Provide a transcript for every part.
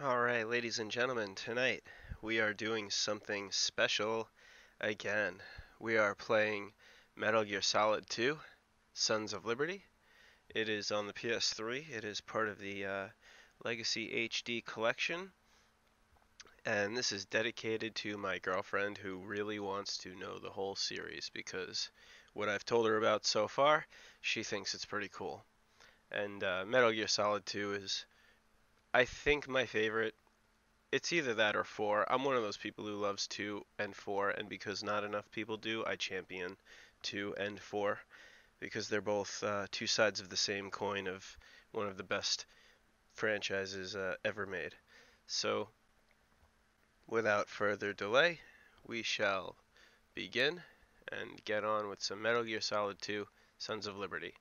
Alright, ladies and gentlemen, tonight we are doing something special again. We are playing Metal Gear Solid 2, Sons of Liberty. It is on the PS3. It is part of the Legacy HD collection. And this is dedicated to my girlfriend who really wants to know the whole series because what I've told her about so far, she thinks it's pretty cool. And Metal Gear Solid 2 is, I think, my favorite. It's either that or 4. I'm one of those people who loves 2 and 4, and because not enough people do, I champion 2 and 4 because they're both two sides of the same coin of one of the best franchises ever made. So, without further delay, we shall begin and get on with some Metal Gear Solid 2 Sons of Liberty.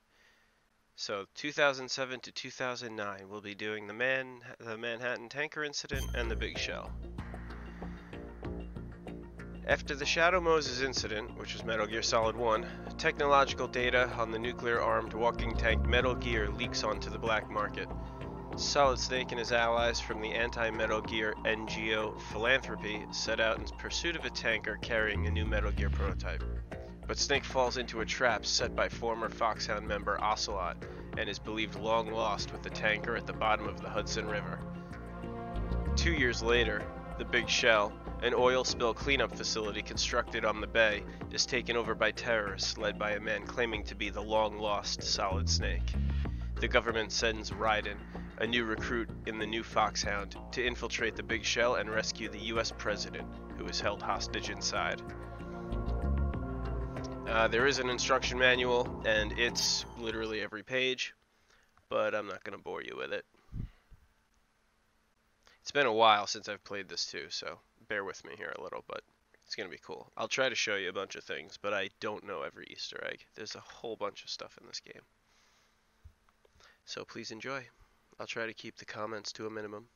So 2007 to 2009, we'll be doing the Manhattan Tanker Incident and the Big Shell. After the Shadow Moses incident, which was Metal Gear Solid 1, technological data on the nuclear-armed walking tank Metal Gear leaks onto the black market. Solid Snake and his allies from the anti-Metal Gear NGO Philanthropy set out in pursuit of a tanker carrying a new Metal Gear prototype. But Snake falls into a trap set by former Foxhound member Ocelot and is believed long lost with the tanker at the bottom of the Hudson River. 2 years later, the Big Shell, an oil spill cleanup facility constructed on the bay, is taken over by terrorists led by a man claiming to be the long-lost Solid Snake. The government sends Raiden, a new recruit in the new Foxhound, to infiltrate the Big Shell and rescue the US president, who is held hostage inside. There is an instruction manual, and it's literally every page, but I'm not going to bore you with it. It's been a while since I've played this too, so bear with me here a little, but it's going to be cool. I'll try to show you a bunch of things, but I don't know every Easter egg. There's a whole bunch of stuff in this game. So please enjoy. I'll try to keep the comments to a minimum.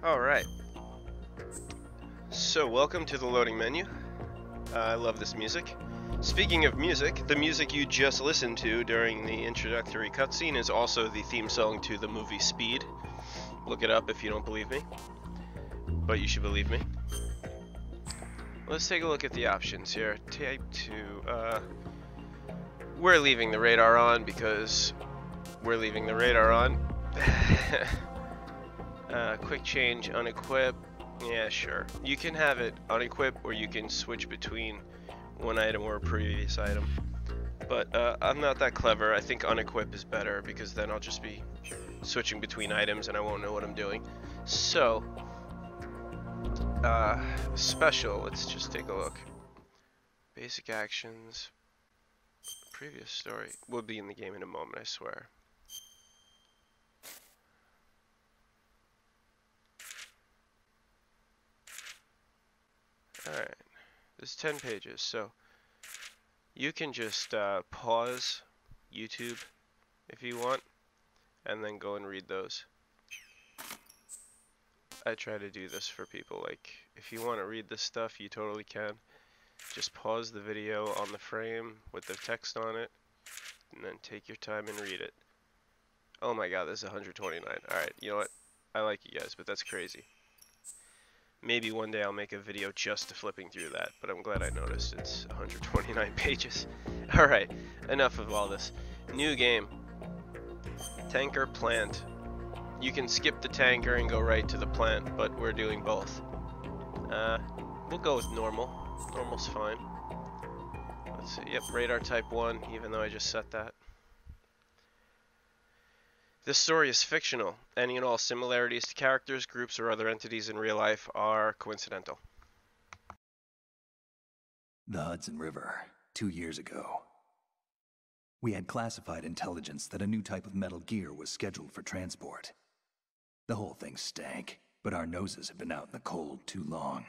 Alright, so welcome to the loading menu. I love this music. Speaking of music, the music you just listened to during the introductory cutscene is also the theme song to the movie Speed. Look it up if you don't believe me, but you should believe me. Let's take a look at the options here. Type 2, we're leaving the radar on because we're leaving the radar on. Quick change, unequip. Yeah, sure. You can have it unequip, or you can switch between one item or a previous item. But I'm not that clever. I think unequip is better because then I'll just be switching between items and I won't know what I'm doing. So, special, let's just take a look. Basic actions. Previous story. We'll be in the game in a moment, I swear. Alright, there's 10 pages, so you can just pause YouTube if you want, and then go and read those. I try to do this for people, like, if you want to read this stuff, you totally can. Just pause the video on the frame with the text on it, and then take your time and read it. Oh my god, this is 129. Alright, you know what? I like you guys, but that's crazy. Maybe one day I'll make a video just to flipping through that, but I'm glad I noticed it's 129 pages. Alright, enough of all this. New game. Tanker plant. You can skip the tanker and go right to the plant, but we're doing both. We'll go with normal. Normal's fine. Let's see, yep, radar type 1, even though I just set that. This story is fictional. Any and all similarities to characters, groups, or other entities in real life are coincidental. The Hudson River, 2 years ago. We had classified intelligence that a new type of metal gear was scheduled for transport. The whole thing stank, but our noses had been out in the cold too long.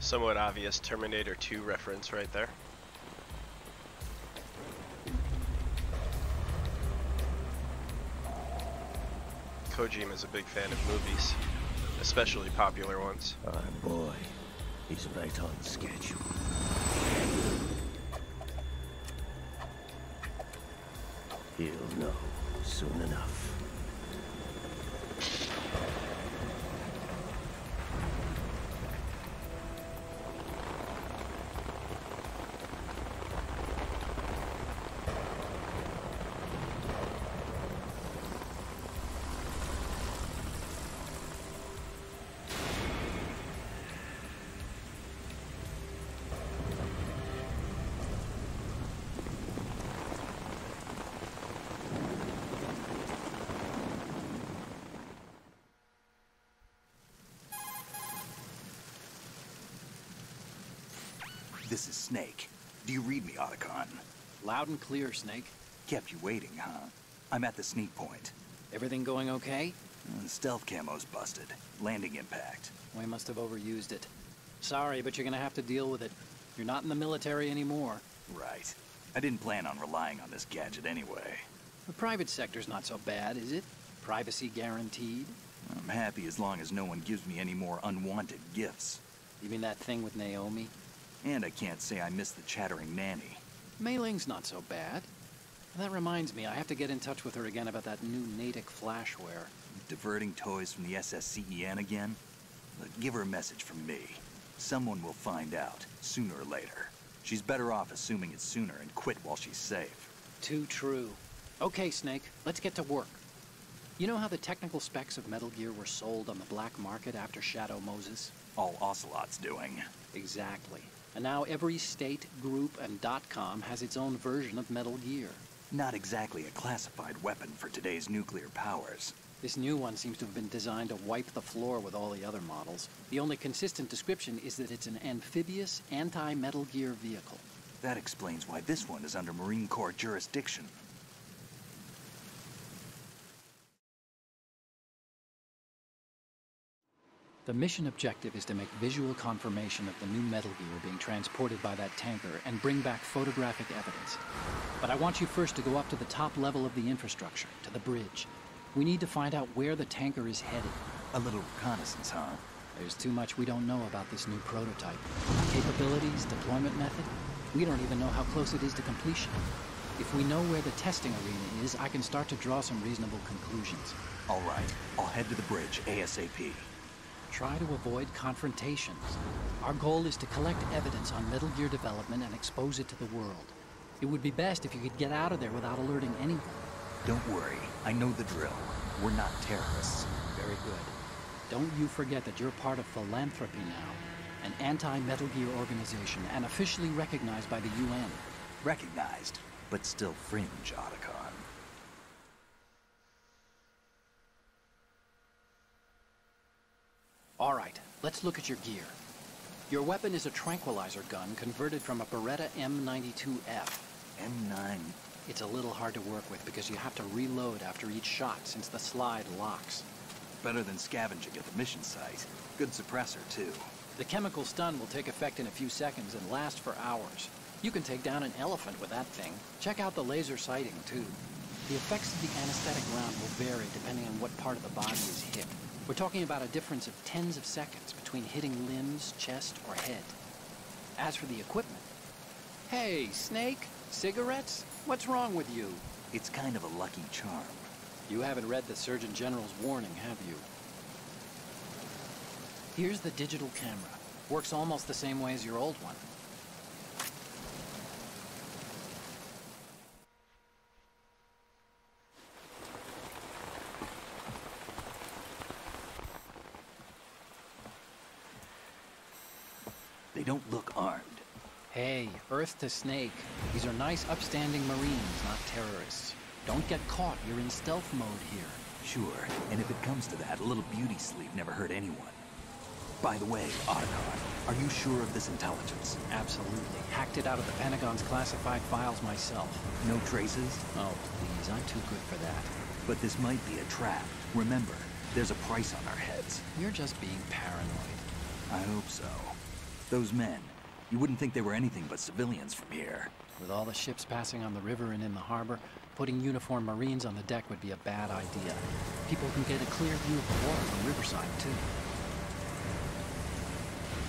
Somewhat obvious Terminator 2 reference right there. Kojima's a big fan of movies, especially popular ones. Our boy, he's right on schedule. He'll know soon enough. This is Snake. Do you read me, Otacon? Loud and clear, Snake. Kept you waiting, huh? I'm at the sneak point. Everything going okay? Stealth camo's busted. Landing impact. We must have overused it. Sorry, but you're gonna have to deal with it. You're not in the military anymore. Right. I didn't plan on relying on this gadget anyway. The private sector's not so bad, is it? Privacy guaranteed? I'm happy as long as no one gives me any more unwanted gifts. You mean that thing with Naomi? And I can't say I miss the chattering nanny. Mei Ling's not so bad. That reminds me, I have to get in touch with her again about that new Natick flashware. Diverting toys from the SSCEN again? Look, give her a message from me. Someone will find out, sooner or later. She's better off assuming it's sooner and quit while she's safe. Too true. Okay, Snake, let's get to work. You know how the technical specs of Metal Gear were sold on the black market after Shadow Moses? All Ocelot's doing. Exactly. And now every state, group, and .com has its own version of Metal Gear. Not exactly a classified weapon for today's nuclear powers. This new one seems to have been designed to wipe the floor with all the other models. The only consistent description is that it's an amphibious, anti-Metal Gear vehicle. That explains why this one is under Marine Corps jurisdiction. The mission objective is to make visual confirmation of the new Metal Gear being transported by that tanker and bring back photographic evidence. But I want you first to go up to the top level of the infrastructure, to the bridge. We need to find out where the tanker is headed. A little reconnaissance, huh? There's too much we don't know about this new prototype. Capabilities, deployment method. We don't even know how close it is to completion. If we know where the testing arena is, I can start to draw some reasonable conclusions. All right, I'll head to the bridge ASAP. Try to avoid confrontations. Our goal is to collect evidence on Metal Gear development and expose it to the world. It would be best if you could get out of there without alerting anyone. Don't worry, I know the drill. We're not terrorists. Very good. Don't you forget that you're part of Philanthropy now, an anti-Metal Gear organization and officially recognized by the UN. Recognized, but still fringe, Otacon. All right, let's look at your gear. Your weapon is a tranquilizer gun converted from a Beretta M92F. M9. It's a little hard to work with because you have to reload after each shot since the slide locks. Better than scavenging at the mission site. Good suppressor, too. The chemical stun will take effect in a few seconds and last for hours. You can take down an elephant with that thing. Check out the laser sighting, too. The effects of the anesthetic round will vary depending on what part of the body is hit. We're talking about a difference of tens of seconds between hitting limbs, chest, or head. As for the equipment... Hey, Snake? Cigarettes? What's wrong with you? It's kind of a lucky charm. You haven't read the Surgeon General's warning, have you? Here's the digital camera. Works almost the same way as your old one. They don't look armed. Hey, Earth to Snake. These are nice, upstanding Marines, not terrorists. Don't get caught. You're in stealth mode here. Sure, and if it comes to that, a little beauty sleep never hurt anyone. By the way, Otacon, are you sure of this intelligence? Absolutely. Hacked it out of the Pentagon's classified files myself. No traces? Oh, please, I'm too good for that. But this might be a trap. Remember, there's a price on our heads. You're just being paranoid. I hope so. Those men, you wouldn't think they were anything but civilians from here. With all the ships passing on the river and in the harbor, putting uniformed Marines on the deck would be a bad idea. People can get a clear view of the water from Riverside, too.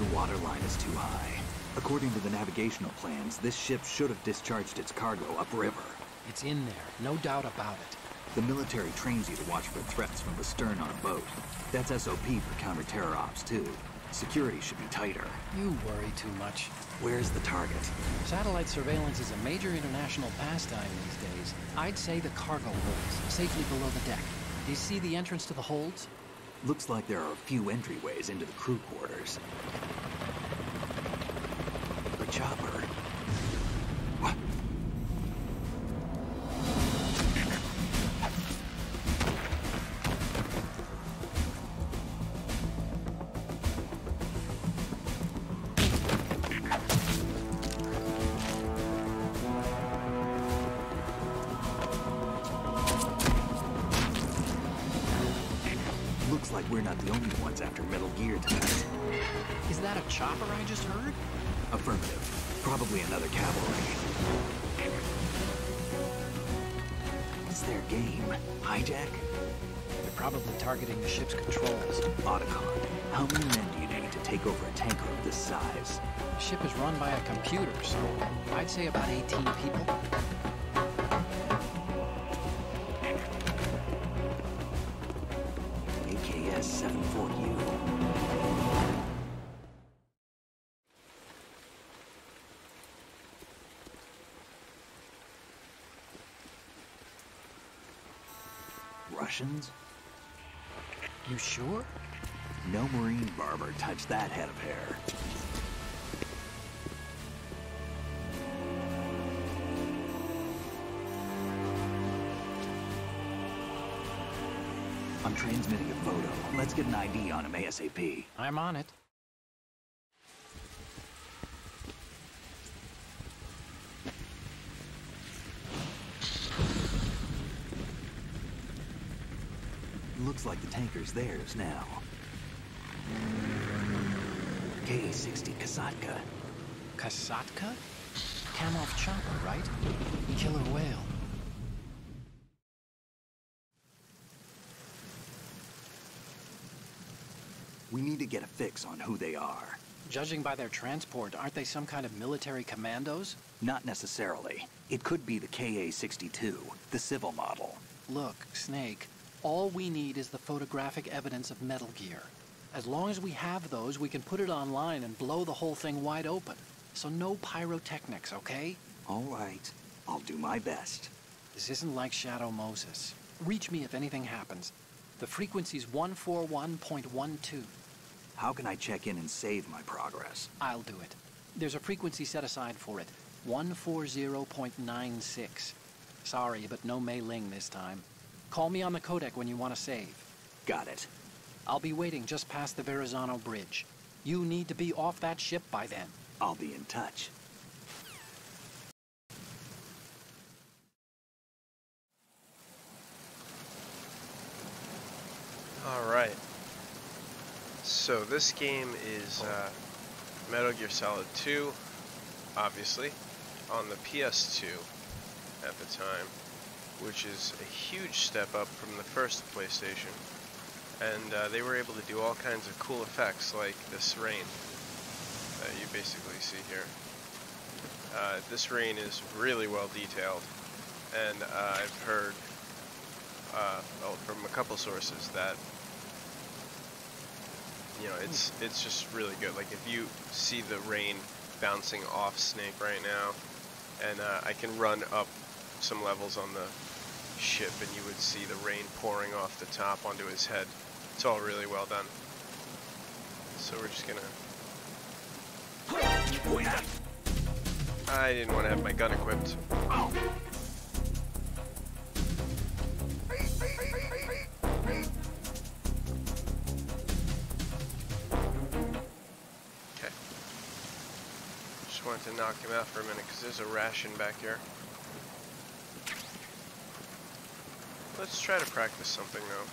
The water line is too high. According to the navigational plans, this ship should have discharged its cargo upriver. It's in there, no doubt about it. The military trains you to watch for threats from the stern on a boat. That's SOP for counter-terror ops, too. Security should be tighter. You worry too much. Where's the target? Satellite surveillance is a major international pastime these days. I'd say the cargo holds, safely below the deck. Do you see the entrance to the holds? Looks like there are a few entryways into the crew quarters. A chopper. What? Looks like we're not the only ones after Metal Gear tonight. Is that a chopper I just heard? Affirmative. Probably another cavalry. What's their game? Hijack? They're probably targeting the ship's controls. Otacon, how many men do you need to take over a tanker of this size? The ship is run by a computer, so I'd say about 18 people. AKS-74U. Russians? You sure? No Marine barber touched that head of hair. I'm transmitting a photo. Let's get an ID on him ASAP. I'm on it. Looks like the tanker's theirs now. K-60 Kasatka. Kasatka? Kamov chopper, right? Killer whale. We need to get a fix on who they are. Judging by their transport, aren't they some kind of military commandos? Not necessarily. It could be the KA-62, the civil model. Look, Snake, all we need is the photographic evidence of Metal Gear. As long as we have those, we can put it online and blow the whole thing wide open. So no pyrotechnics, okay? All right. I'll do my best. This isn't like Shadow Moses. Reach me if anything happens. The frequency's 141.12. How can I check in and save my progress? I'll do it. There's a frequency set aside for it. 140.96. Sorry, but no Mei Ling this time. Call me on the codec when you want to save. Got it. I'll be waiting just past the Verrazano Bridge. You need to be off that ship by then. I'll be in touch. Alright. So this game is Metal Gear Solid 2, obviously, on the PS2 at the time, which is a huge step up from the first PlayStation. And they were able to do all kinds of cool effects like this rain that you basically see here. This rain is really well detailed, and I've heard from a couple sources that it's just really good. Like if you see the rain bouncing off Snake right now, and I can run up some levels on the ship and you would see the rain pouring off the top onto his head. It's all really well done. So we're just gonna... I didn't want to have my gun equipped. Okay. Just wanted to knock him out for a minute because there's a ration back here. Let's try to practice something though.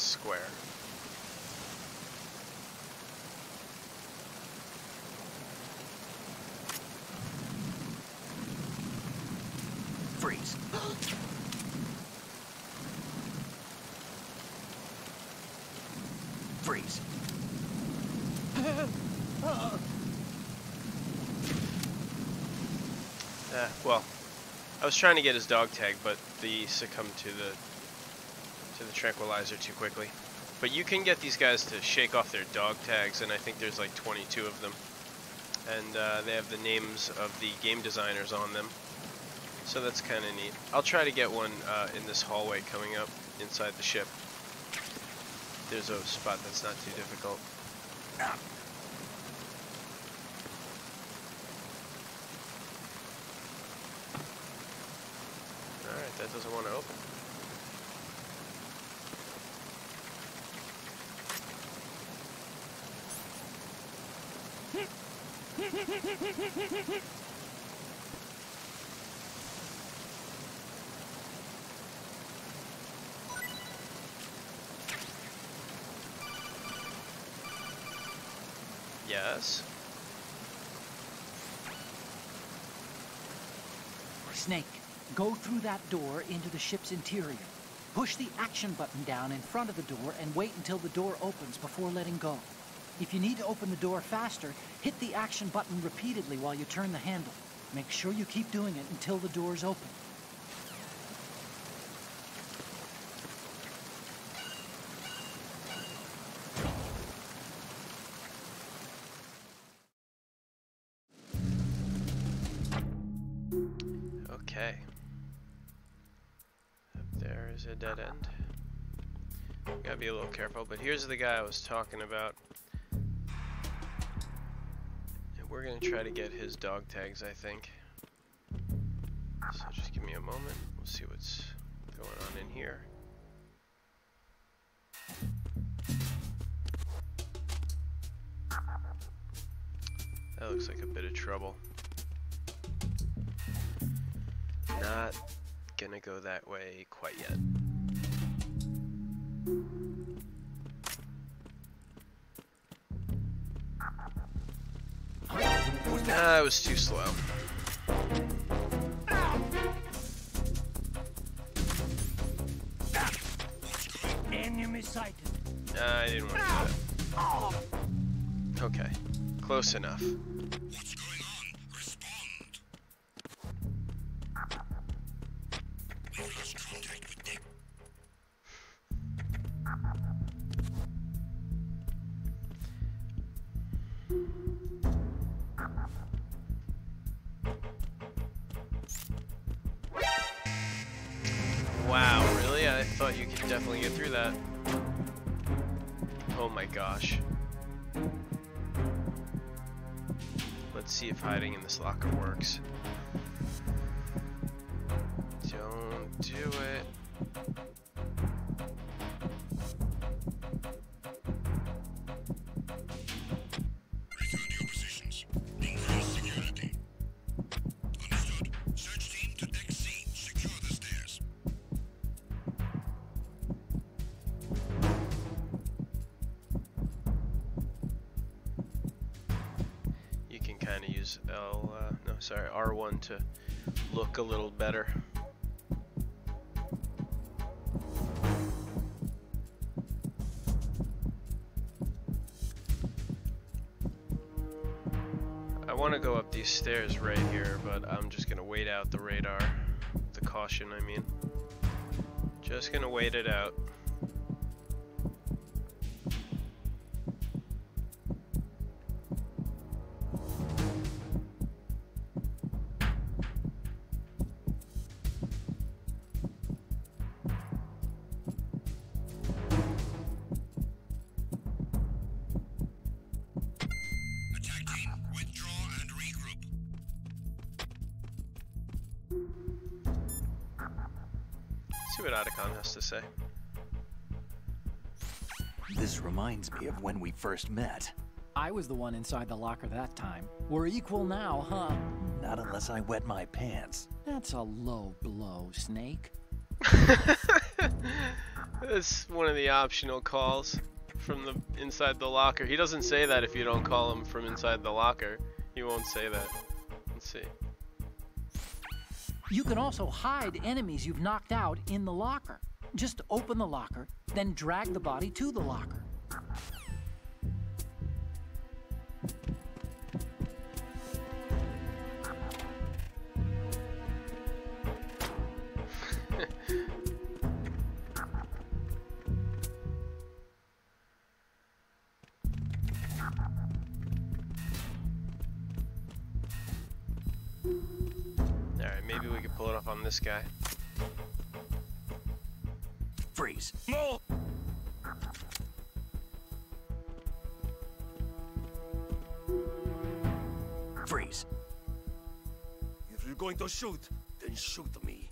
square. Freeze. Freeze. Well, I was trying to get his dog tag, but he succumbed to the tranquilizer too quickly. But you can get these guys to shake off their dog tags, and I think there's like 22 of them. And they have the names of the game designers on them. So that's kind of neat. I'll try to get one in this hallway coming up inside the ship. There's a spot that's not too difficult. Alright, that doesn't want to open. Yes. Snake, go through that door into the ship's interior. Push the action button down in front of the door and wait until the door opens before letting go. If you need to open the door faster, hit the action button repeatedly while you turn the handle. Make sure you keep doing it until the door's open. Okay. Up there is a dead end. Gotta be a little careful, but here's the guy I was talking about. And we're gonna try to get his dog tags, I think. So just give me a moment. We'll see what's going on in here. That looks like a bit of trouble. Not gonna go that way quite yet. Nah, it was too slow. Enemy sighted. Nah, I didn't want to do that. Okay, close enough. What's going on? Respond. We've lost contact with Dick. Wow, really? I thought you could definitely get through that. Oh my gosh. Let's see if hiding in this locker works. Don't do it. Return to your positions. Increase security. Understood. Search team to deck C. Secure the stairs. You can kind of use R1 to look a little better. I want to go up these stairs right here, but I'm just going to wait out the radar. The caution, I mean. Just going to wait it out. Attack team, withdraw and regroup. See what Otacon has to say. This reminds me of when we first met. I was the one inside the locker that time. We're equal now, huh? Not unless I wet my pants. That's a low blow, Snake. That's one of the optional calls from the inside the locker. He doesn't say that if you don't call him from inside the locker. He won't say that. Let's see. You can also hide enemies you've knocked out in the locker. Just open the locker, then drag the body to the locker. Alright, maybe we could pull it off on this guy. Freeze. No! Freeze. If you're going to shoot, then shoot me.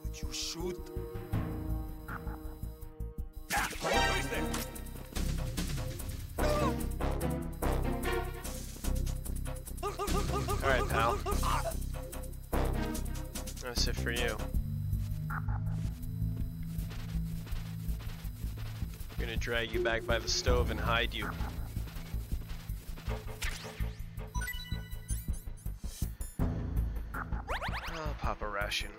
Would you shoot? Freeze them! Alright, pal. That's it for you. I'm gonna drag you back by the stove and hide you. I'll pop a ration.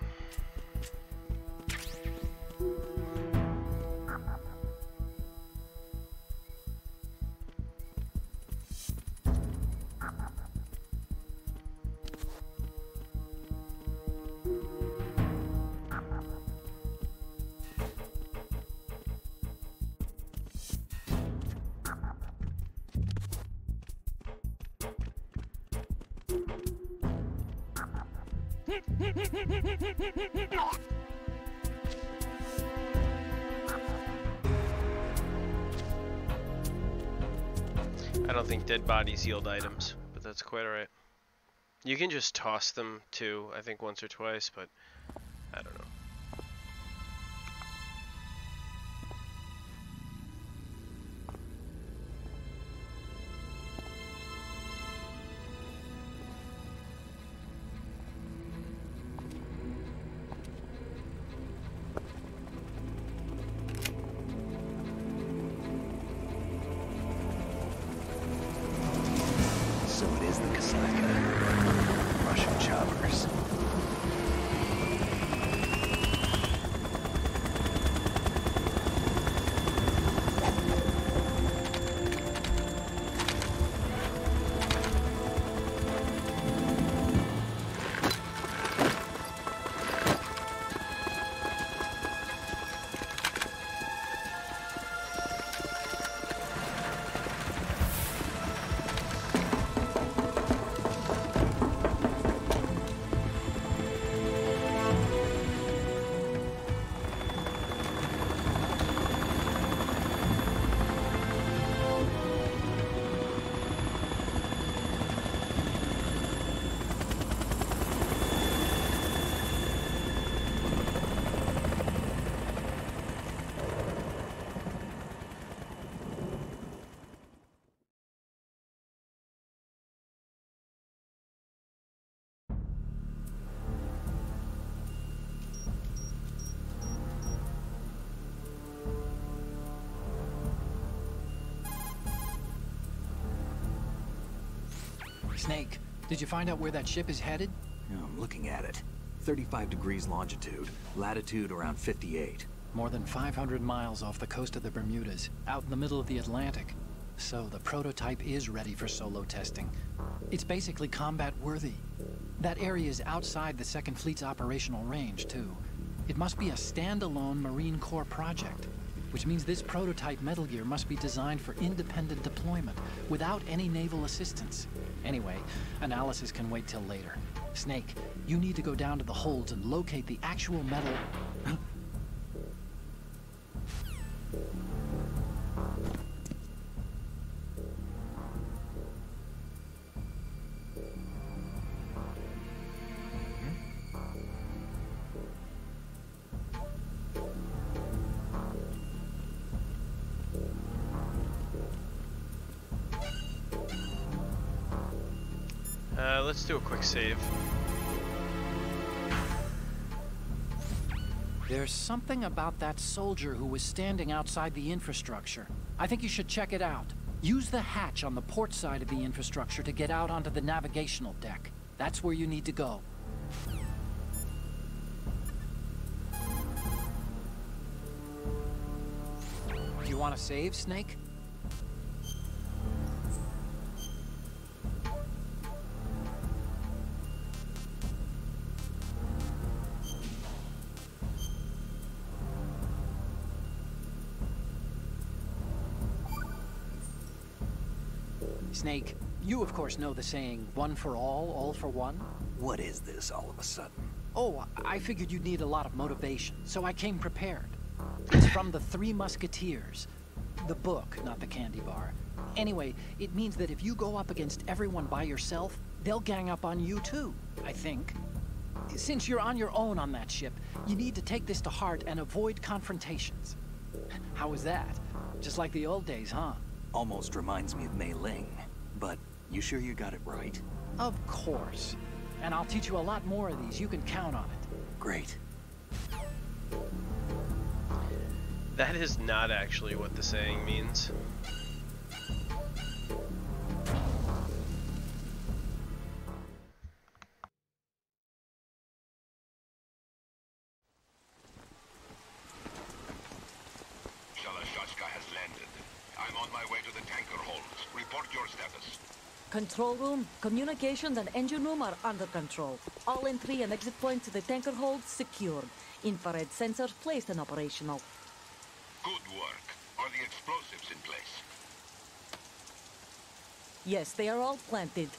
I don't think dead bodies yield items, but that's quite alright. You can just toss them too, I think once or twice, but I don't know. So it is the Kasaka. Russian choppers. Snake, did you find out where that ship is headed? I'm looking at it. 35 degrees longitude, latitude around 58. More than 500 miles off the coast of the Bermudas, out in the middle of the Atlantic. So the prototype is ready for solo testing. It's basically combat worthy. That area is outside the Second Fleet's operational range, too. It must be a standalone Marine Corps project, which means this prototype Metal Gear must be designed for independent deployment, without any naval assistance. Anyway, analysis can wait till later. Snake, you need to go down to the holds and locate the actual metal... Let's do a quick save. There's something about that soldier who was standing outside the infrastructure. I think you should check it out. Use the hatch on the port side of the infrastructure to get out onto the navigational deck. That's where you need to go. Do you want to save, Snake? Snake, you of course know the saying, one for all for one? What is this all of a sudden? Oh, I figured you'd need a lot of motivation, so I came prepared. It's from the Three Musketeers. The book, not the candy bar. Anyway, it means that if you go up against everyone by yourself, they'll gang up on you too, I think. Since you're on your own on that ship, you need to take this to heart and avoid confrontations. How was that? Just like the old days, huh? Almost reminds me of Mei Ling, but you sure you got it right? Of course. And I'll teach you a lot more of these. You can count on it. Great. That is not actually what the saying means. Shalashashka has landed. I'm on my way to the tanker holds. Report your status. Control room, communications and engine room are under control. All entry and exit points to the tanker hold secured. Infrared sensors placed and operational. Good work. Are the explosives in place? Yes, they are all planted.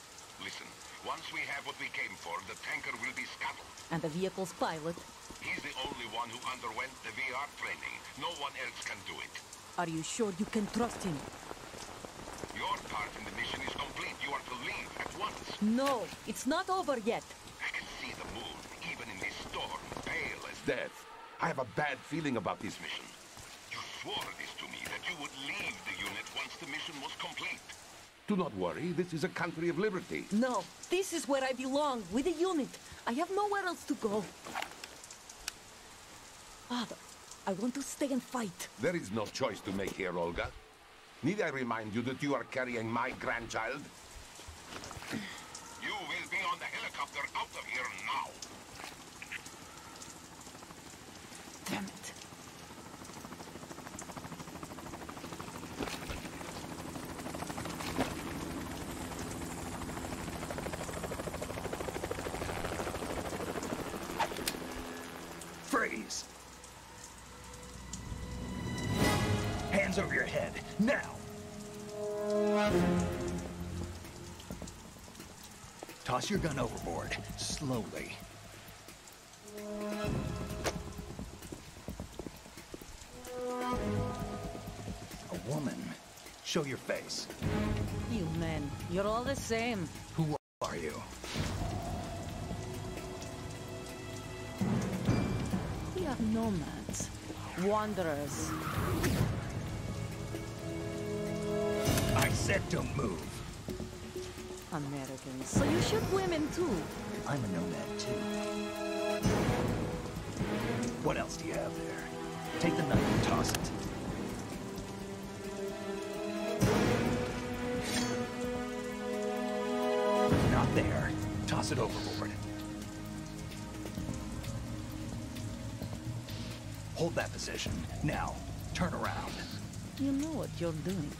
Listen, once we have what we came for, the tanker will be scuttled. And the vehicle's pilot. He's the only one who underwent the VR training. No one else can do it. Are you sure you can trust him? Your part in the mission is complete. You are to leave at once. No, it's not over yet. I can see the moon, even in this storm, pale as death. I have a bad feeling about this mission. You swore this to me, that you would leave the unit once the mission was complete. Do not worry, this is a country of liberty. No, this is where I belong, with the unit. I have nowhere else to go. Father, I want to stay and fight. There is no choice to make here, Olga. Need I remind you that you are carrying my grandchild? You will be on the helicopter out of here now. Damn it. Freeze! Hands over your head, now! Toss your gun overboard, slowly. A woman. Show your face. You men, you're all the same. Who are you? We are nomads. Wanderers. I said don't move. Americans. So you shoot women too. I'm a nomad too. What else do you have there? Take the knife and toss it. Not there. Toss it overboard. Hold that position. Now, turn around. You know what you're doing.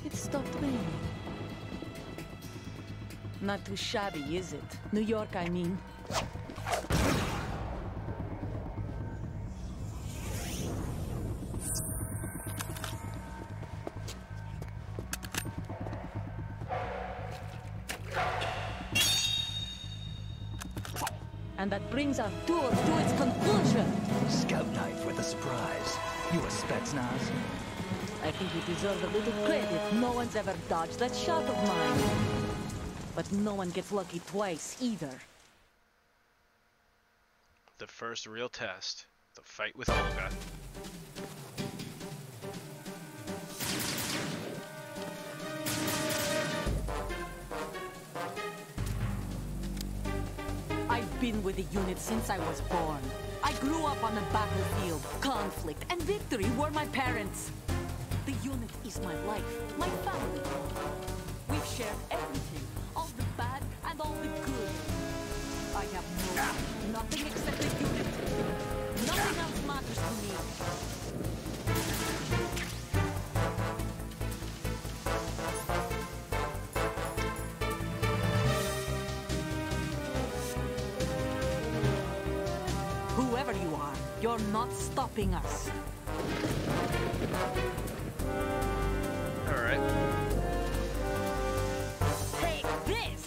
It stopped raining. Not too shabby, is it? New York, I mean. And that brings our tour to its conclusion. Scout knife with a surprise. You a Spetsnaz? I think you deserve a little credit. No one's ever dodged that shot of mine. But no one gets lucky twice, either. The first real test. The fight with Olga. been with the unit since I was born. I grew up on the battlefield. Conflict and victory were my parents. The unit is my life, my family. We've shared everything, all the bad and all the good. I have nothing except the unit. Nothing else matters to me. Whoever you are, you're not stopping us. Alright. Take this!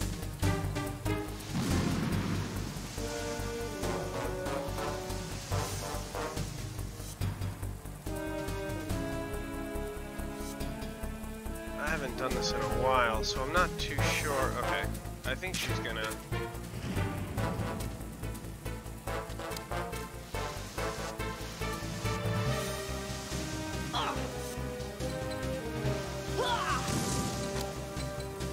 I haven't done this in a while, so I'm not too sure. Okay. I think she's gonna...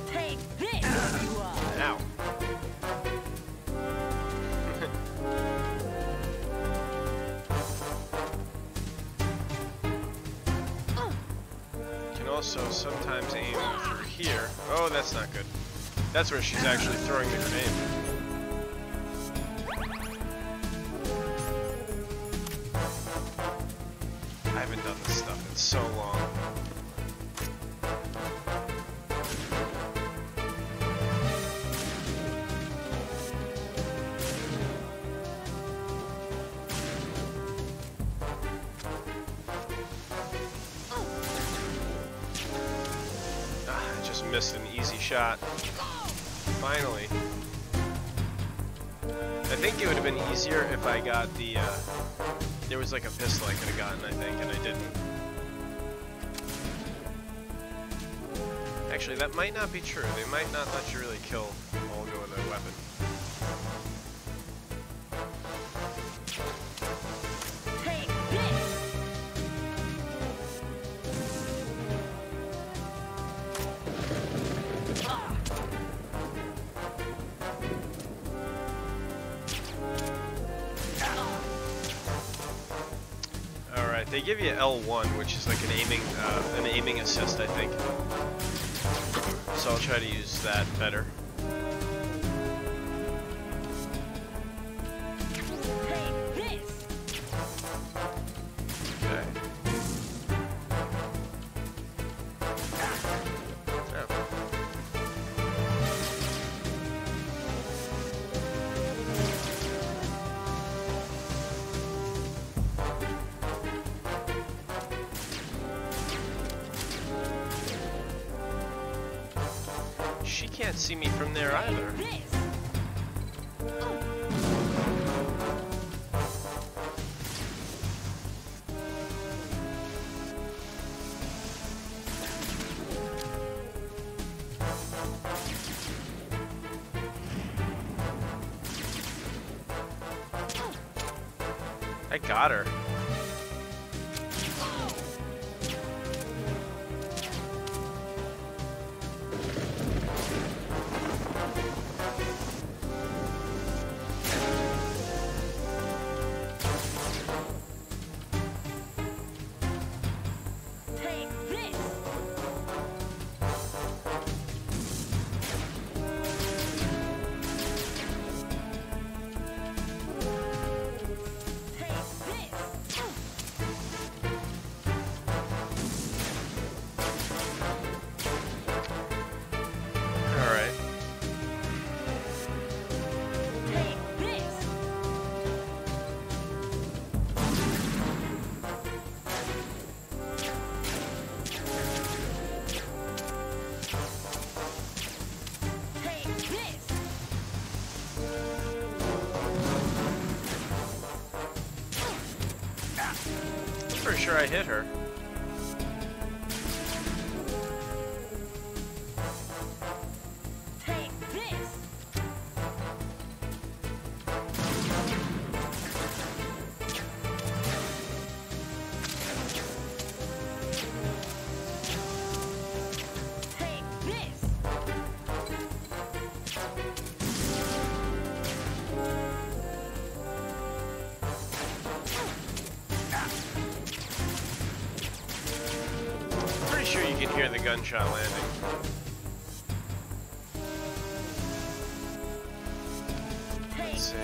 Take this! You are. Ow. Can also sometimes aim through here. Oh, that's not good. That's where she's actually throwing the grenade. I haven't done this stuff in so long. I just missed an easy shot. Finally. I think it would have been easier if I got the, there was like a pistol I could have gotten, I think, and I didn't. Actually, that might not be true. They might not let you really kill Olga with a weapon. Take this! Alright, they give you L1, which is like an aiming assist, I think. So I'll try to use that better. Take this! Okay. Oh. She can't see me from there either. This! I got her. Take this! Take this! Alright. Take this! Take this! I'm pretty sure I hit her. Take this! Take this! hear the gunshot landing. Let's see.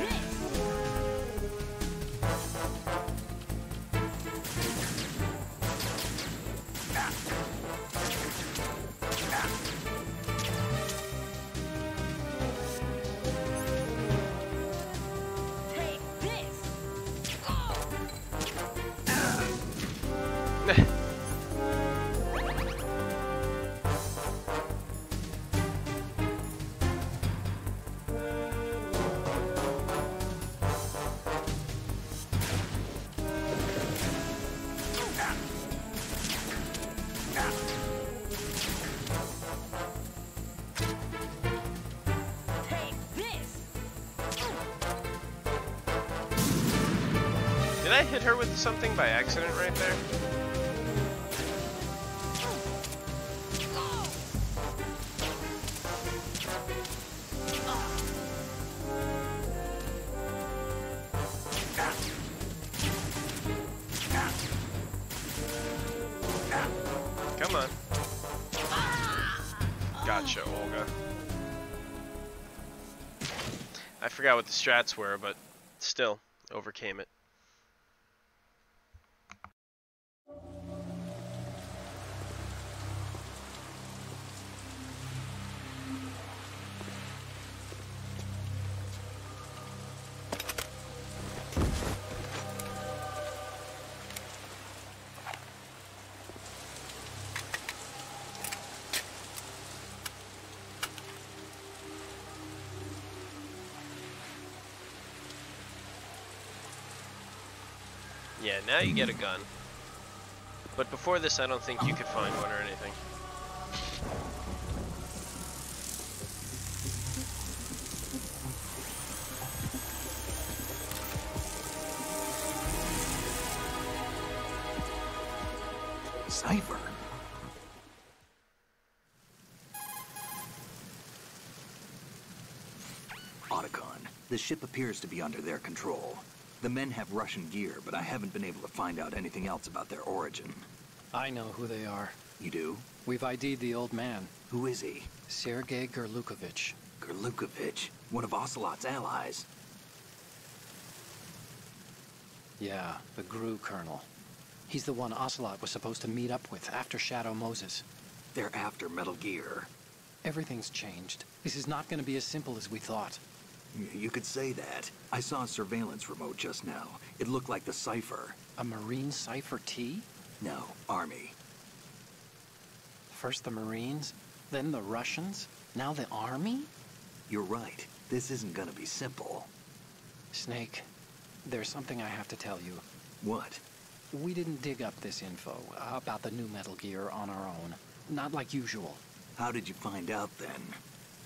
Did I hit her with something by accident right there? Come on. Gotcha, Olga. I forgot what the strats were, but still, overcame it. Yeah, now you get a gun. But before this, I don't think you could find one or anything. Cipher? Otacon, the ship appears to be under their control. The men have Russian gear, but I haven't been able to find out anything else about their origin. I know who they are. You do? We've ID'd the old man. Who is he? Sergei Gerlukovich. Gerlukovich, one of Ocelot's allies. Yeah, the GRU colonel. He's the one Ocelot was supposed to meet up with after Shadow Moses. They're after Metal Gear. Everything's changed. This is not going to be as simple as we thought. You could say that. I saw a surveillance remote just now. It looked like the Cipher. A Marine Cipher T? No, Army. First the Marines, then the Russians, now the Army? You're right. This isn't gonna be simple. Snake, there's something I have to tell you. What? We didn't dig up this info about the new Metal Gear on our own. Not like usual. How did you find out then?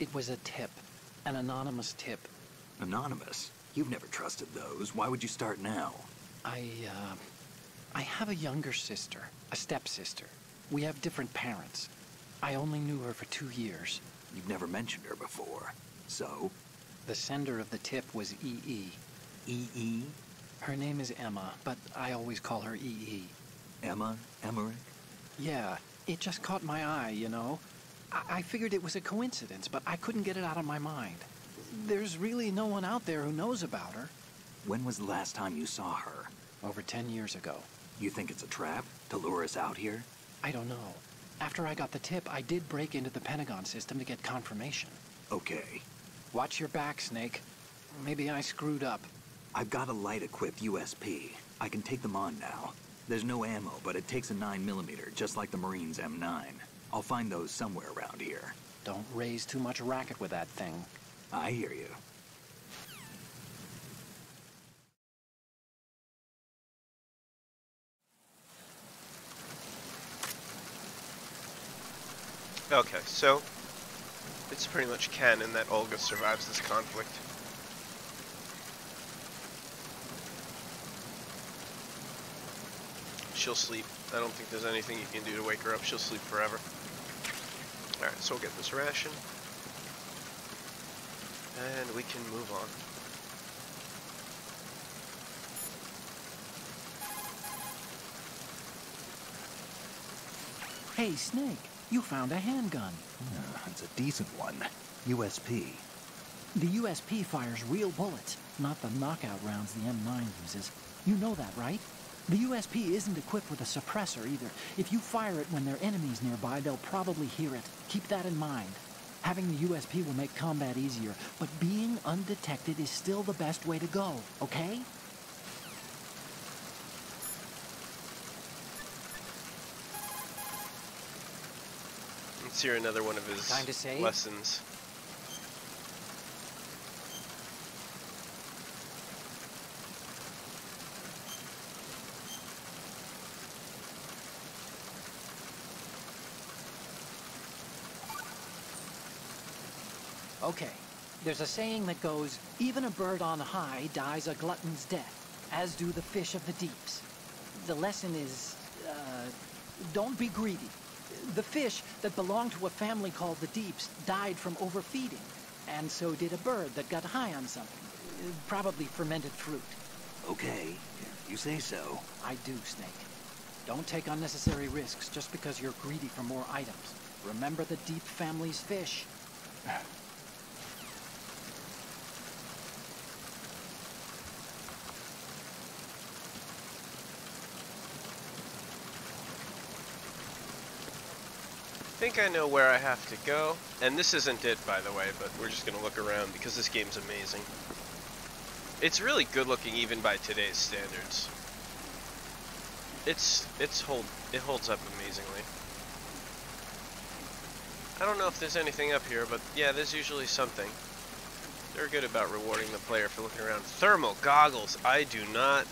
It was a tip. An anonymous tip. Anonymous? You've never trusted those. Why would you start now? I have a younger sister, a stepsister. We have different parents. I only knew her for 2 years. You've never mentioned her before. So? The sender of the tip was EE. EE? Her name is Emma, but I always call her EE. Emma? Emmerich? Yeah, it just caught my eye, you know? I figured it was a coincidence, but I couldn't get it out of my mind. There's really no one out there who knows about her. When was the last time you saw her? Over 10 years ago. You think it's a trap? To lure us out here? I don't know. After I got the tip, I did break into the Pentagon system to get confirmation. Okay. Watch your back, Snake. Maybe I screwed up. I've got a light-equipped USP. I can take them on now. There's no ammo, but it takes a 9mm, just like the Marines' M9. I'll find those somewhere around here. Don't raise too much racket with that thing. I hear you. Okay, so it's pretty much canon that Olga survives this conflict. She'll sleep. I don't think there's anything you can do to wake her up. She'll sleep forever. Alright, so we'll get this ration. And we can move on. Hey, Snake. You found a handgun. It's a decent one. USP. The USP fires real bullets, not the knockout rounds the M9 uses. You know that, right? The USP isn't equipped with a suppressor either. If you fire it when there are enemies nearby, they'll probably hear it. Keep that in mind. Having the USP will make combat easier, but being undetected is still the best way to go, okay? Let's hear another one of his Time to save? lessons. Okay, there's a saying that goes, even a bird on high dies a glutton's death, as do the fish of the deeps. The lesson is, don't be greedy. The fish that belonged to a family called the Deeps died from overfeeding, and so did a bird that got high on something, probably fermented fruit. Okay, if you say so. I do, Snake. Don't take unnecessary risks just because you're greedy for more items. Remember the Deep family's fish. I think I know where I have to go, and this isn't it, by the way, but we're just gonna look around because this game's amazing. It's really good looking even by today's standards. It holds up amazingly. I don't know if there's anything up here, but yeah, there's usually something. They're good about rewarding the player for looking around. Thermal goggles. I do not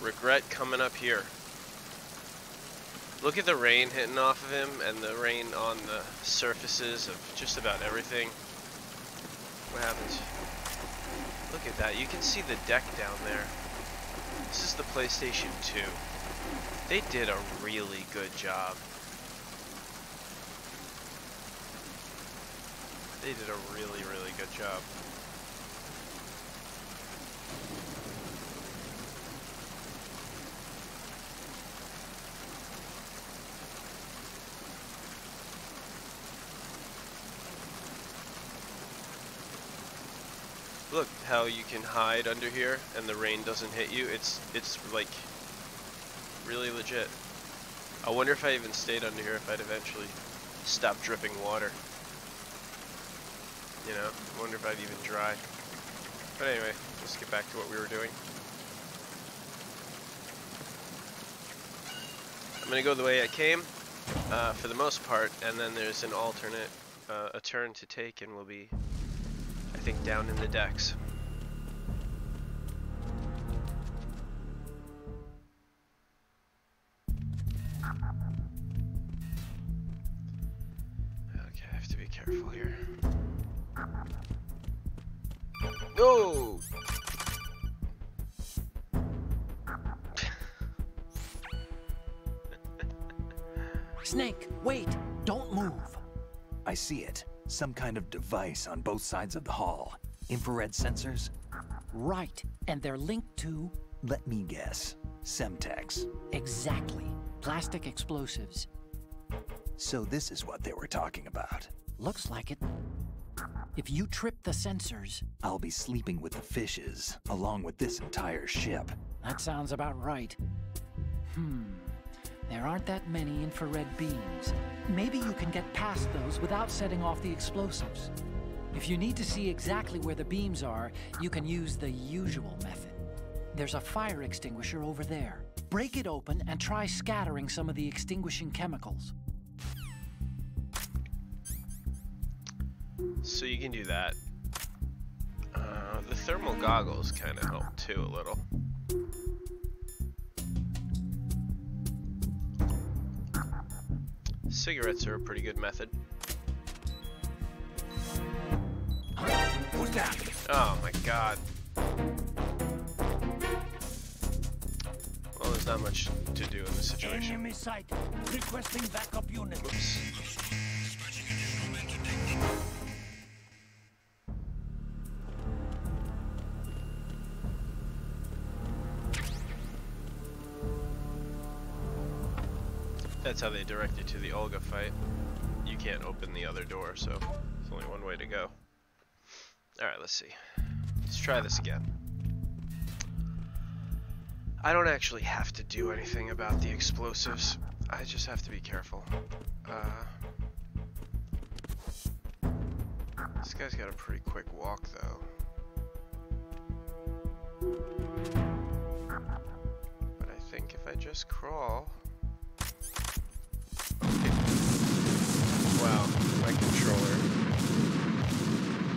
regret coming up here. Look at the rain hitting off of him and the rain on the surfaces of just about everything. What happens? Look at that. You can see the deck down there. This is the PlayStation 2. They did a really good job. They did a really, really good job. Look how you can hide under here and the rain doesn't hit you. It's like really legit. I wonder if I even stayed under here if I'd eventually stop dripping water. You know, I wonder if I'd even dry. But anyway, let's get back to what we were doing. I'm gonna go the way I came, for the most part, and then there's an alternate, a turn to take, and we'll be, I think, down in the decks. Okay, I have to be careful here. No! Snake, wait! Don't move! I see it. Some kind of device on both sides of the hall. Infrared sensors? Right, and they're linked to... Let me guess. Semtex. Exactly. Plastic explosives. So this is what they were talking about. Looks like it. If you trip the sensors... I'll be sleeping with the fishes, along with this entire ship. That sounds about right. There aren't that many infrared beams. Maybe you can get past those without setting off the explosives. If you need to see exactly where the beams are, you can use the usual method. There's a fire extinguisher over there. Break it open and try scattering some of the extinguishing chemicals. So you can do that. The thermal goggles kind of help too a little. Cigarettes are a pretty good method. Who's that? Oh my god. Well, there's not much to do in this situation. Enemy sight. Requesting backup unit. Whoops. That's how they direct you to the Olga fight. can't open the other door, so there's only one way to go. Alright, let's see. Let's try this again. I don't actually have to do anything about the explosives. I just have to be careful. This guy's got a pretty quick walk, though. But I think if I just crawl... Okay. Wow, my controller.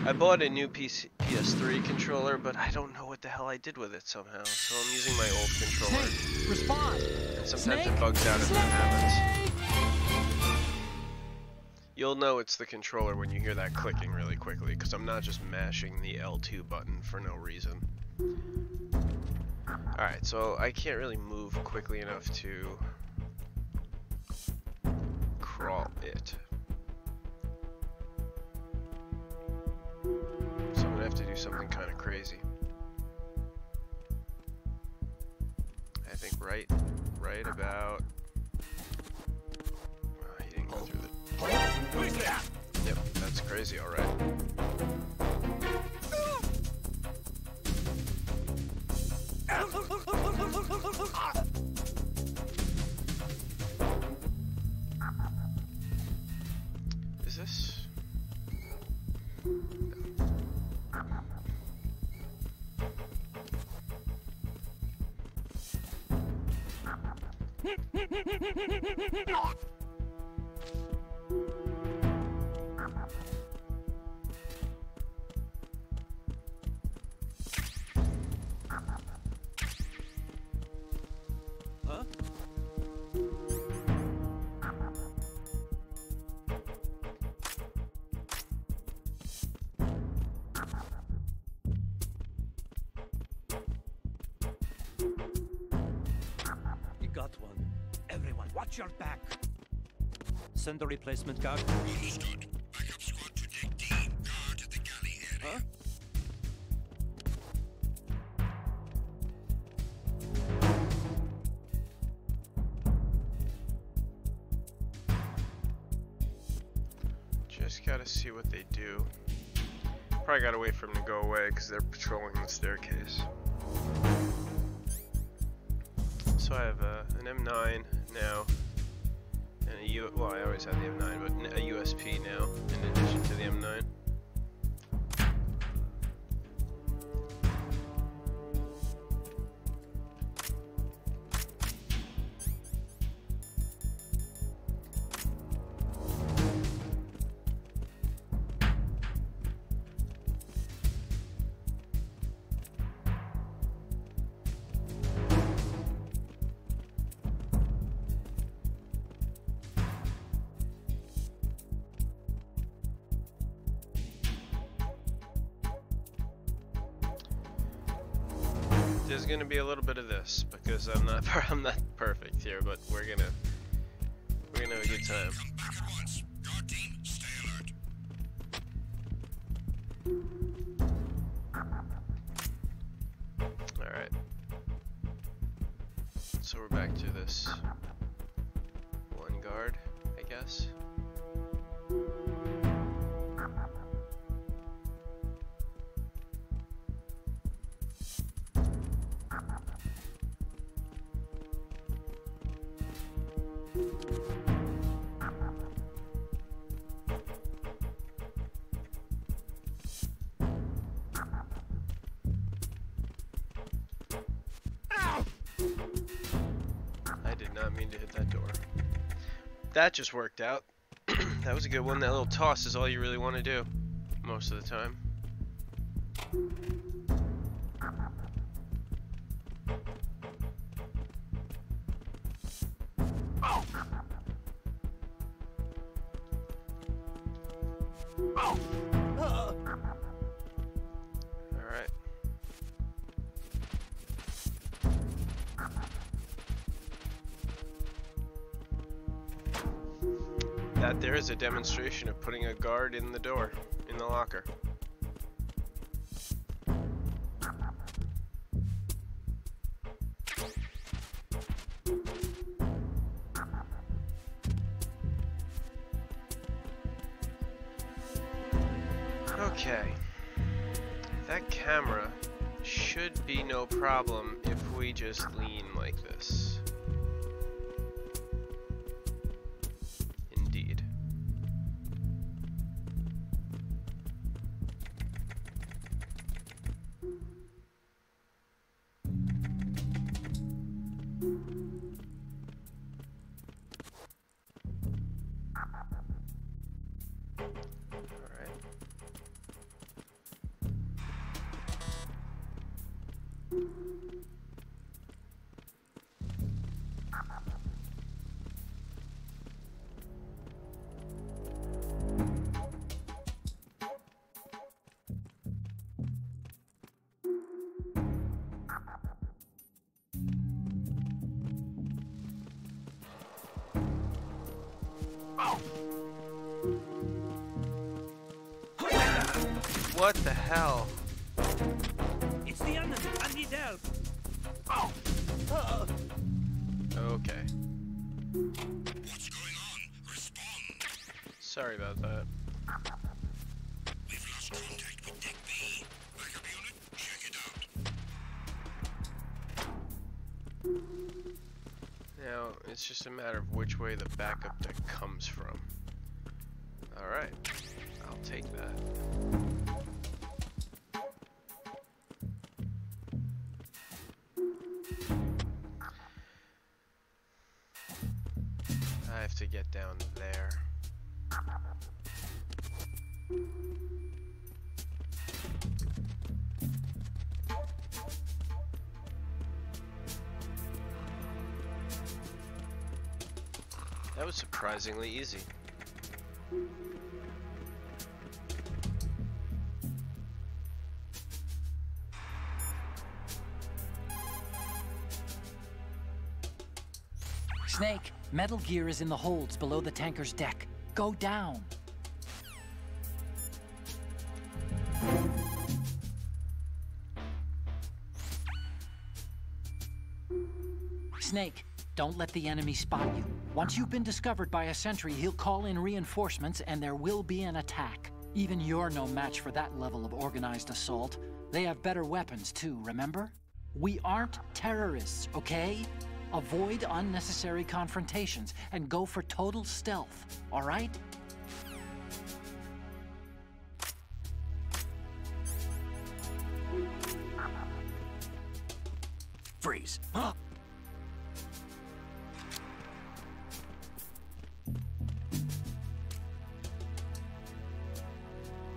I bought a new PS3 controller, but I don't know what the hell I did with it somehow. So I'm using my old controller. Snake, respond. And sometimes Snake? it bugs out if that happens. You'll know it's the controller when you hear that clicking really quickly, because I'm not just mashing the L2 button for no reason. Alright, so I can't really move quickly enough to crawl it. So I'm gonna have to do something kind of crazy. I think right about... he didn't go through the... Yep, that's crazy, alright. Is this? You got one. Everyone, watch your back. Send a replacement guard. Understood. Backup squad to deck D. Guard at the galley area. Huh? Just gotta see what they do. Probably gotta wait for them to go away because they're patrolling the staircase. So I have an M9 now, and well, I always had the M9, but a USP now in addition to the M9. There's gonna be a little bit of this because I'm not perfect here, but we're gonna have a good time. Come back at once. Guard team, stay alert. All right. So we're back to this one guard, I guess. I did not mean to hit that door. That just worked out. That was a good one. That little toss is all you really want to do most of the time. Alright. That there is a demonstration of putting a guard in the door, in the locker. Okay. That camera should be no problem if we just lean like this. Indeed. What the hell? It's the enemy. I need help. Okay. What's going on? Respond. Sorry about that. We've lost contact with Deck B. Backup unit, check it out. Now, it's just a matter of which way the backup deck comes from. Alright. I'll take that. I have to get down there. That was surprisingly easy. Snake, Metal Gear is in the holds below the tanker's deck. Go down. Snake, don't let the enemy spot you. Once you've been discovered by a sentry, he'll call in reinforcements and there will be an attack. Even you're no match for that level of organized assault. They have better weapons too, remember? We aren't terrorists, okay? Avoid unnecessary confrontations and go for total stealth, all right? Freeze. Huh?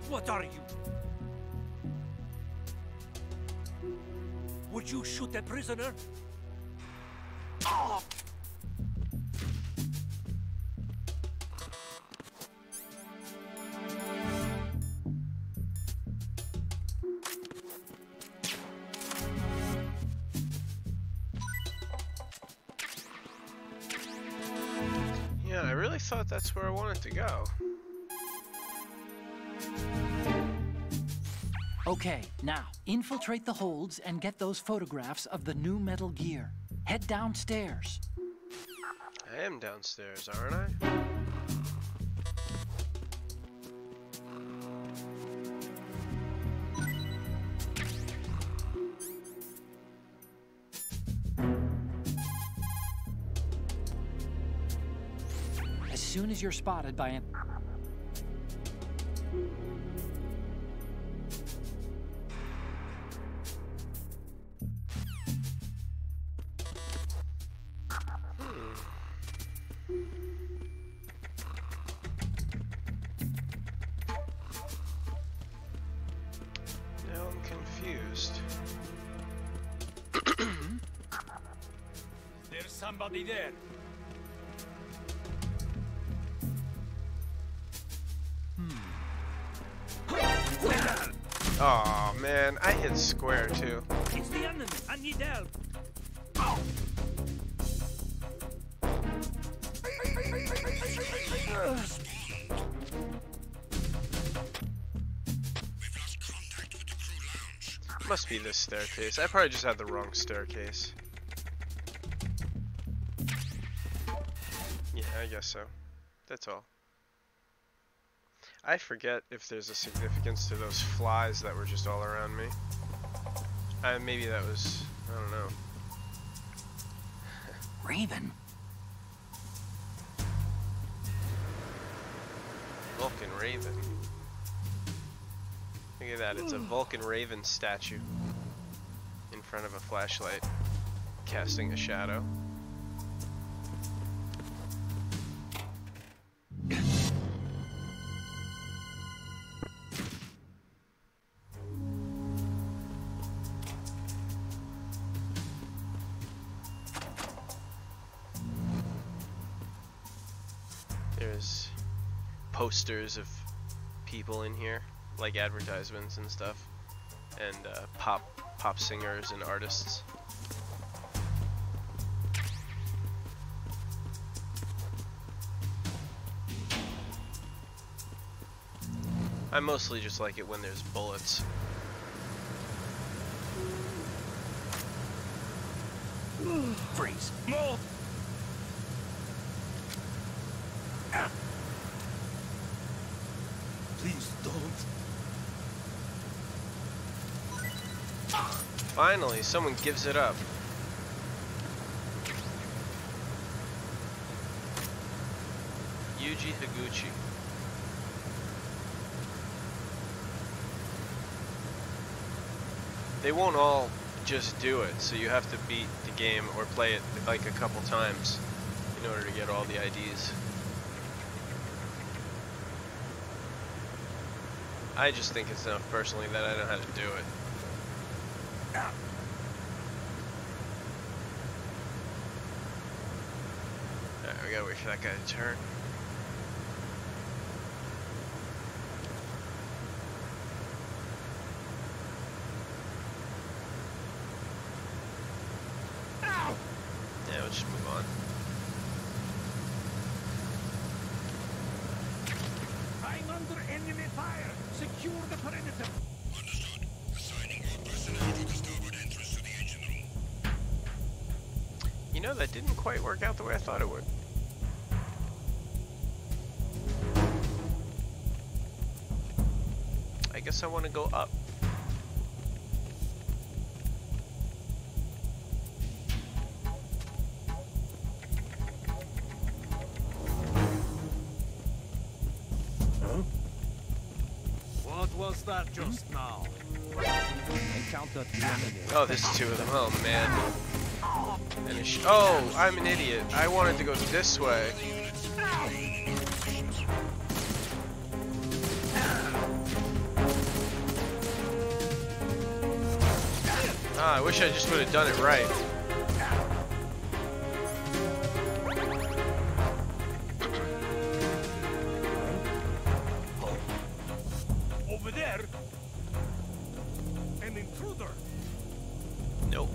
What are you? Would you shoot a prisoner? Oh! Yeah, I really thought that's where I wanted to go. Okay, now, infiltrate the holds and get those photographs of the new Metal Gear. Head downstairs. I am downstairs, aren't I? As soon as you're spotted by an... Now I'm confused. There's somebody there. Aw, man, I hit square too. It's the enemy. I need help. Must be this staircase. I probably just had the wrong staircase. Yeah, I guess so. That's all. I forget if there's a significance to those flies that were just all around me. Maybe that was, I don't know. Raven. Vulcan Raven. Look at that, it's a Vulcan Raven statue in front of a flashlight, casting a shadow. There's posters of people in here, like advertisements and stuff, and pop singers and artists. I mostly just like it when there's bullets. Freeze. No! Please don't. Finally, someone gives it up. Yuji Higuchi. They won't all just do it, so you have to beat the game or play it like a couple times in order to get all the IDs. I just think it's enough personally that I know how to do it. Alright, we gotta wait for that guy to turn. Yeah, we'll just move on. I'm under enemy fire. Secure the perimeter. Understood. Assigning your personnel to the starboard entrance to the engine room. You know, that didn't quite work out the way I thought it would. I guess I want to go up. What was that just now? Encountered the enemy. Oh, there's two of them. Oh, man. And oh, I'm an idiot. I wanted to go this way. Ah, I wish I just would have done it right. Over there. An intruder. Nope.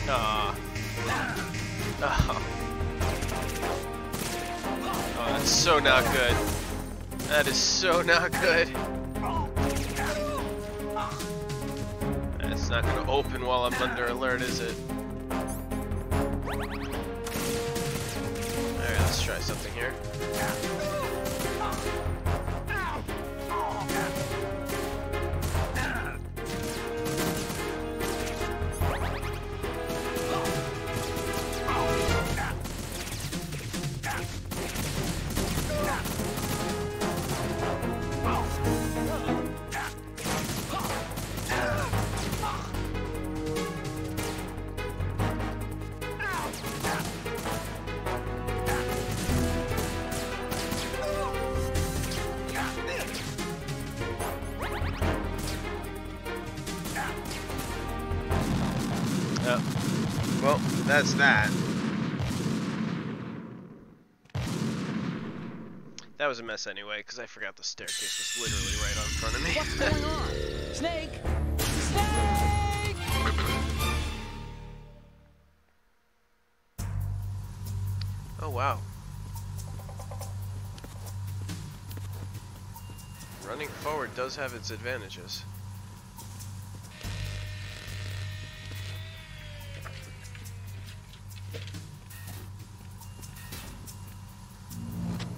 Oh, that's so not good. That is so not good. It's not gonna open while I'm under alert, is it? Alright, let's try something here. Well, that's that. That was a mess anyway, because I forgot the staircase was literally right on front of me. What's going on? Snake! Snake! Oh wow, Running forward does have its advantages.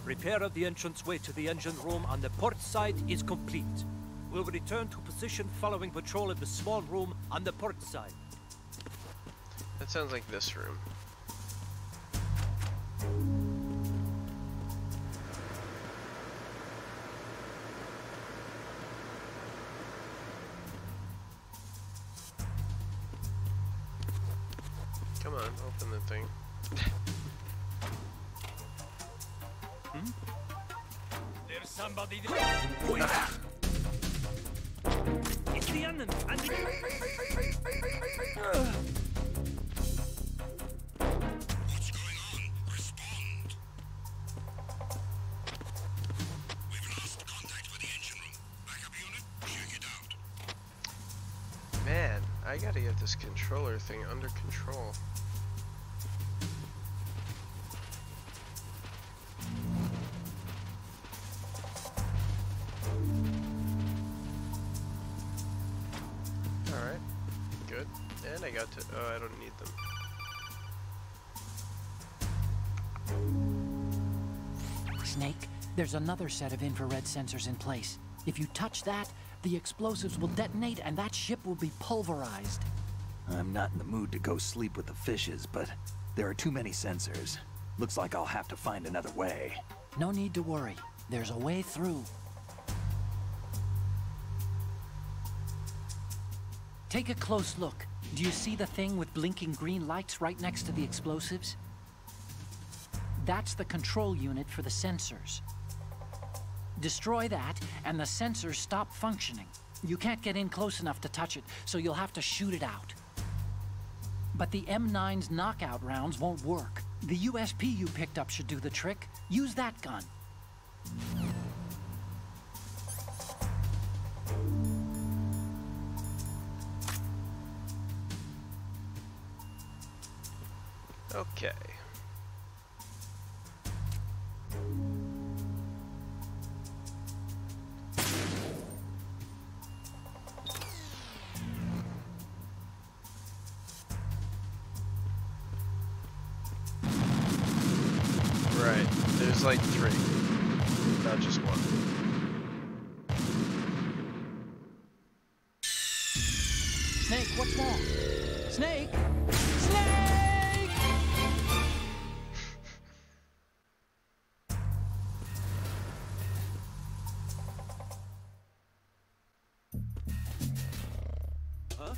Repair of the entranceway to the engine room on the port side is complete. We'll return to position following patrol in the small room on the port side. That sounds like this room. Come on, open the thing. There's somebody there. It's the enemy. And the... What's going on? Respond. We've lost contact with the engine room. Backup unit, check it out. Man, I gotta get this controller thing under control. Alright, good. And I got to, oh, I don't need them. Snake, there's another set of infrared sensors in place. If you touch that, the explosives will detonate and that ship will be pulverized. I'm not in the mood to go sleep with the fishes, but there are too many sensors. Looks like I'll have to find another way. No need to worry. There's a way through. Take a close look. Do you see the thing with blinking green lights right next to the explosives? That's the control unit for the sensors. Destroy that, and the sensors stop functioning. You can't get in close enough to touch it, so you'll have to shoot it out. But the M9's knockout rounds won't work. The USP you picked up should do the trick. Use that gun. Okay. Right, there's like 3, not just 1. Snake, what's wrong? Snake! Snake! Huh?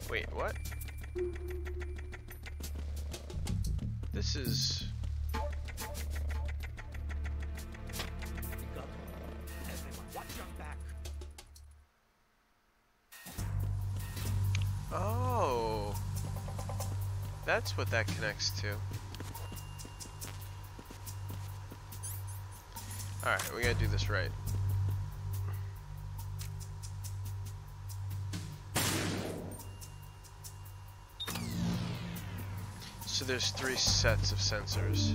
Wait, what? This is... We got one. Everyone, watch your back. Oh, that's what that connects to. Alright, we gotta do this right. So there's 3 sets of sensors.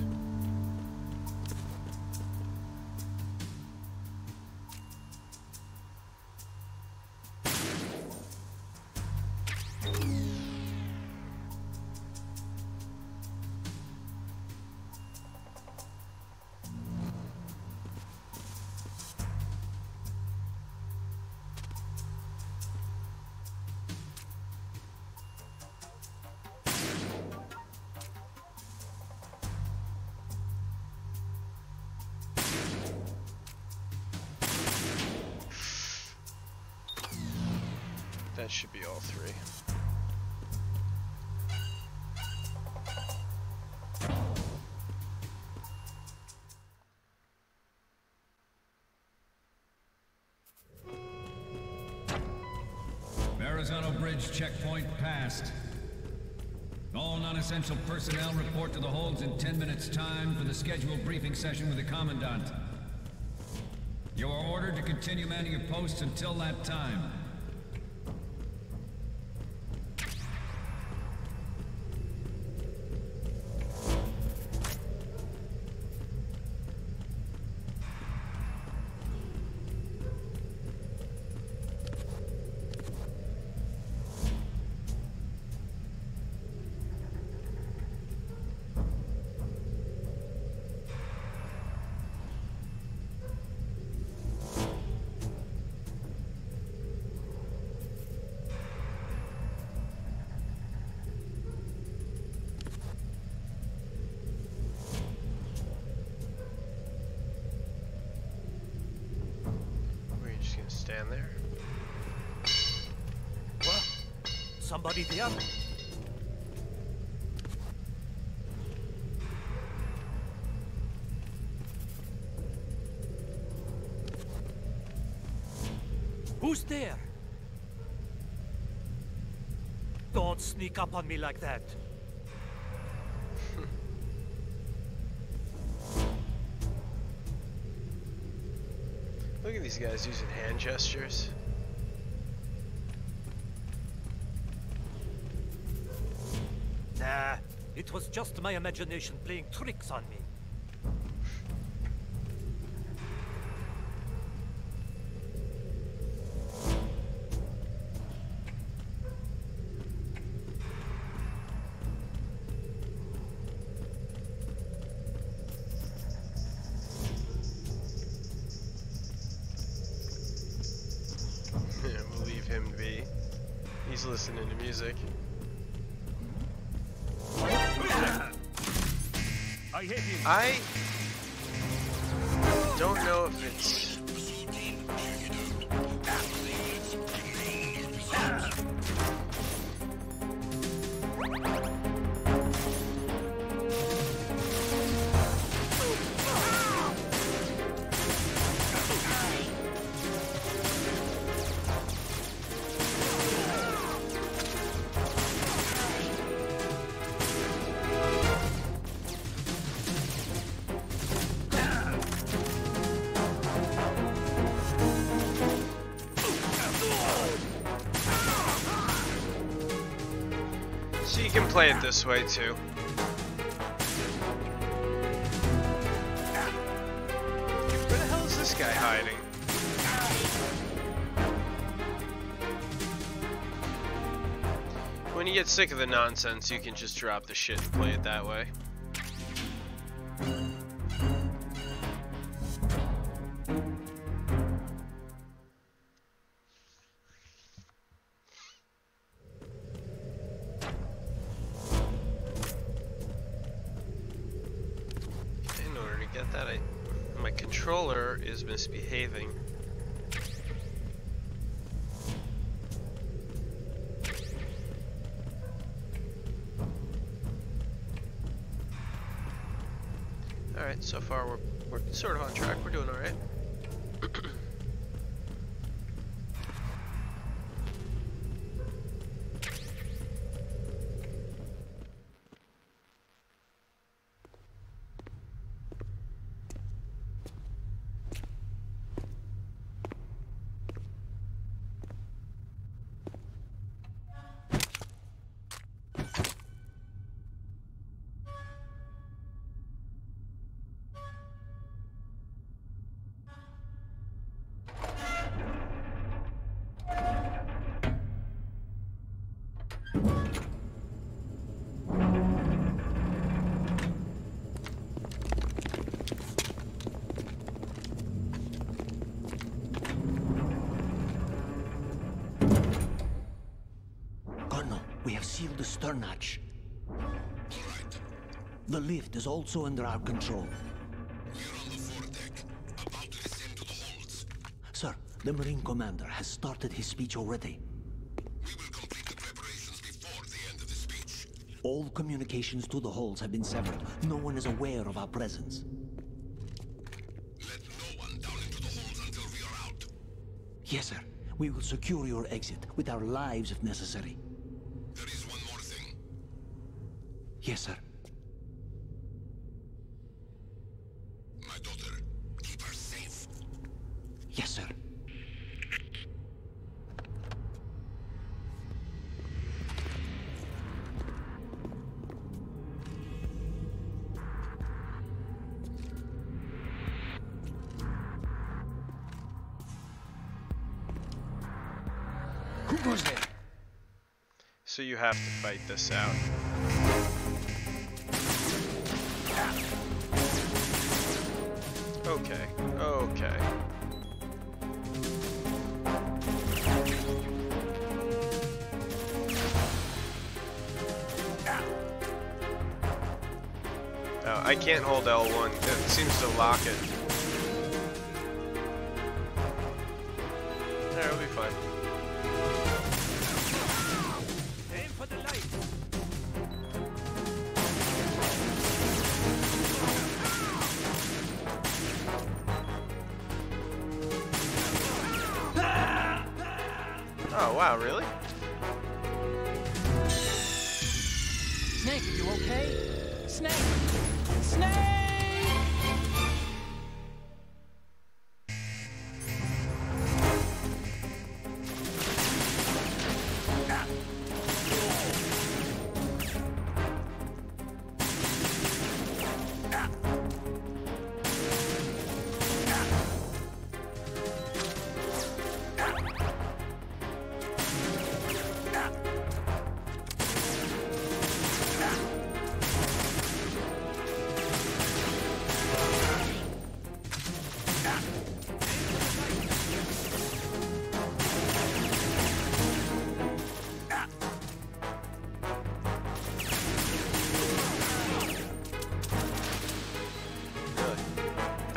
That should be all 3. Verrazano Bridge checkpoint passed. All non-essential personnel report to the holds in 10 minutes' time for the scheduled briefing session with the Commandant. You are ordered to continue manning your posts until that time. stand there. What? Somebody there? Who's there? Don't sneak up on me like that. Look at these guys using hand gestures. Nah, it was just my imagination playing tricks on me. We'll leave him be. He's listening to music. I don't know if it's... So you can play it this way too. Where the hell is this guy hiding? When you get sick of the nonsense, you can just drop the shit and play it that way. My controller is misbehaving. Alright, so far we're sort of on track. We're doing alright. We have sealed the stern hatch. The lift is also under our control. We're on the foredeck, about to descend to the holds. Sir, the Marine Commander has started his speech already. We will complete the preparations before the end of the speech. All communications to the holds have been severed. No one is aware of our presence. Let no one down into the holds until we are out. Yes, sir. We will secure your exit with our lives if necessary. There is one more thing. Yes, sir. My daughter, keep her safe. Yes, sir. Who goes there? So you have to fight this out. Okay, okay. Oh, I can't hold L1. It seems to lock it. There, it'll be fine. Aim for the light. Oh, wow, really? Snake, you okay? Snake! Snake!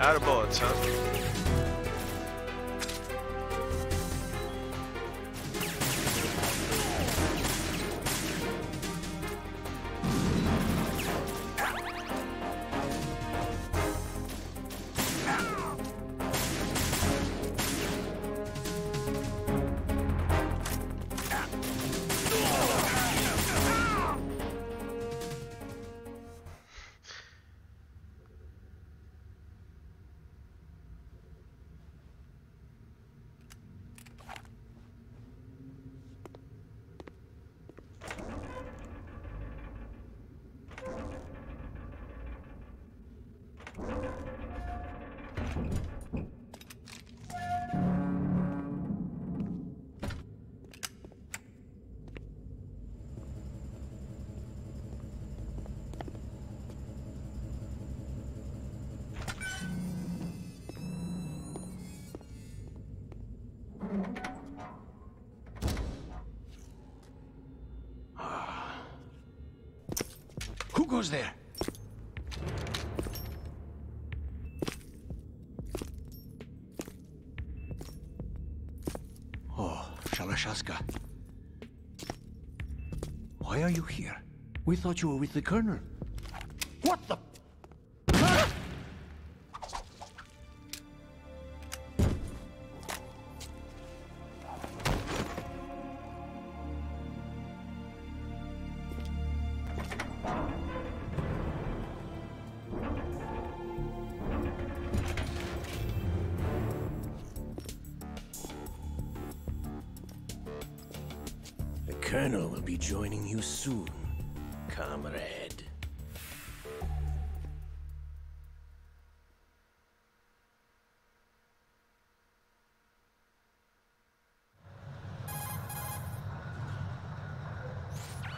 Out of bullets, huh? Who goes there? Oh, Shalashaska. Why are you here? We thought you were with the Colonel. What the? The Colonel will be joining you soon, comrade.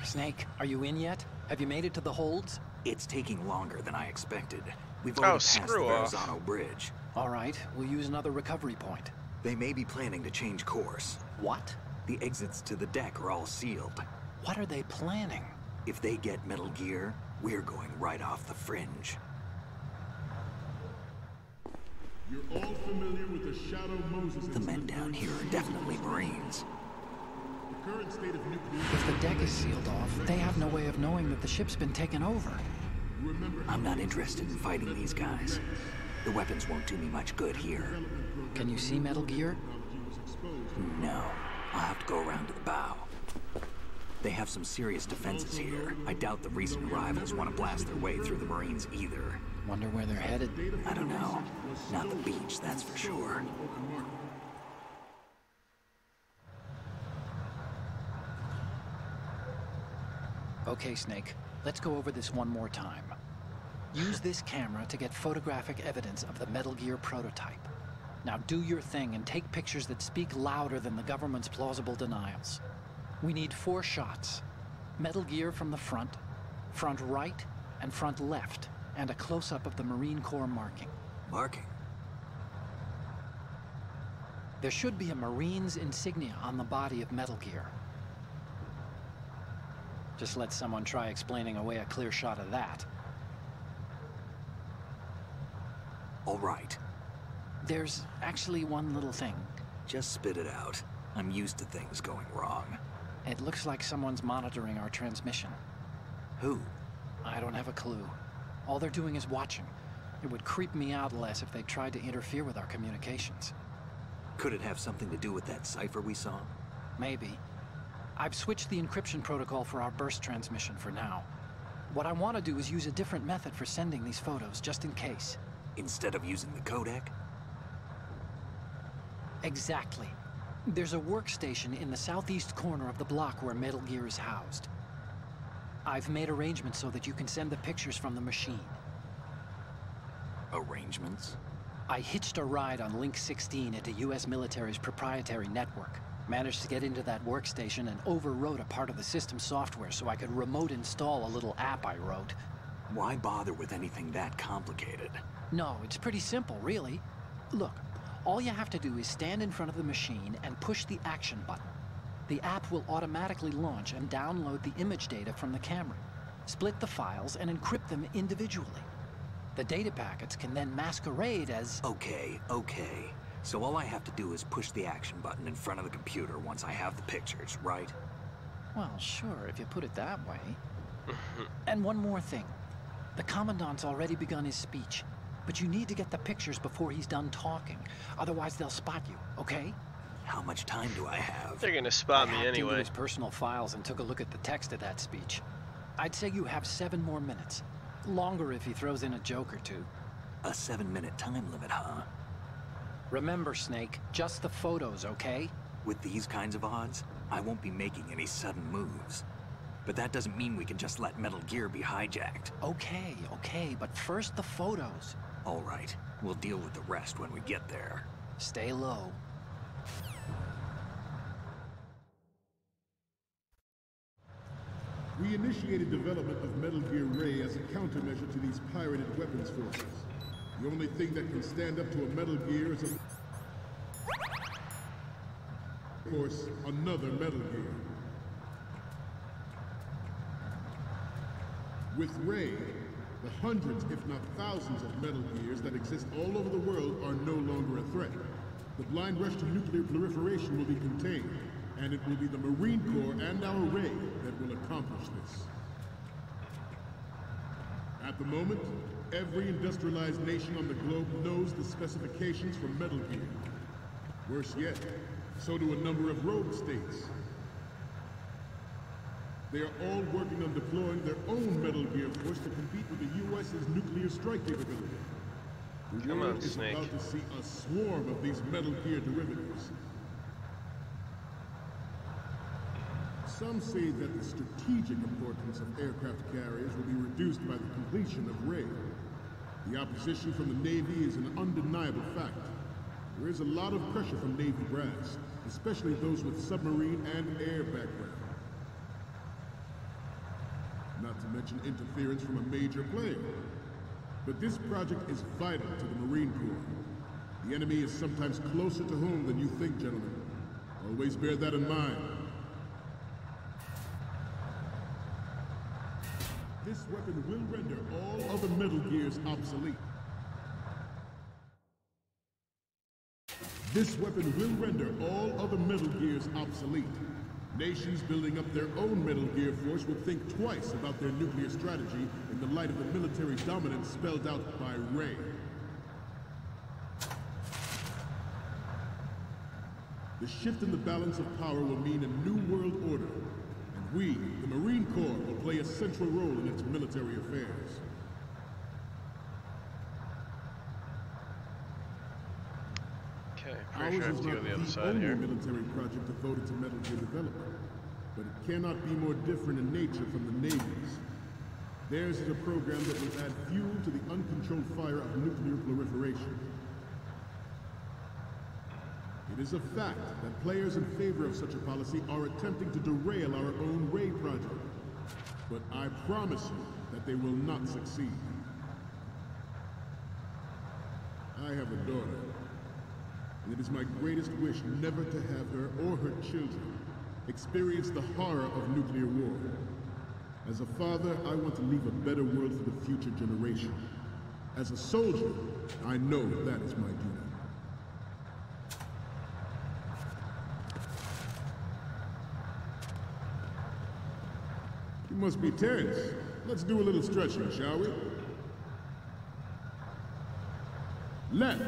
Snake, are you in yet? Have you made it to the holds? It's taking longer than I expected. We've already passed the screw off. Verrazano Bridge. All right, we'll use another recovery point. They may be planning to change course. What? The exits to the deck are all sealed. What are they planning? If they get Metal Gear, we're going right off the fringe. You're all familiar with the Shadow Moses The men down here are definitely Marines. The current state of nuclear... If the deck is sealed off, they have no way of knowing that the ship's been taken over. I'm not interested in fighting these guys. The weapons won't do me much good here. Can you see Metal Gear? No. I'll have to go around to the bow. They have some serious defenses here. I doubt the recent arrivals want to blast their way through the Marines either. Wonder where they're headed? I don't know. Not the beach, that's for sure. Okay, Snake. Let's go over this one more time. Use this camera to get photographic evidence of the Metal Gear prototype. Now do your thing and take pictures that speak louder than the government's plausible denials. We need 4 shots. Metal Gear from the front, front right, and front left, and a close-up of the Marine Corps marking. Marking? There should be a Marine's insignia on the body of Metal Gear. Just let someone try explaining away a clear shot of that. All right. There's actually one little thing. Just spit it out. I'm used to things going wrong. It looks like someone's monitoring our transmission. Who? I don't have a clue. All they're doing is watching. It would creep me out less if they tried to interfere with our communications. Could it have something to do with that cipher we saw? Maybe. I've switched the encryption protocol for our burst transmission for now. What I want to do is use a different method for sending these photos, just in case. Instead of using the codec? Exactly. There's a workstation in the southeast corner of the block where Metal Gear is housed. I've made arrangements so that you can send the pictures from the machine. Arrangements? I hitched a ride on Link 16 into US military's proprietary network. Managed to get into that workstation and overwrote a part of the system software so I could remote install a little app I wrote. Why bother with anything that complicated? No, it's pretty simple, really. Look, all you have to do is stand in front of the machine and push the action button. The app will automatically launch and download the image data from the camera, split the files, and encrypt them individually. The data packets can then masquerade as... Okay. So all I have to do is push the action button in front of the computer once I have the pictures, right? Well, sure, if you put it that way. And one more thing. The Commandant's already begun his speech, but you need to get the pictures before he's done talking. Otherwise, they'll spot you, okay? How much time do I have? They're gonna spot me I hacked into anyway. his personal files and took a look at the text of that speech. I'd say you have 7 more minutes. Longer if he throws in a joke or two. A 7-minute time limit, huh? Remember, Snake, just the photos, okay? With these kinds of odds, I won't be making any sudden moves. But that doesn't mean we can just let Metal Gear be hijacked. Okay, but first the photos. All right, we'll deal with the rest when we get there. Stay low. We initiated development of Metal Gear Ray as a countermeasure to these pirated weapons forces. The only thing that can stand up to a Metal Gear is, of course, another Metal Gear. With Ray, the hundreds, if not thousands, of Metal Gears that exist all over the world are no longer a threat. The blind rush to nuclear proliferation will be contained, and it will be the Marine Corps and our Ray that will accomplish this. At the moment, every industrialized nation on the globe knows the specifications for Metal Gear. Worse yet, so do a number of rogue states. They are all working on deploying their own Metal Gear force to compete with the U.S.'s nuclear strike capability. The world is about to see a swarm of these Metal Gear derivatives. Some say that the strategic importance of aircraft carriers will be reduced by the completion of Ray. The opposition from the Navy is an undeniable fact. There is a lot of pressure from Navy brass, especially those with submarine and air background. Not to mention interference from a major player. But this project is vital to the Marine Corps. The enemy is sometimes closer to home than you think, gentlemen. Always bear that in mind. This weapon will render all other Metal Gears obsolete. This weapon will render all other Metal Gears obsolete. Nations building up their own Metal Gear force will think twice about their nuclear strategy in the light of the military dominance spelled out by Ray. The shift in the balance of power will mean a new world order. We, the Marine Corps, will play a central role in its military affairs. Okay, pretty sure I have to go to the other side here. Ours is not the only military project devoted to Metal Gear development, but it cannot be more different in nature from the Navy's. Theirs is a program that will add fuel to the uncontrolled fire of nuclear proliferation. It is a fact that players in favor of such a policy are attempting to derail our own Ray project. But I promise you that they will not succeed. I have a daughter, and it is my greatest wish never to have her or her children experience the horror of nuclear war. As a father, I want to leave a better world for the future generation. As a soldier, I know that is my duty. must be tense. Let's do a little stretching, shall we? Left.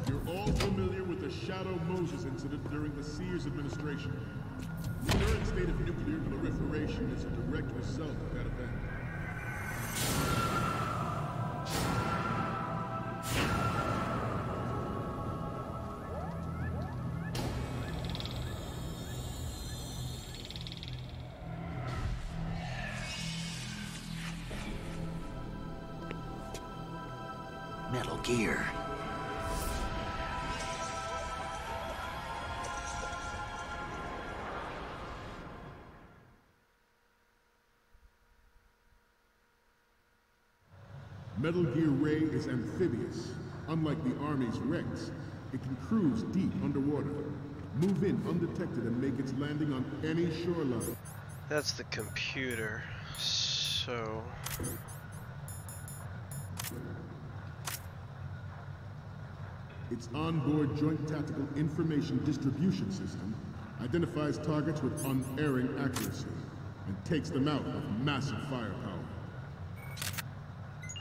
You're all familiar with the Shadow Moses incident during the Sears administration. The current state of nuclear proliferation is a direct result of that event. Metal Gear. Metal Gear Ray is amphibious. Unlike the Army's Rex, it can cruise deep underwater, move in undetected, and make its landing on any shoreline. That's the computer. So... Its onboard Joint Tactical Information Distribution System identifies targets with unerring accuracy and takes them out with massive firepower.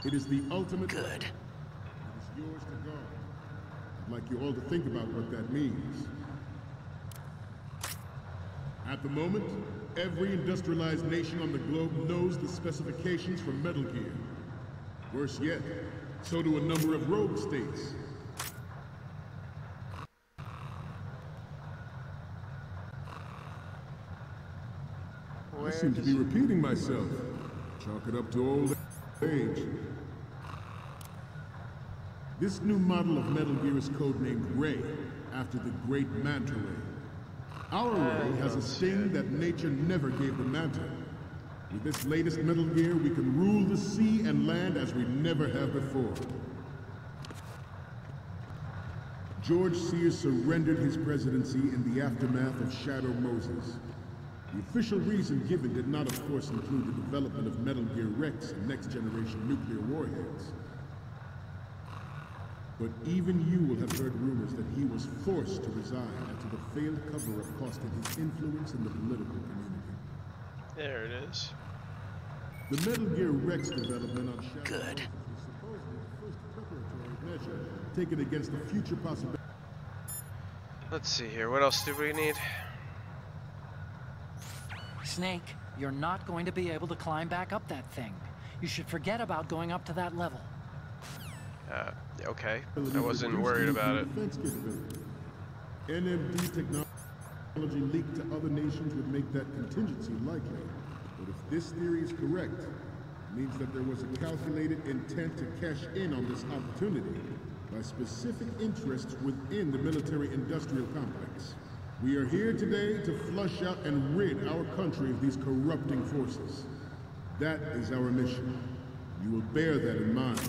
It is the ultimate... Good. It is yours to guard. I'd like you all to think about what that means. At the moment, every industrialized nation on the globe knows the specifications for Metal Gear. Worse yet, so do a number of rogue states. I seem to be repeating myself. Chalk it up to old age. This new model of Metal Gear is codenamed Ray, after the great Manta Ray. Our Ray has a sting that nature never gave the Manta. With this latest Metal Gear, we can rule the sea and land as we never have before. George Sears surrendered his presidency in the aftermath of Shadow Moses. The official reason given did not, of course, include the development of Metal Gear Rex and next-generation nuclear warheads. But even you will have heard rumors that he was forced to resign after the failed cover-up costing his influence in the political community. There it is. The Metal Gear Rex development on Shadow Good. Moses was supposedly the first preparatory measure taken against the future possibility. Let's see here. What else do we need? Snake, you're not going to be able to climb back up that thing. You should forget about going up to that level. Okay. I wasn't worried about it. NMD technology leaked to other nations would make that contingency likely. But if this theory is correct, it means that there was a calculated intent to cash in on this opportunity by specific interests within the military-industrial complex. We are here today to flush out and rid our country of these corrupting forces. That is our mission. You will bear that in mind.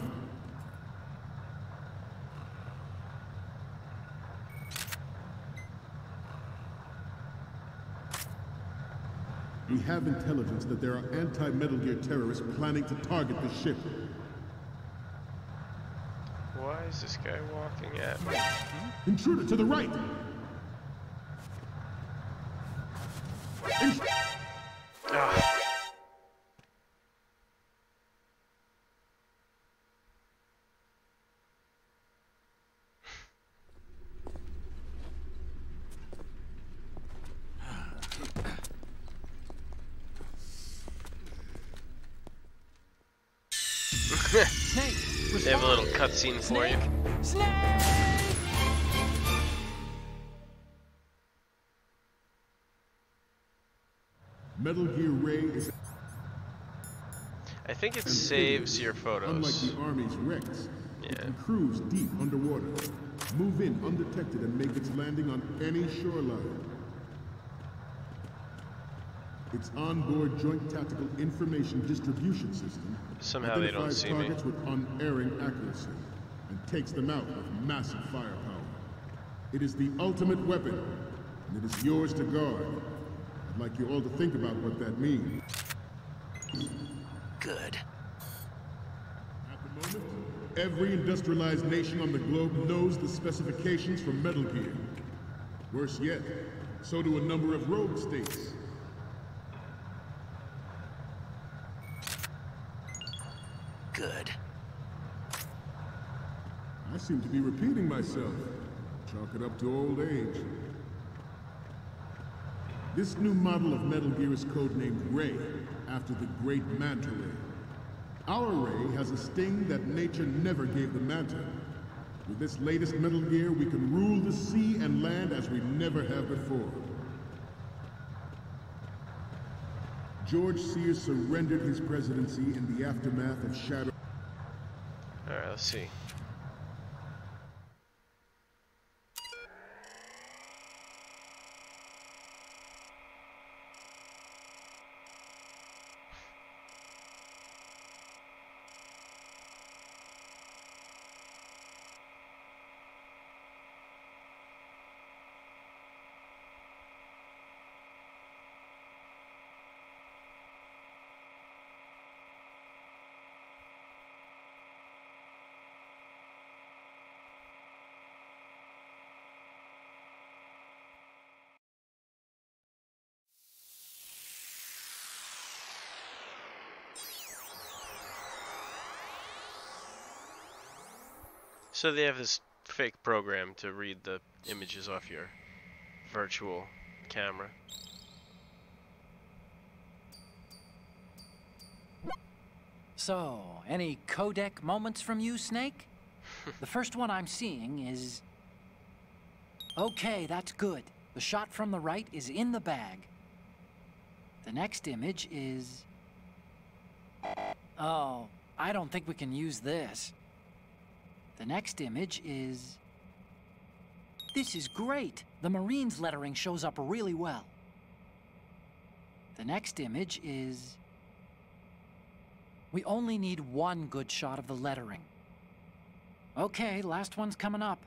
We have intelligence that there are anti-Metal Gear terrorists planning to target the ship. Why is this guy walking at me? Intruder to the right! Snake! They have a little cutscene for you. Snake! Metal Gear Ray is... I think it saves your photos. Unlike the Army's Rex, Yeah. it can cruise deep underwater, move in undetected, and make its landing on any shoreline. Its onboard Joint Tactical Information Distribution System Somehow they don't identifies see me. targets with unerring accuracy and takes them out with massive firepower. It is the ultimate weapon, and it is yours to guard. I'd like you all to think about what that means. Good. At the moment, every industrialized nation on the globe knows the specifications for Metal Gear. Worse yet, so do a number of rogue states. Good. I seem to be repeating myself. Chalk it up to old age. This new model of Metal Gear is codenamed Ray, after the great Manta Ray. Our Ray has a sting that nature never gave the Manta. With this latest Metal Gear, we can rule the sea and land as we never have before. George Sears surrendered his presidency in the aftermath of Shadow. Alright, let's see. So they have this fake program to read the images off your virtual camera. So, any codec moments from you, Snake? The first one I'm seeing is... Okay, that's good. The shot from the right is in the bag. The next image is... Oh, I don't think we can use this. The next image is... This is great! The Marines lettering shows up really well. The next image is... We only need one good shot of the lettering. Okay, last one's coming up.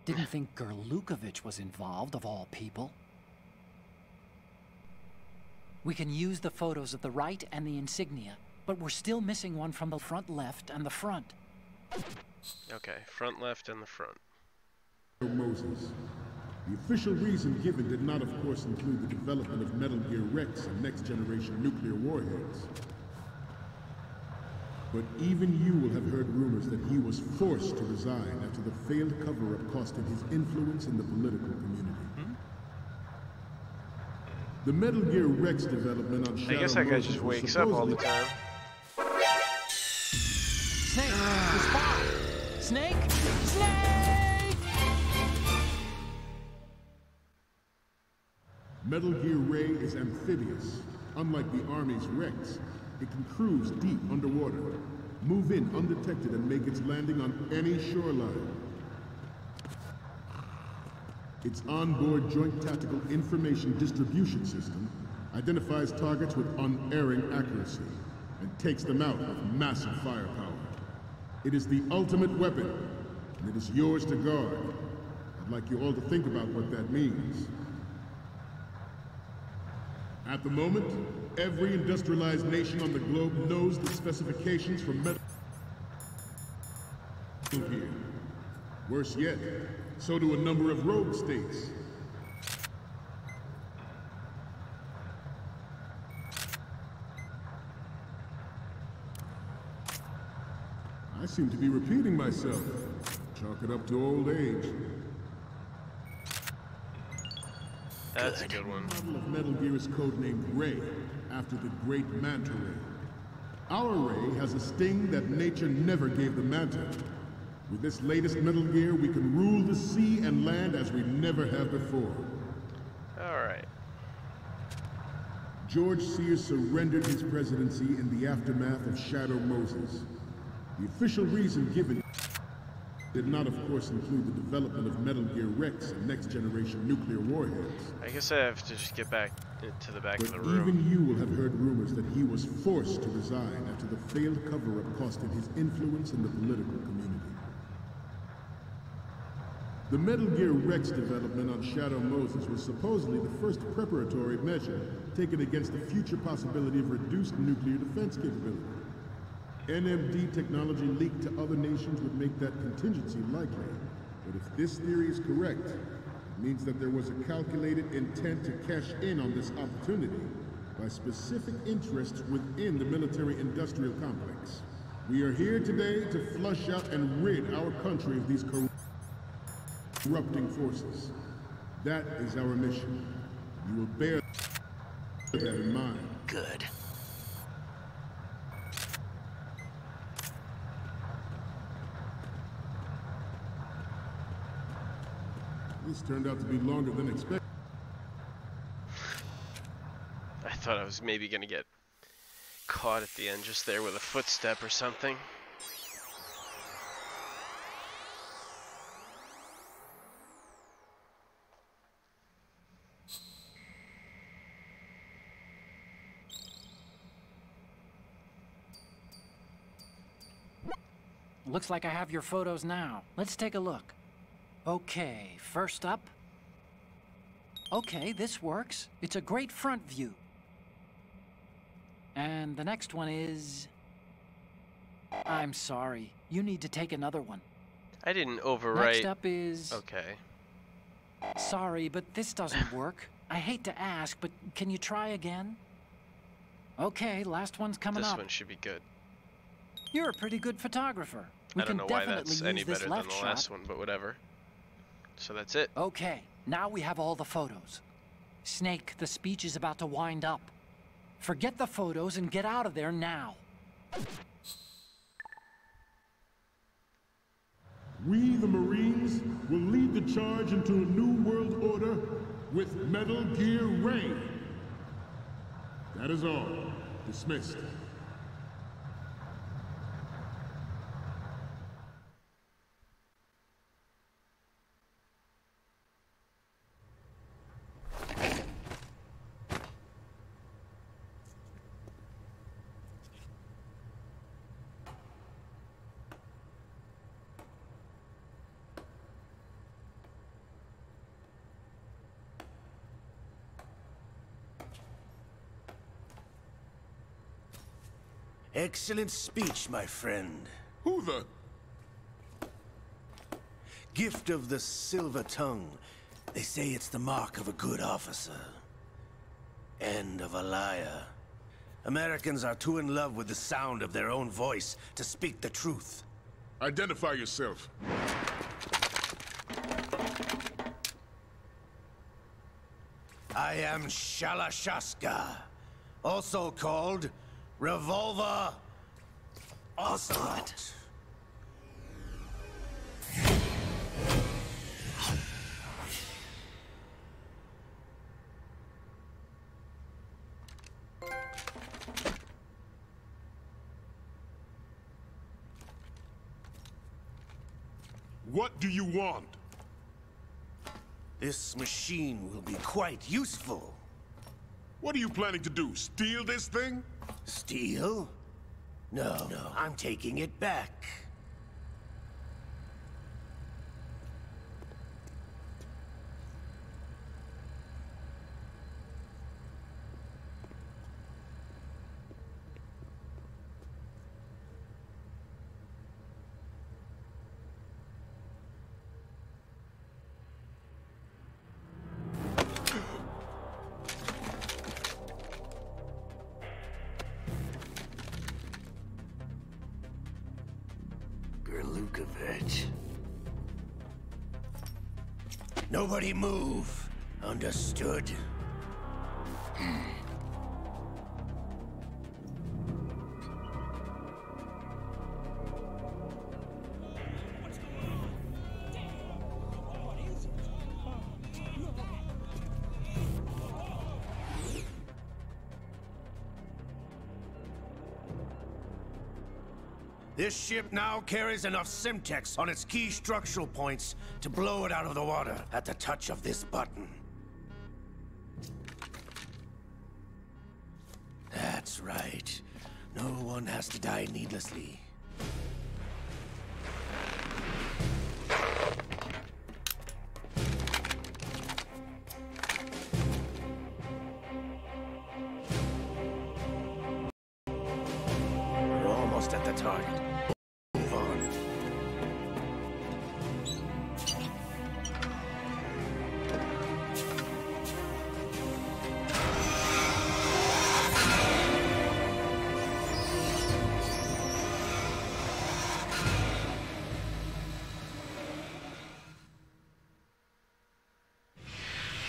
Didn't think Gerlukovich was involved, of all people. We can use the photos of the right and the insignia, but we're still missing one from the front left and the front. Okay, front left and the front. Moses. The official reason given did not, of course, include the development of Metal Gear Rex and next-generation nuclear warheads. But even you will have heard rumors that he was forced to resign after the failed cover-up cost him his influence in the political community. The Metal Gear Rex development on Shadow I guess that guy Moses just was wakes up all the time. Snake! The spy! Snake! Snake! Metal Gear Ray is amphibious. Unlike the Army's Rex, it can cruise deep underwater, move in undetected, and make its landing on any shoreline. Its onboard Joint Tactical Information Distribution System identifies targets with unerring accuracy and takes them out with massive firepower. It is the ultimate weapon, and it is yours to guard. I'd like you all to think about what that means. At the moment, every industrialized nation on the globe knows the specifications for Metal Gear. Worse yet, so do a number of rogue states. I seem to be repeating myself. Chalk it up to old age. That's a good one. The model of Metal Gear is codenamed Ray, after the great Manta Ray. Our Ray has a sting that nature never gave the Manta. With this latest Metal Gear, we can rule the sea and land as we never have before. Alright. George Sears surrendered his presidency in the aftermath of Shadow Moses. The official reason given did not, of course, include the development of Metal Gear Rex and next-generation nuclear warheads. I guess I have to just get back to the back of the But room. even you will have heard rumors that he was forced to resign after the failed cover-up cost him his influence in the political community. The Metal Gear Rex development on Shadow Moses was supposedly the first preparatory measure taken against the future possibility of reduced nuclear defense capability. NMD technology leaked to other nations would make that contingency likely. But if this theory is correct, it means that there was a calculated intent to cash in on this opportunity by specific interests within the military-industrial complex. We are here today to flush out and rid our country of these corrupting forces. That is our mission. You will bear that in mind. Good. This turned out to be longer than expected. I thought I was maybe gonna get caught at the end just there with a footstep or something. Looks like I have your photos now. Let's take a look. Okay, first up. Okay, this works. It's a great front view. And the next one is... I'm sorry. You need to take another one. I didn't overwrite. Next up is... Okay. Sorry, but this doesn't work. I hate to ask, but can you try again? Okay, last one's coming up. This one should be good. You're a pretty good photographer. We I don't can know why definitely that's any use this better than left the shot. last one, but whatever. So that's it. Okay, now we have all the photos. Snake, the speech is about to wind up. Forget the photos and get out of there now. We, the Marines, will lead the charge into a new world order with Metal Gear Ray. That is all. Dismissed. Excellent speech, my friend. Who the... Gift of the silver tongue. They say it's the mark of a good officer. And of a liar. Americans are too in love with the sound of their own voice to speak the truth. Identify yourself. I am Shalashaska, also called Revolver Ocelot. What do you want? This machine will be quite useful. What are you planning to do? Steal this thing? Steal? No, I'm taking it back. Nobody move. Understood? This ship now carries enough Simtex on its key structural points to blow it out of the water at the touch of this button. That's right. No one has to die needlessly. We're almost at the target. Move on.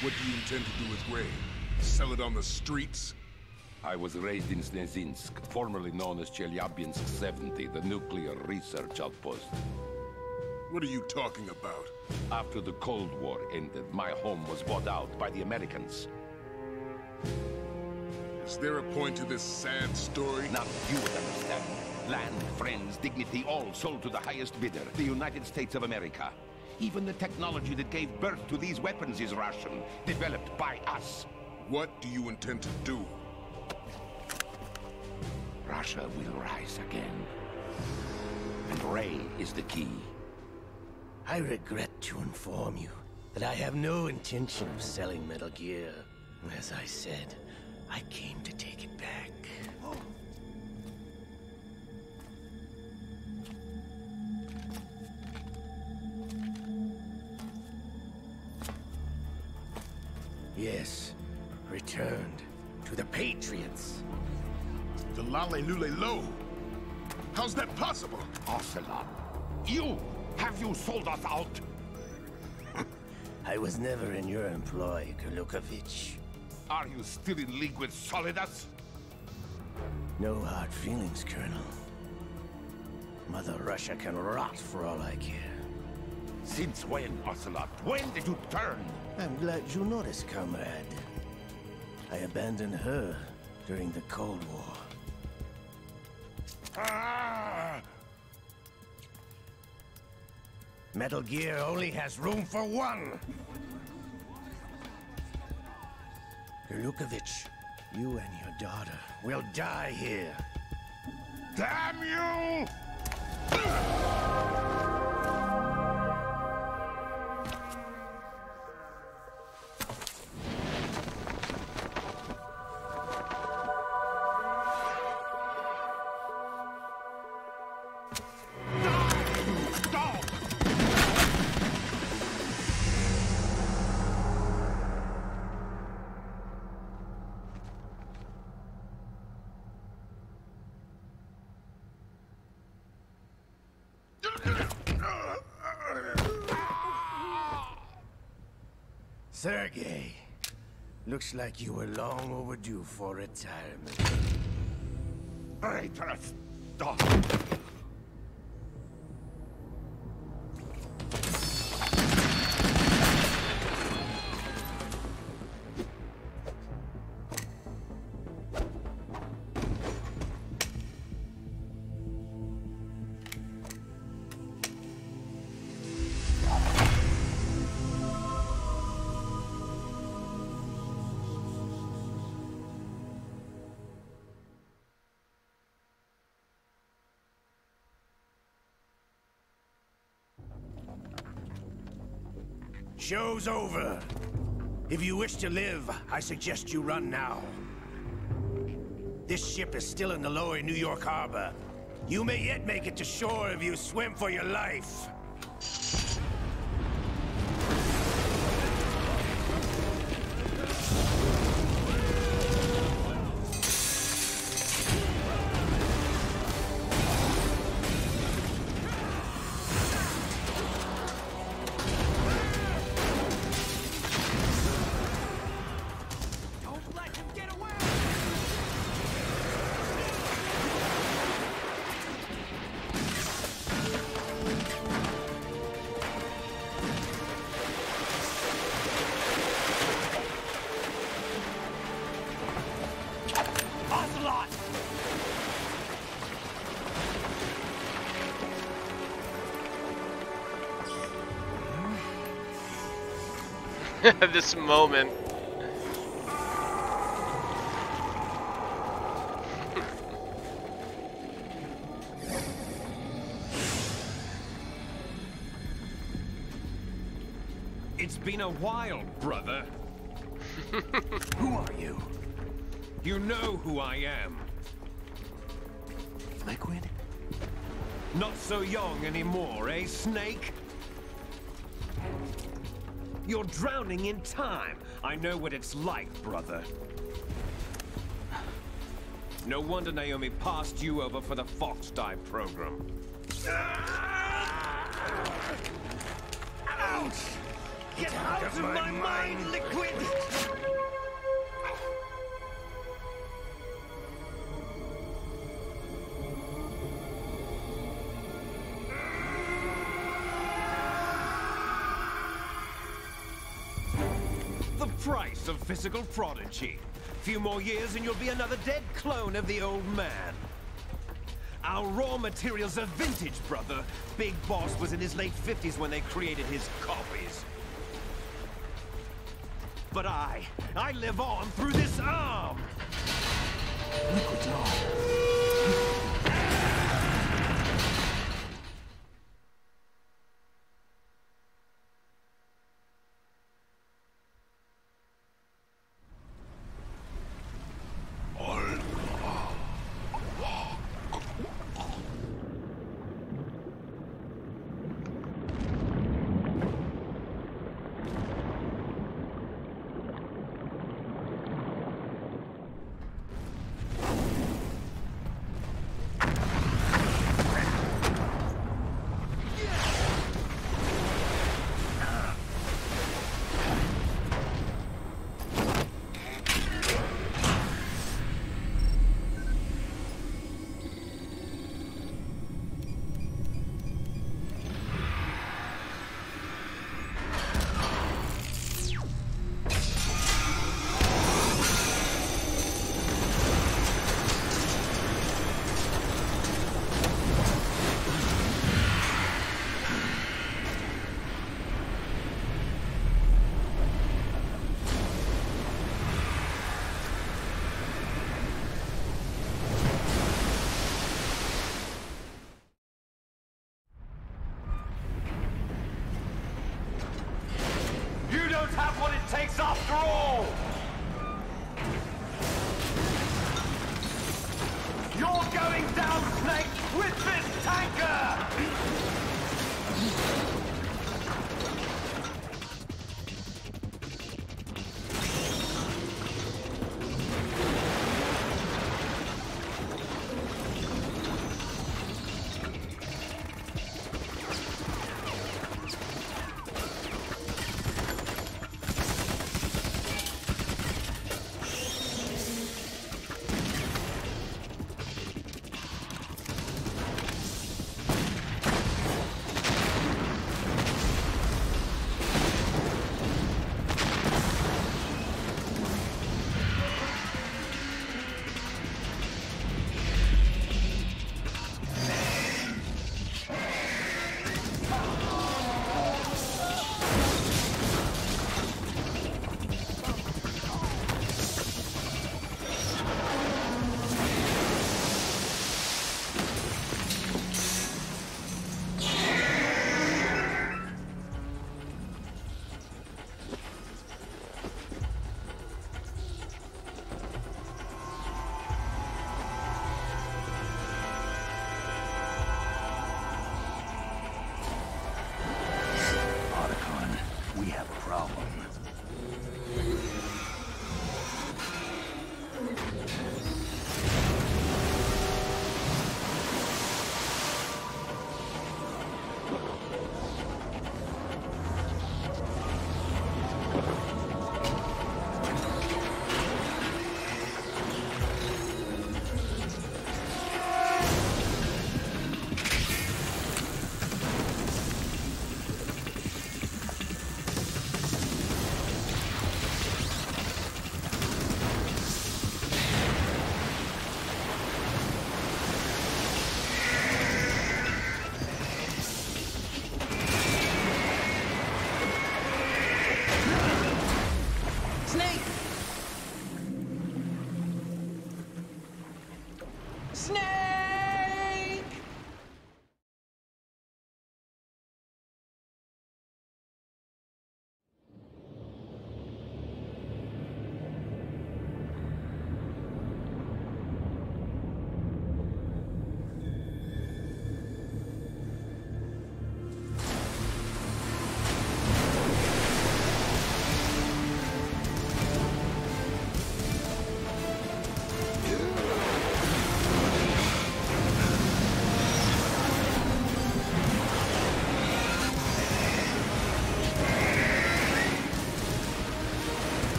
What do you intend to do with Ray? Sell it on the streets? I was raised in Snezinsk, formerly known as Chelyabinsk 70, the nuclear research outpost. What are you talking about? After the Cold War ended, my home was bought out by the Americans. Is there a point to this sad story? Now you would understand. Land, friends, dignity, all sold to the highest bidder, the United States of America. Even the technology that gave birth to these weapons is Russian, developed by us. What do you intend to do? Russia will rise again. And Ray is the key. I regret to inform you that I have no intention of selling Metal Gear. As I said, I came to take it back. Yes, returned to the Patriots. The Lale Lule Lo? How's that possible? Ocelot, have you sold us out? I was never in your employ, Kurlukovich. Are you still in league with Solidas? No hard feelings, Colonel. Mother Russia can rot for all I care. Since when, Ocelot? When did you turn? I'm glad you noticed, comrade. I abandoned her during the Cold War. Ah! Metal Gear only has room for one! Kurlukovich, you and your daughter will die here. Damn you! Sergei, looks like you were long overdue for retirement. Traitorous dog! Show's over. If you wish to live, I suggest you run now. This ship is still in the lower New York harbor. You may yet make it to shore if you swim for your life. This moment. It's been a while, brother. Who are you? You know who I am. Liquid? Not so young anymore, eh, Snake? You're drowning in time. I know what it's like, brother. No wonder Naomi passed you over for the Fox Dive program. Ouch! Get out of my mind, Liquid! The price of physical prodigy. Few more years and you'll be another dead clone of the old man. Our raw materials are vintage, brother. Big Boss was in his late 50s when they created his copies. But I live on through this arm! Liquid's arm. Have what it takes after all! You're going down, Snake, with this tanker!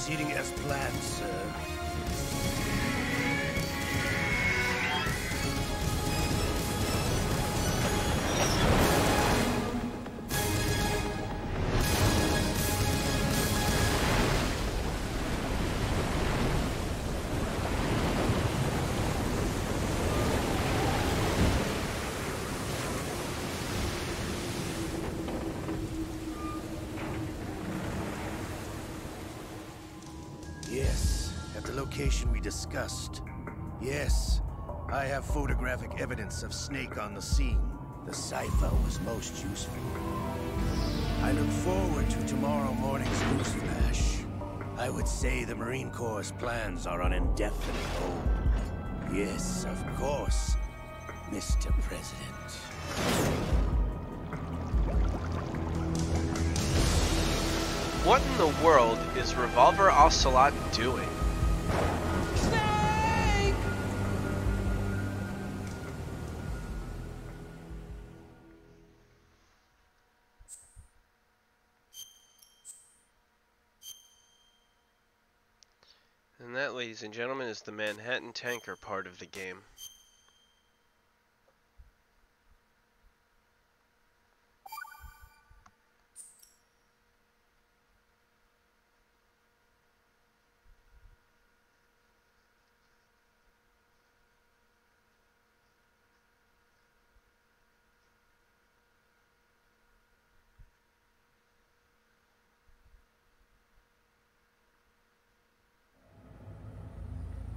proceeding as planned, sir. Yes, at the location we discussed. Yes, I have photographic evidence of Snake on the scene. The cipher was most useful. I look forward to tomorrow morning's news flash. I would say the Marine Corps' plans are on indefinite hold. Yes, of course, Mr. President. What in the world is Revolver Ocelot doing? Snake! And that, ladies and gentlemen, is the Manhattan tanker part of the game.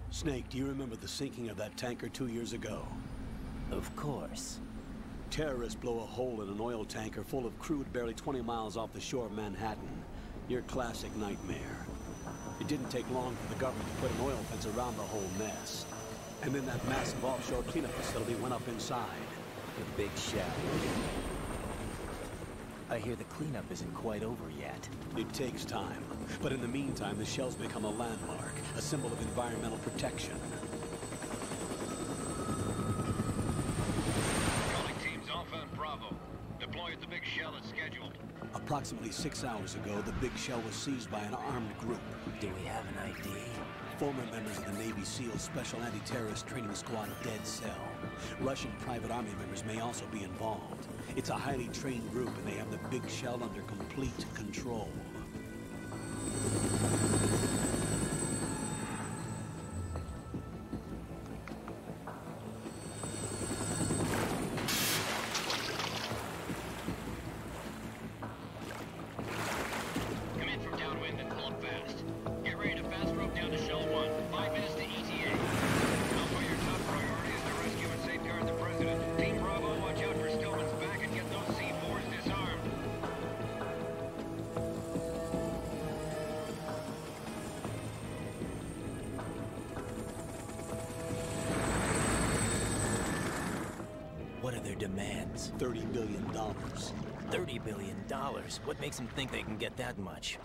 Snake, do you remember the sinking of that tanker 2 years ago? Of course. Terrorists blow a hole in an oil tanker full of crude barely 20 miles off the shore of Manhattan. Your classic nightmare. It didn't take long for the government to put an oil fence around the whole mess. And then that massive offshore cleanup facility went up inside. The big shell. I hear the cleanup isn't quite over yet. It takes time. But in the meantime, the shell's become a landmark, a symbol of environmental protection. Calling teams Alpha and Bravo. Deploy at the big shell as scheduled. Approximately 6 hours ago, the big shell was seized by an armed group. Do we have an ID? Former members of the Navy SEAL Special Anti-Terrorist Training Squad Dead Cell. Russian private army members may also be involved. It's a highly trained group, and they have the big shell under complete control. Come in from downwind and pull up fast. Get ready to fast rope down to Shell 1. 5 minutes to ETA. Alpha, your top priority is to rescue and safeguard the President. Team Bravo, watch out for Stillman's back and get those C4s disarmed. What are their demands? $30 billion. $30 billion? What makes them think they can get that much?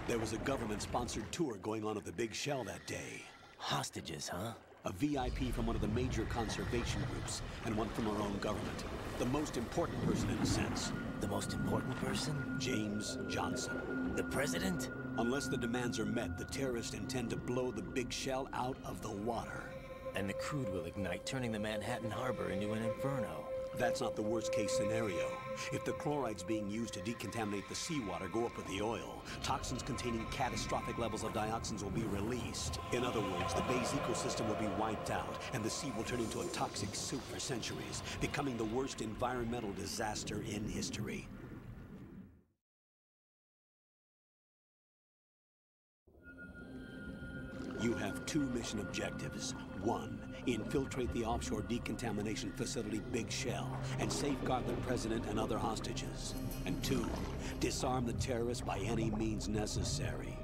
There was a government-sponsored tour going on at the big shell that day. Hostages, huh? A VIP from one of the major conservation groups, and one from our own government. The most important person in a sense. The most important person? James Johnson. The President? Unless the demands are met, the terrorists intend to blow the big shell out of the water. And the crude will ignite, turning the Manhattan Harbor into an inferno. That's not the worst-case scenario. If the chlorides being used to decontaminate the seawater go up with the oil, toxins containing catastrophic levels of dioxins will be released. In other words, the bay's ecosystem will be wiped out, and the sea will turn into a toxic soup for centuries, becoming the worst environmental disaster in history. You have 2 mission objectives. 1, infiltrate the offshore decontamination facility Big Shell and safeguard the President and other hostages. And 2, disarm the terrorists by any means necessary.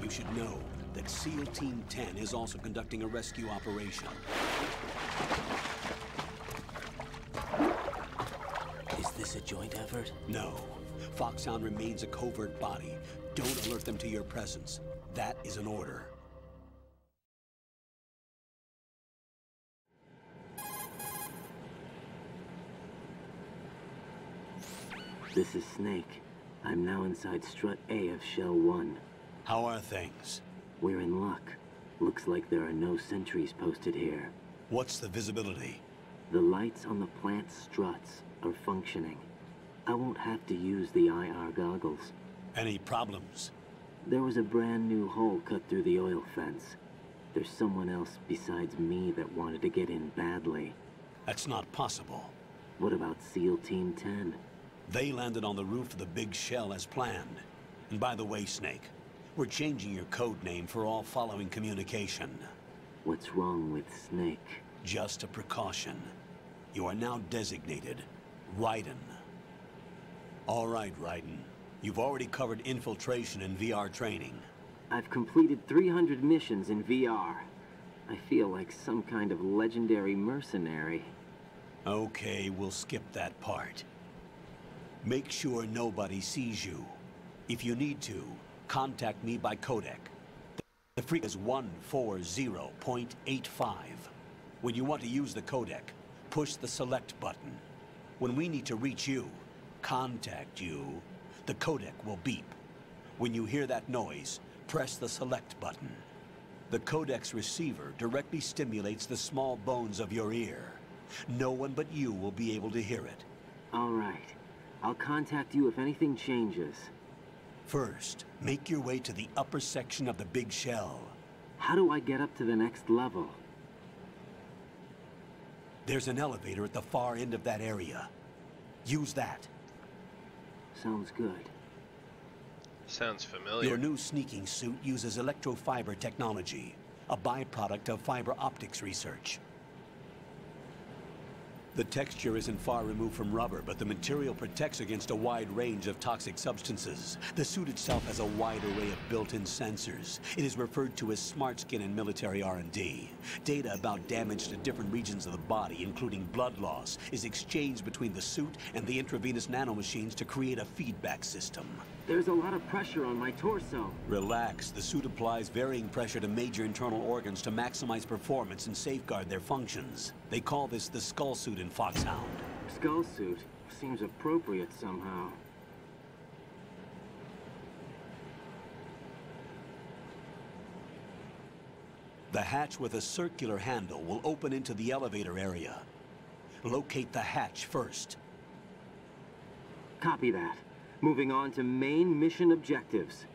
You should know that SEAL Team 10 is also conducting a rescue operation. Is this a joint effort? No. Foxhound remains a covert body. Don't alert them to your presence. That is an order. This is Snake. I'm now inside Strut A of Shell 1. How are things? We're in luck. Looks like there are no sentries posted here. What's the visibility? The lights on the plant struts are functioning. I won't have to use the IR goggles. Any problems? There was a brand new hole cut through the oil fence. There's someone else besides me that wanted to get in badly. That's not possible. What about SEAL Team 10? They landed on the roof of the big shell as planned. And by the way, Snake, we're changing your code name for all following communication. What's wrong with Snake? Just a precaution. You are now designated Raiden. All right, Raiden. You've already covered infiltration and VR training. I've completed 300 missions in VR. I feel like some kind of legendary mercenary. Okay, we'll skip that part. Make sure nobody sees you. If you need to, contact me by codec. The freak is 140.85. When you want to use the codec, push the select button. When we need to reach you, contact you, the codec will beep. When you hear that noise, press the select button. The codec's receiver directly stimulates the small bones of your ear. No one but you will be able to hear it. All right. I'll contact you if anything changes. First, make your way to the upper section of the big shell. How do I get up to the next level? There's an elevator at the far end of that area. Use that. Sounds good. Sounds familiar. Your new sneaking suit uses electrofiber technology, a byproduct of fiber optics research. The texture isn't far removed from rubber, but the material protects against a wide range of toxic substances. The suit itself has a wide array of built-in sensors. It is referred to as smart skin in military R&D. Data about damage to different regions of the body, including blood loss, is exchanged between the suit and the intravenous nanomachines to create a feedback system. There's a lot of pressure on my torso. Relax. The suit applies varying pressure to major internal organs to maximize performance and safeguard their functions. They call this the skull suit in Foxhound. Skull suit? Seems appropriate somehow. The hatch with a circular handle will open into the elevator area. Locate the hatch first. Copy that. Moving on to main mission objectives.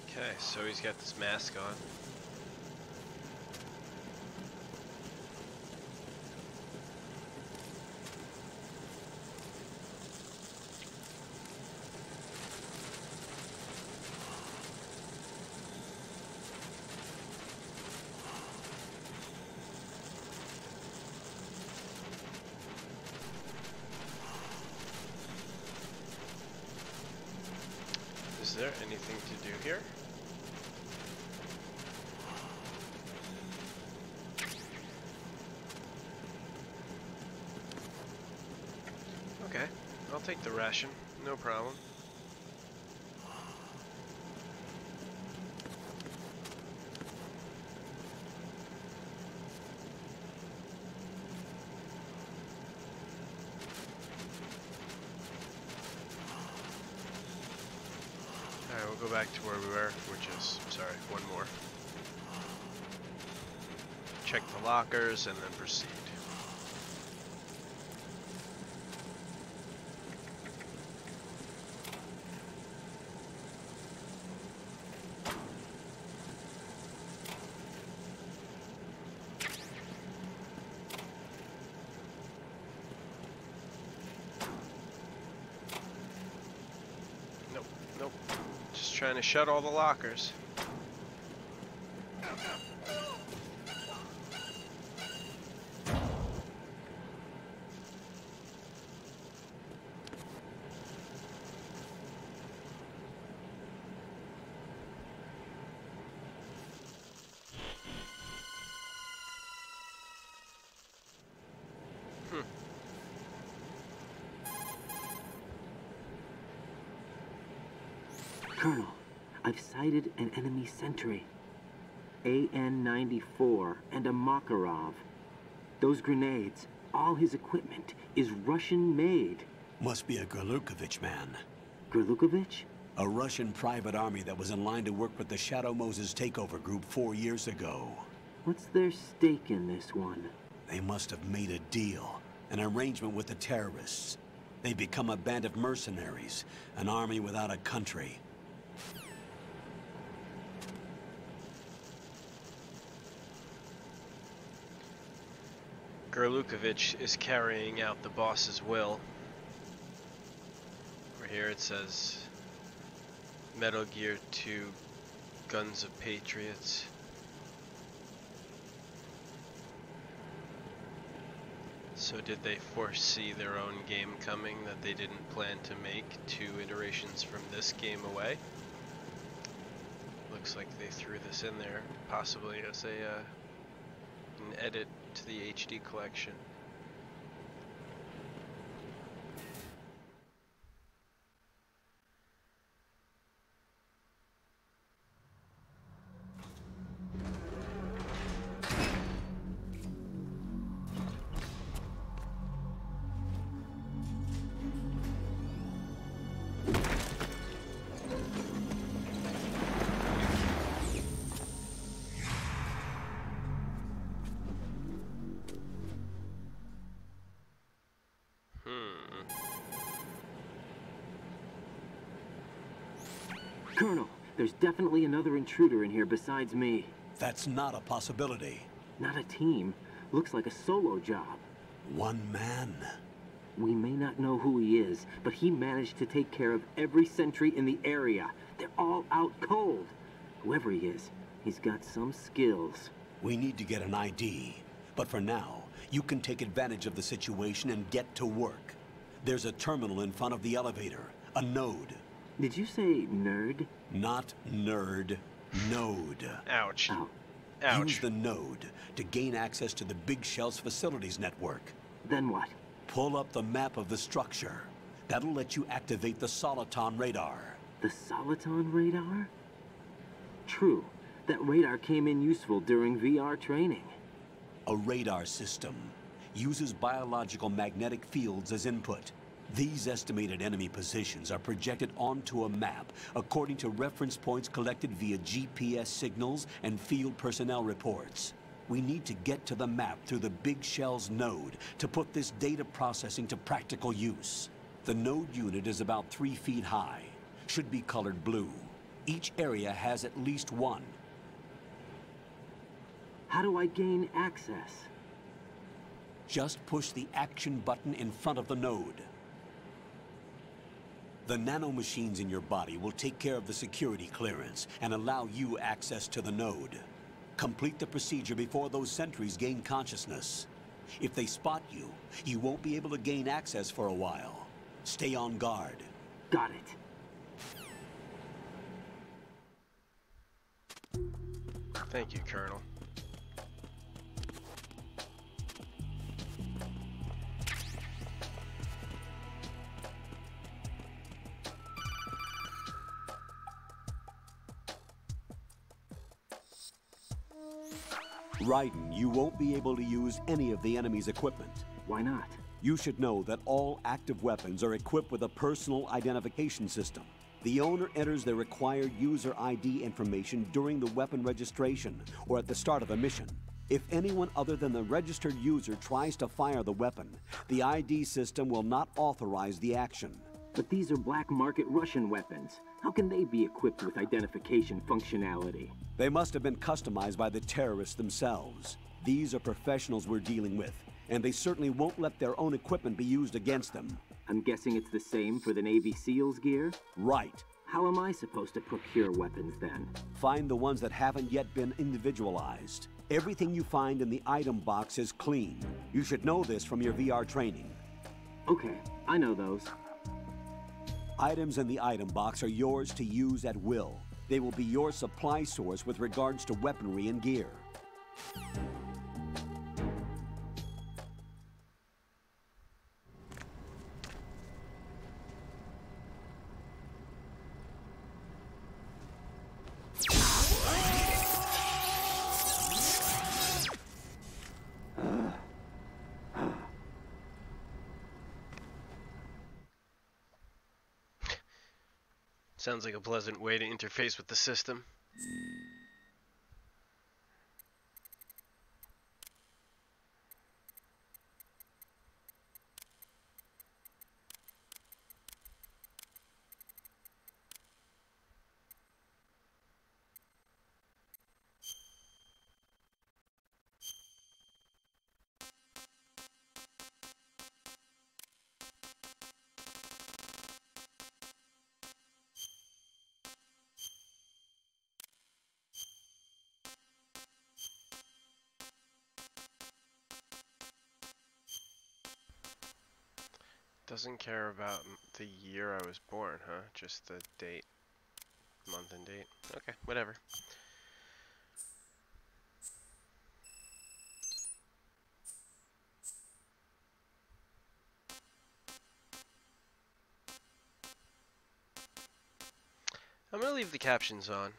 Okay, so he's got this mask on. Is there anything to do here? Okay, I'll take the ration, no problem. Alright, we'll go back to where we were, which is, sorry, one more. Check the lockers and then proceed. Nope. Just trying to shut all the lockers. Colonel, I've sighted an enemy sentry. AN-94 and a Makarov. Those grenades, all his equipment, is Russian-made. Must be a Grlukovich man. Grlukovich? A Russian private army that was in line to work with the Shadow Moses takeover group 4 years ago. What's their stake in this one? They must have made a deal, an arrangement with the terrorists. They've become a band of mercenaries, an army without a country. Grlukovich is carrying out the boss's will. Over here it says Metal Gear 2 Guns of Patriots. So did they foresee their own game coming that they didn't plan to make 2 iterations from this game away? Looks like they threw this in there, possibly as an edit to the HD collection. Colonel, there's definitely another intruder in here besides me. That's not a possibility. Not a team. Looks like a solo job. One man. We may not know who he is, but he managed to take care of every sentry in the area. They're all out cold. Whoever he is, he's got some skills. We need to get an ID. But for now, you can take advantage of the situation and get to work. There's a terminal in front of the elevator. A node. Did you say nerd? Not nerd. Node. Ouch. Oh. Ouch. Use the node to gain access to the Big Shell's facilities network. Then what? Pull up the map of the structure. That'll let you activate the Soliton radar. The Soliton radar? True. That radar came in useful during VR training. A radar system uses biological magnetic fields as input. These estimated enemy positions are projected onto a map according to reference points collected via GPS signals and field personnel reports. We need to get to the map through the Big Shell's node to put this data processing to practical use. The node unit is about 3 feet high, should be colored blue. Each area has at least one. How do I gain access? Just push the action button in front of the node. The nanomachines in your body will take care of the security clearance and allow you access to the node. Complete the procedure before those sentries gain consciousness. If they spot you, you won't be able to gain access for a while. Stay on guard. Got it. Thank you, Colonel. Raiden, you won't be able to use any of the enemy's equipment. Why not? You should know that all active weapons are equipped with a personal identification system. The owner enters their required user ID information during the weapon registration or at the start of a mission. If anyone other than the registered user tries to fire the weapon, the ID system will not authorize the action. But these are black market Russian weapons. How can they be equipped with identification functionality? They must have been customized by the terrorists themselves. These are professionals we're dealing with, and they certainly won't let their own equipment be used against them. I'm guessing it's the same for the Navy SEALs gear? Right. How am I supposed to procure weapons then? Find the ones that haven't yet been individualized. Everything you find in the item box is clean. You should know this from your VR training. Okay, I know those. Items in the item box are yours to use at will. They will be your supply source with regards to weaponry and gear. Sounds like a pleasant way to interface with the system. Doesn't care about the year I was born, huh? Just the date, month and date. Okay, whatever. I'm gonna leave the captions on.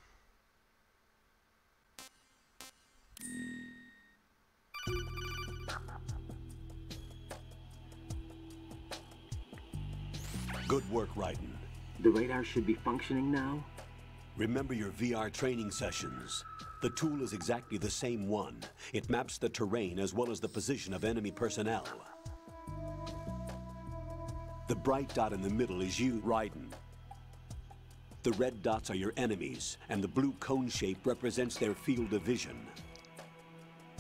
Good work, Raiden. The radar should be functioning now? Remember your VR training sessions. The tool is exactly the same one. It maps the terrain as well as the position of enemy personnel. The bright dot in the middle is you, Raiden. The red dots are your enemies, and the blue cone shape represents their field of vision.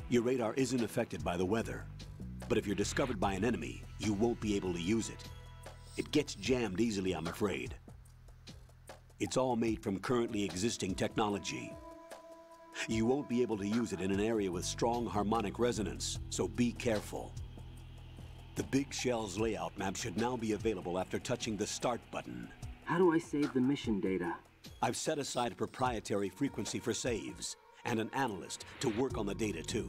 Your radar isn't affected by the weather, but if you're discovered by an enemy, you won't be able to use it. It gets jammed easily, I'm afraid. It's all made from currently existing technology. You won't be able to use it in an area with strong harmonic resonance, so be careful. The Big Shell's layout map should now be available after touching the Start button. How do I save the mission data? I've set aside a proprietary frequency for saves, and an analyst to work on the data too.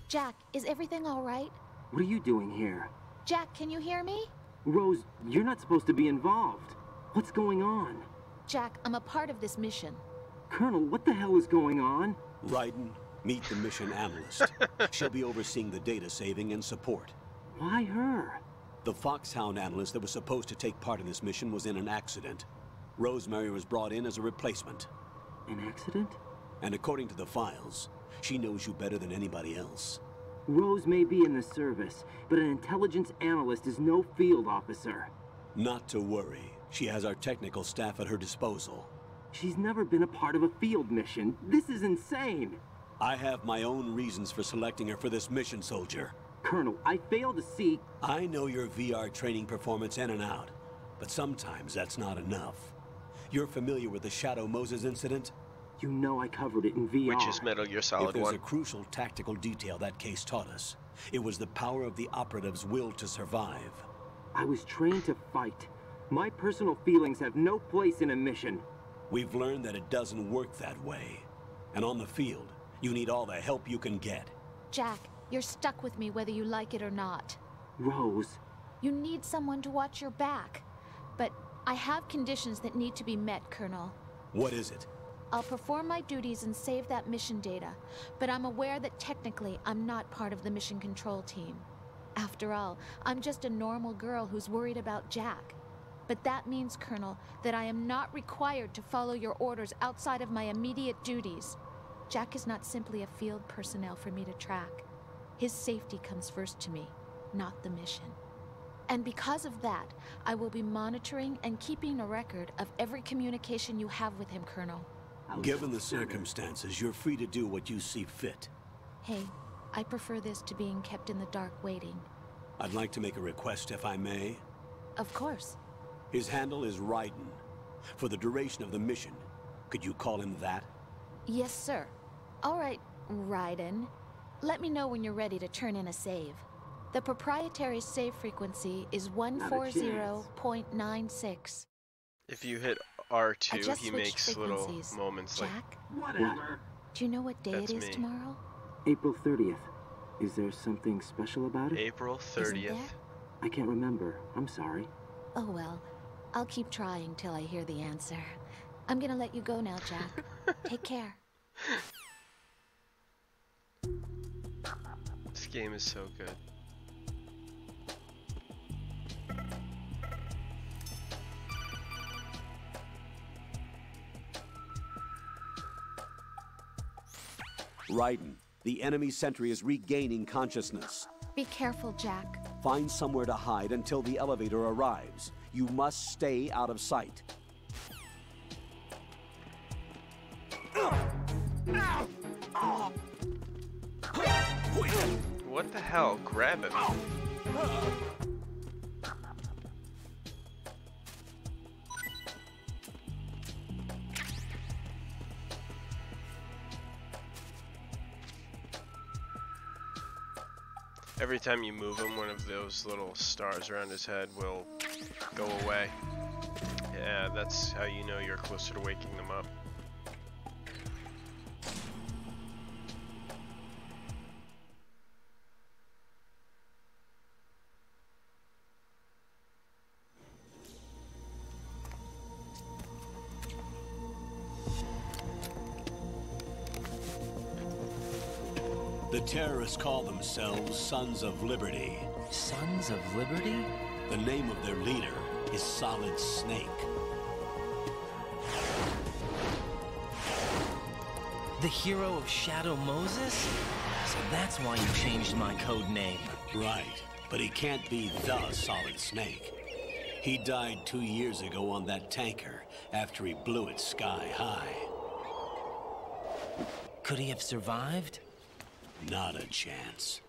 Jack, is everything all right? What are you doing here? Jack, can you hear me? Rose, you're not supposed to be involved. What's going on? Jack, I'm a part of this mission. Colonel, what the hell is going on? Raiden, meet the mission analyst. She'll be overseeing the data saving and support. Why her? The Foxhound analyst that was supposed to take part in this mission was in an accident. Rosemary was brought in as a replacement. An accident? And according to the files, she knows you better than anybody else. Rose may be in the service, but an intelligence analyst is no field officer. Not to worry. She has our technical staff at her disposal. She's never been a part of a field mission. This is insane. I have my own reasons for selecting her for this mission, soldier. Colonel, I fail to see... I know your VR training performance in and out, but sometimes that's not enough. You're familiar with the Shadow Moses incident? You know I covered it in VR. Which is Metal Gear Solid 1. If there's a crucial tactical detail that case taught us, it was the power of the operative's will to survive. I was trained to fight. My personal feelings have no place in a mission. We've learned that it doesn't work that way. And on the field, you need all the help you can get. Jack, you're stuck with me whether you like it or not. Rose. You need someone to watch your back. But I have conditions that need to be met, Colonel. What is it? I'll perform my duties and save that mission data, but I'm aware that technically I'm not part of the mission control team. After all, I'm just a normal girl who's worried about Jack. But that means, Colonel, that I am not required to follow your orders outside of my immediate duties. Jack is not simply a field personnel for me to track. His safety comes first to me, not the mission. And because of that, I will be monitoring and keeping a record of every communication you have with him, Colonel. Given the circumstances, you're free to do what you see fit. Hey, I prefer this to being kept in the dark waiting. I'd like to make a request, if I may. Of course. His handle is Raiden. For the duration of the mission, could you call him that? Yes, sir. All right, Raiden. Let me know when you're ready to turn in a save. The proprietary save frequency is 140.96. If you hit R2, just he switched makes little frequencies. moments Jack? Whatever. Do you know what day That's it is me. tomorrow? April 30th. Is there something special about it? April Isn't 30th. there? I can't remember. I'm sorry. Oh well, I'll keep trying till I hear the answer. I'm gonna let you go now, Jack. Take care. This game is so good. Raiden, the enemy sentry is regaining consciousness. Be careful, Jack. Find somewhere to hide until the elevator arrives. You must stay out of sight. What the hell? Grab him. Every time you move him, one of those little stars around his head will go away. Yeah, that's how you know you're closer to waking them up. The terrorists call themselves Sons of Liberty. Sons of Liberty? The name of their leader is Solid Snake. The hero of Shadow Moses? So that's why you changed my code name. Right, but he can't be the Solid Snake. He died 2 years ago on that tanker after he blew it sky high. Could he have survived? Not a chance.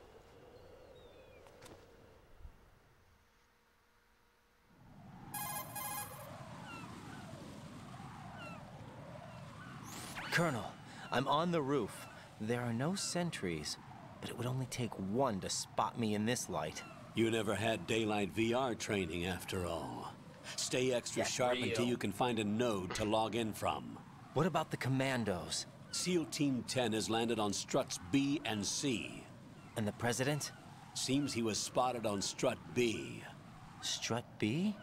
Colonel, I'm on the roof. There are no sentries, but it would only take one to spot me in this light. You never had daylight VR training after all. Stay extra sharp until you can find a node to log in from. What about the commandos? SEAL Team 10 has landed on struts B and C. And the President? Seems he was spotted on strut B. Strut B?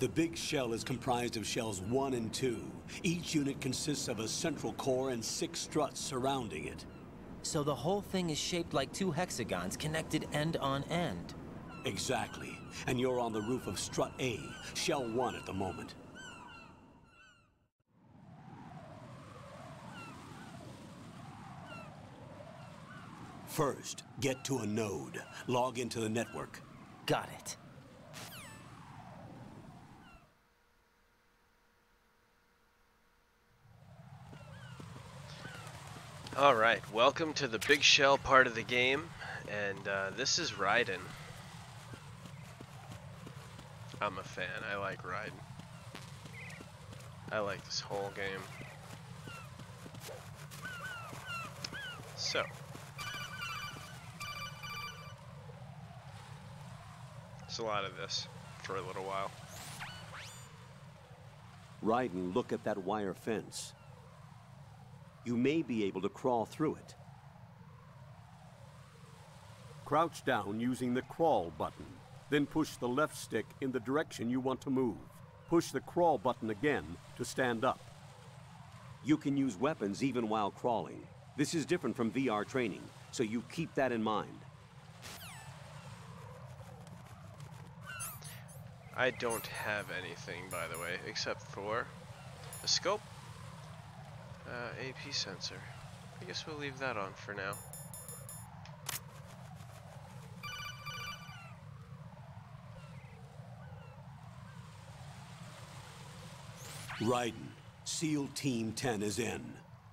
The big shell is comprised of shells 1 and 2. Each unit consists of a central core and 6 struts surrounding it. So the whole thing is shaped like 2 hexagons connected end on end. Exactly. And you're on the roof of strut A, shell 1 at the moment. First, get to a node. Log into the network. Got it. Alright, welcome to the big shell part of the game, and this is Raiden. I'm a fan, I like Raiden. I like this whole game. So. There's a lot of this for a little while. Raiden, look at that wire fence. You may be able to crawl through it. Crouch down using the crawl button. Then push the left stick in the direction you want to move. Push the crawl button again to stand up. You can use weapons even while crawling. This is different from VR training, so you keep that in mind. I don't have anything, by the way, except for a scope. AP sensor. I guess we'll leave that on for now. Raiden, SEAL Team 10 is in.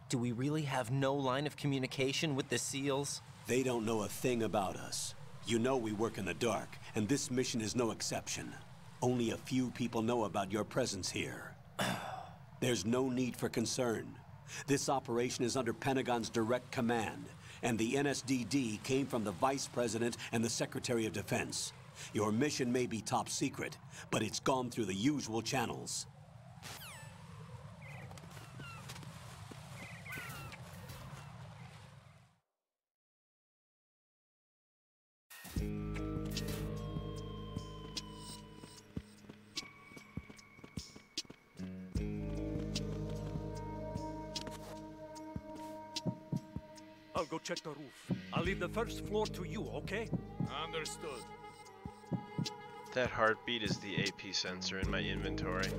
Do we really have no line of communication with the SEALs? They don't know a thing about us. You know we work in the dark, and this mission is no exception. Only a few people know about your presence here. There's no need for concern. This operation is under Pentagon's direct command, and the NSDD came from the Vice President and the Secretary of Defense. Your mission may be top secret, but it's gone through the usual channels. I'll go check the roof. I'll leave the first floor to you, okay? Understood. That heartbeat is the AP sensor in my inventory.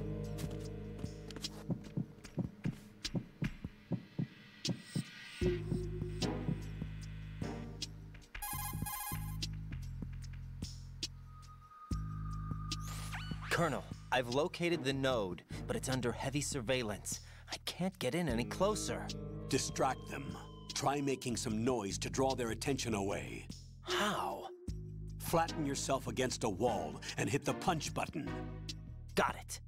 Colonel, I've located the node, but it's under heavy surveillance. I can't get in any closer. Distract them. Try making some noise to draw their attention away. How? Flatten yourself against a wall and hit the punch button. Got it.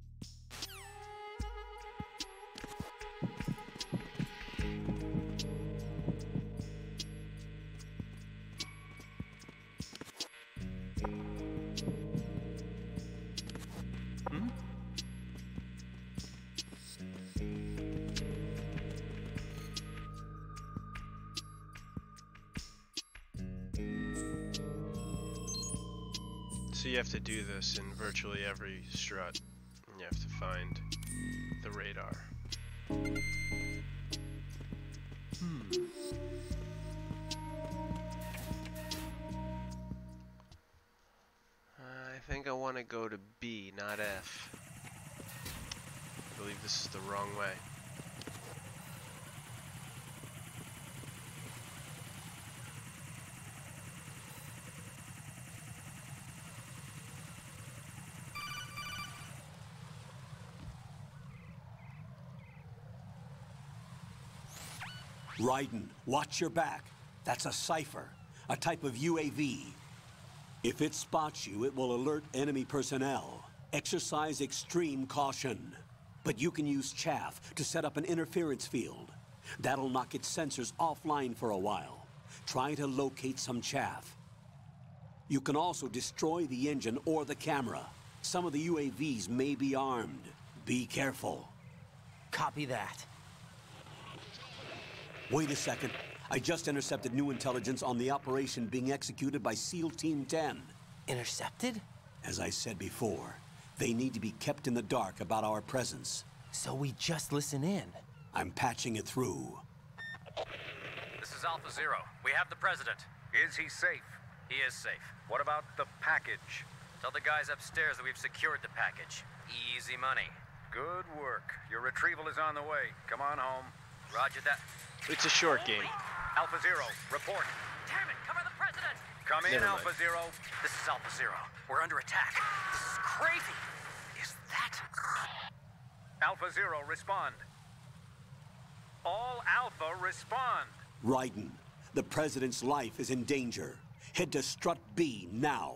So you have to do this in virtually every strut. And you have to find the radar. I think I want to go to B, not F. I believe this is the wrong way. Raiden, watch your back. That's a cipher, a type of UAV. If it spots you, it will alert enemy personnel. Exercise extreme caution. But you can use chaff to set up an interference field. That'll knock its sensors offline for a while. Try to locate some chaff. You can also destroy the engine or the camera. Some of the UAVs may be armed. Be careful. Copy that. Wait a second. I just intercepted new intelligence on the operation being executed by SEAL Team 10. Intercepted? As I said before, they need to be kept in the dark about our presence. So we just listen in? I'm patching it through. This is Alpha Zero. We have the President. Is he safe? He is safe. What about the package? Tell the guys upstairs that we've secured the package. Easy money. Good work. Your retrieval is on the way. Come on home. Roger that. It's a short game. Alpha Zero, report. Damn it, cover the President! Come in, Never mind. Alpha Zero. This is Alpha Zero. We're under attack. This is crazy. Is that... Alpha Zero, respond. All Alpha, respond. Raiden, the President's life is in danger. Head to Strut B now.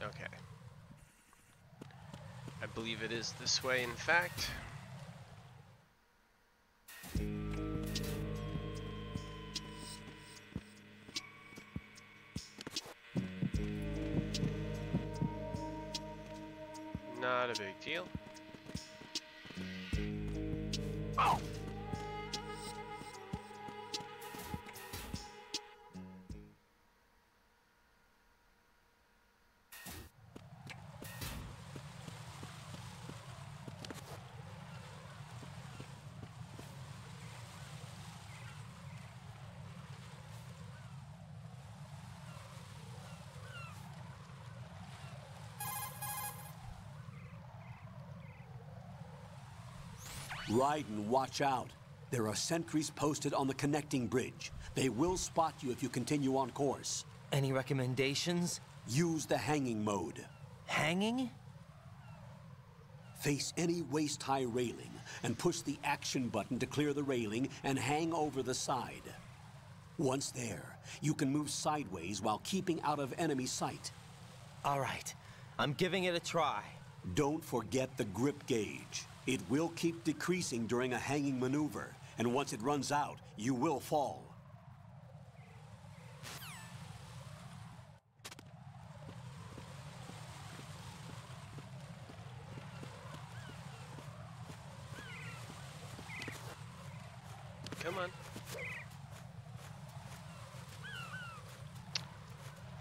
Okay. I believe it is this way, in fact. Not a big deal. Oh. Raiden, watch out. There are sentries posted on the connecting bridge. They will spot you if you continue on course. Any recommendations? Use the hanging mode. Hanging? Face any waist-high railing and push the action button to clear the railing and hang over the side. Once there, you can move sideways while keeping out of enemy sight. All right, I'm giving it a try. Don't forget the grip gauge. It will keep decreasing during a hanging maneuver, and once it runs out, you will fall. Come on.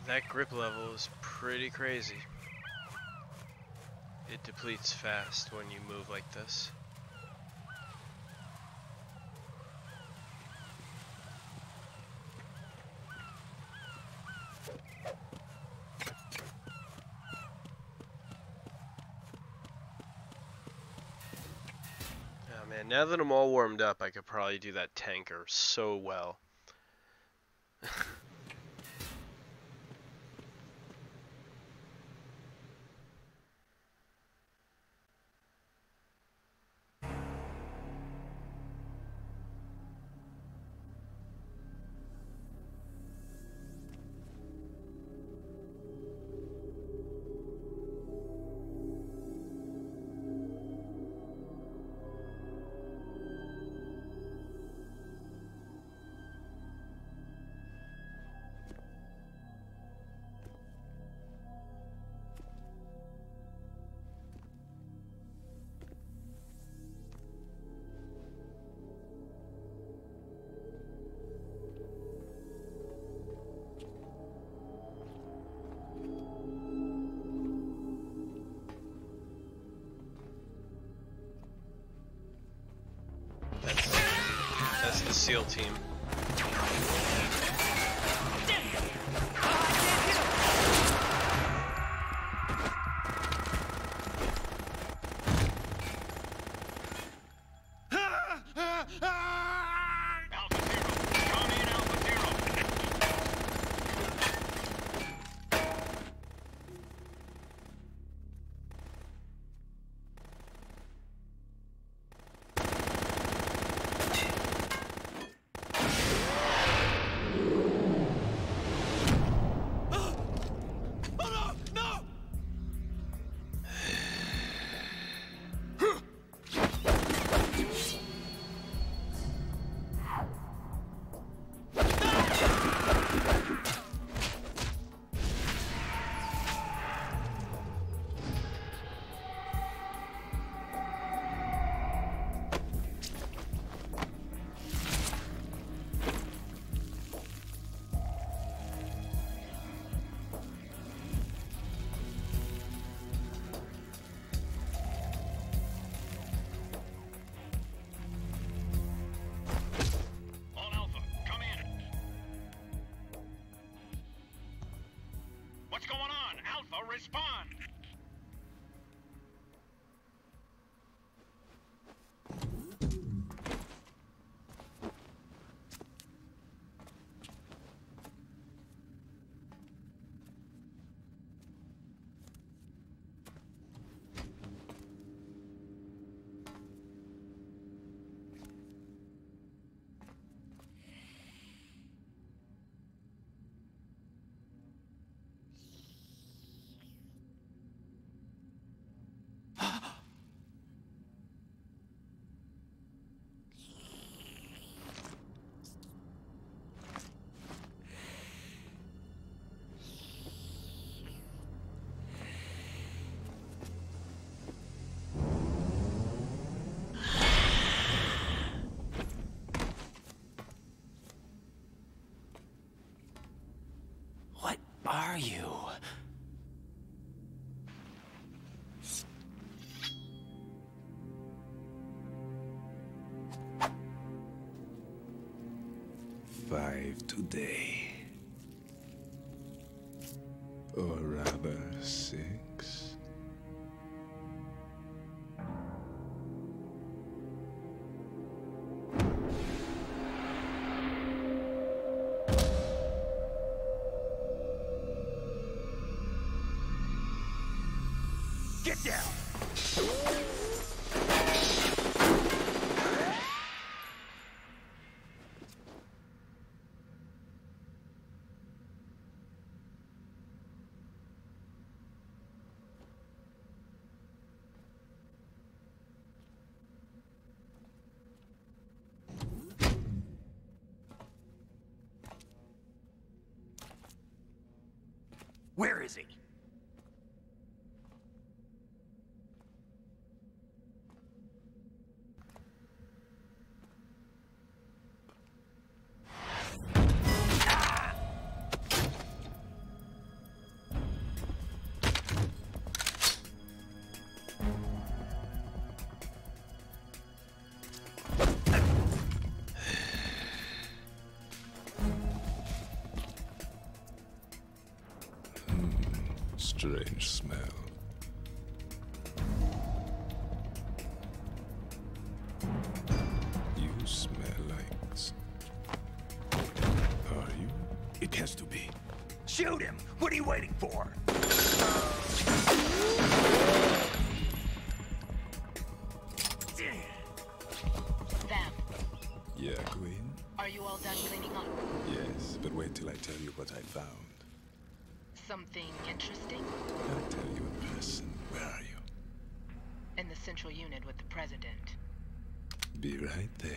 That grip level is pretty crazy. It depletes fast when you move like this. And now that I'm all warmed up, I could probably do that tanker so well. That's the SEAL team. What's going on? Alpha, respond! Are you? Five today. Or rather, 6. Get down! Where is he? Strange smell. It has to be. Shoot him! What are you waiting for? Vamp, Yeah, Queen? are you all done cleaning up? Yes, but wait till I tell you what I found. Something interesting? I'll tell you in person. Where are you? In the central unit with the president. Be right there.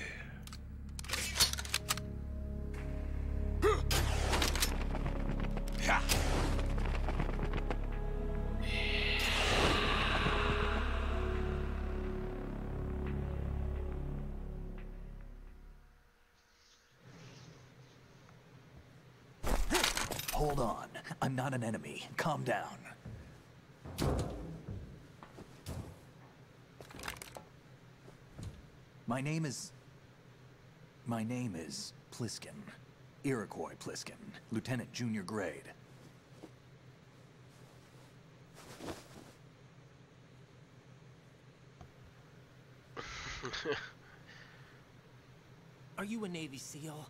Hold on. I'm not an enemy. Calm down. My name is Pliskin. Iroquois Pliskin. Lieutenant Junior Grade. Are you a Navy SEAL?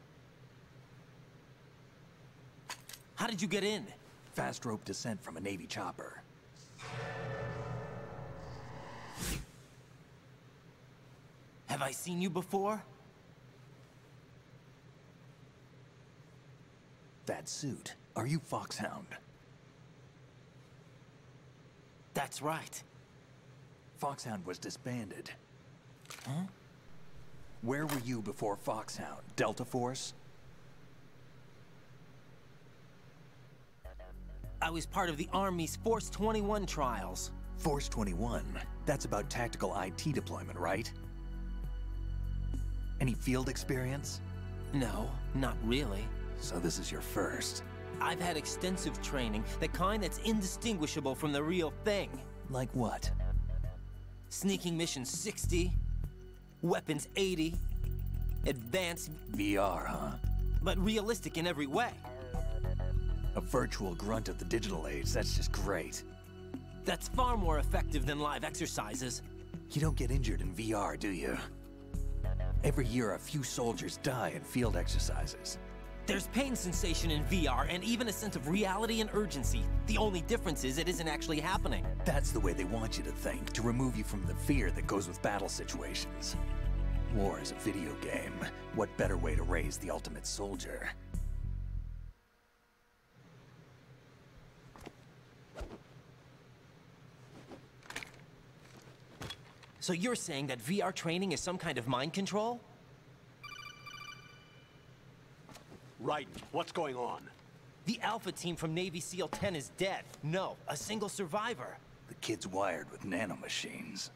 How did you get in? Fast rope descent from a Navy chopper. Have I seen you before? That suit. Are you Foxhound? That's right. Foxhound was disbanded. Huh? Where were you before Foxhound? Delta Force? I was part of the Army's Force 21 trials. Force 21? That's about tactical IT deployment, right? Any field experience? No, not really. So this is your first? I've had extensive training, the kind that's indistinguishable from the real thing. Like what? Sneaking missions 60, weapons 80, advanced... VR, huh? But realistic in every way. A virtual grunt of the digital age, that's just great. That's far more effective than live exercises. You don't get injured in VR, do you? Every year a few soldiers die in field exercises. There's pain sensation in VR and even a sense of reality and urgency. The only difference is it isn't actually happening. That's the way they want you to think, to remove you from the fear that goes with battle situations. War is a video game. What better way to raise the ultimate soldier? So you're saying that VR training is some kind of mind control? Right. What's going on? The Alpha team from Navy SEAL 10 is dead. No, a single survivor. The kid's wired with nanomachines.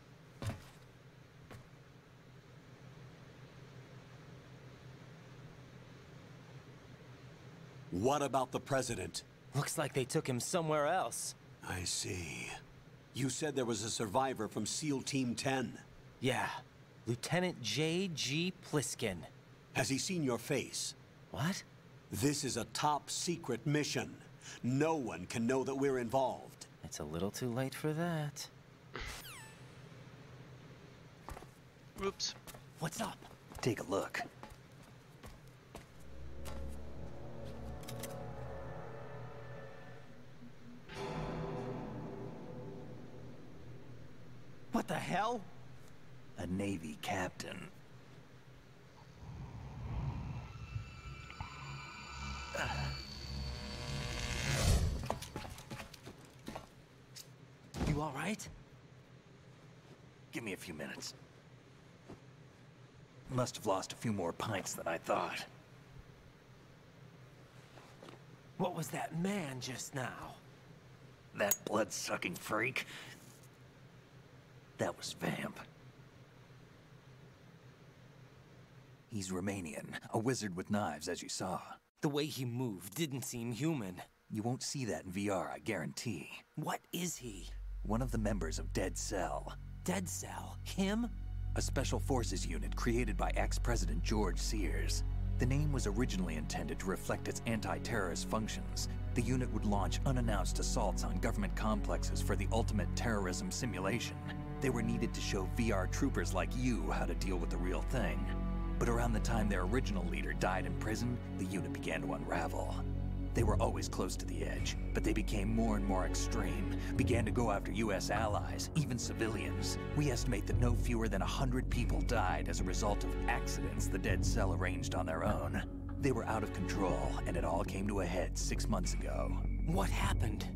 What about the president? Looks like they took him somewhere else. I see. You said there was a survivor from SEAL Team 10. Yeah. Lieutenant J.G. Pliskin. Has he seen your face? What? This is a top secret mission. No one can know that we're involved. It's a little too late for that. Oops. What's up? Take a look. What the hell? A Navy captain. You all right? Give me a few minutes. Must have lost a few more pints than I thought. What was that man just now? That blood-sucking freak? That was Vamp. He's Romanian, a wizard with knives, as you saw. The way he moved didn't seem human. You won't see that in VR, I guarantee. What is he? One of the members of Dead Cell. Dead Cell? Him? A special forces unit created by ex-President George Sears. The name was originally intended to reflect its anti-terrorist functions. The unit would launch unannounced assaults on government complexes for the ultimate terrorism simulation. They were needed to show VR troopers like you how to deal with the real thing. But around the time their original leader died in prison, the unit began to unravel. They were always close to the edge, but they became more and more extreme, began to go after US allies, even civilians. We estimate that no fewer than 100 people died as a result of accidents the Dead Cell arranged on their own. They were out of control, and it all came to a head 6 months ago. What happened?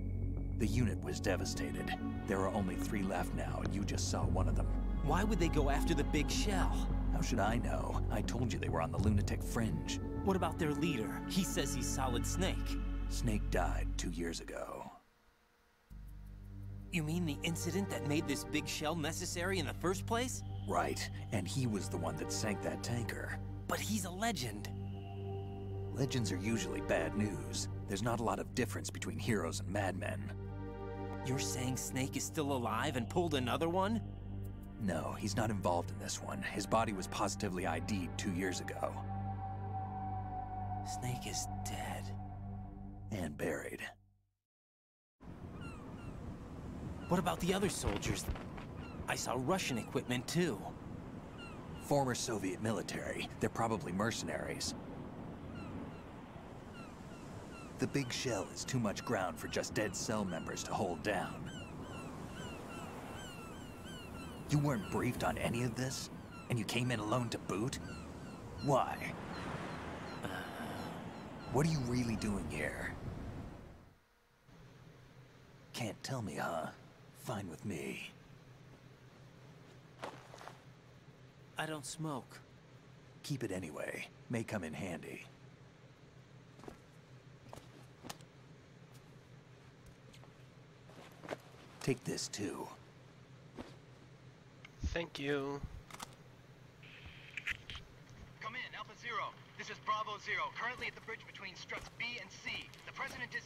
The unit was devastated. There are only 3 left now, and you just saw one of them. Why would they go after the big shell? How should I know? I told you they were on the lunatic fringe. What about their leader? He says he's Solid Snake. Snake died 2 years ago. You mean the incident that made this big shell necessary in the first place? Right, and he was the one that sank that tanker. But he's a legend. Legends are usually bad news. There's not a lot of difference between heroes and madmen. You're saying Snake is still alive and pulled another one? No, he's not involved in this one. His body was positively ID'd 2 years ago. Snake is dead. And buried. What about the other soldiers? I saw Russian equipment too. Former Soviet military. They're probably mercenaries. The big shell is too much ground for just Dead Cell members to hold down. You weren't briefed on any of this? And you came in alone to boot? Why? What are you really doing here? Can't tell me, huh? Fine with me. I don't smoke. Keep it anyway. May come in handy. Take this too. Thank you. Come in, Alpha Zero. This is Bravo Zero, currently at the bridge between struts B and C. The President is...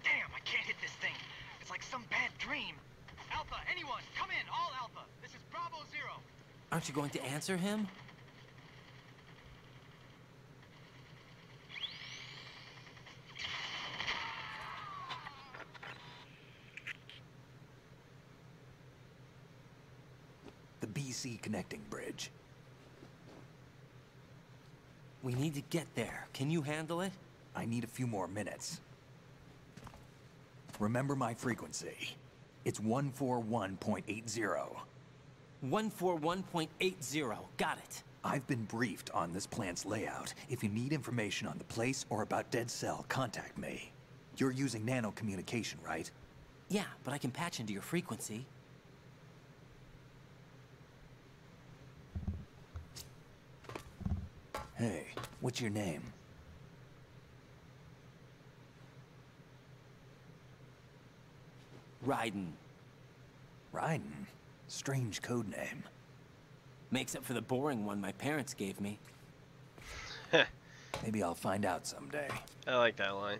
Damn, I can't hit this thing. It's like some bad dream. Alpha, anyone, come in, all Alpha. This is Bravo Zero. Aren't you going to answer him? The BC connecting bridge. We need to get there. Can you handle it? I need a few more minutes. Remember my frequency. It's 141.80. 141.80. Got it. I've been briefed on this plant's layout. If you need information on the place or about Dead Cell, contact me. You're using nano communication, right? Yeah, but I can patch into your frequency. Hey, what's your name? Raiden. Raiden? Strange code name. Makes up for the boring one my parents gave me. Maybe I'll find out someday. I like that line.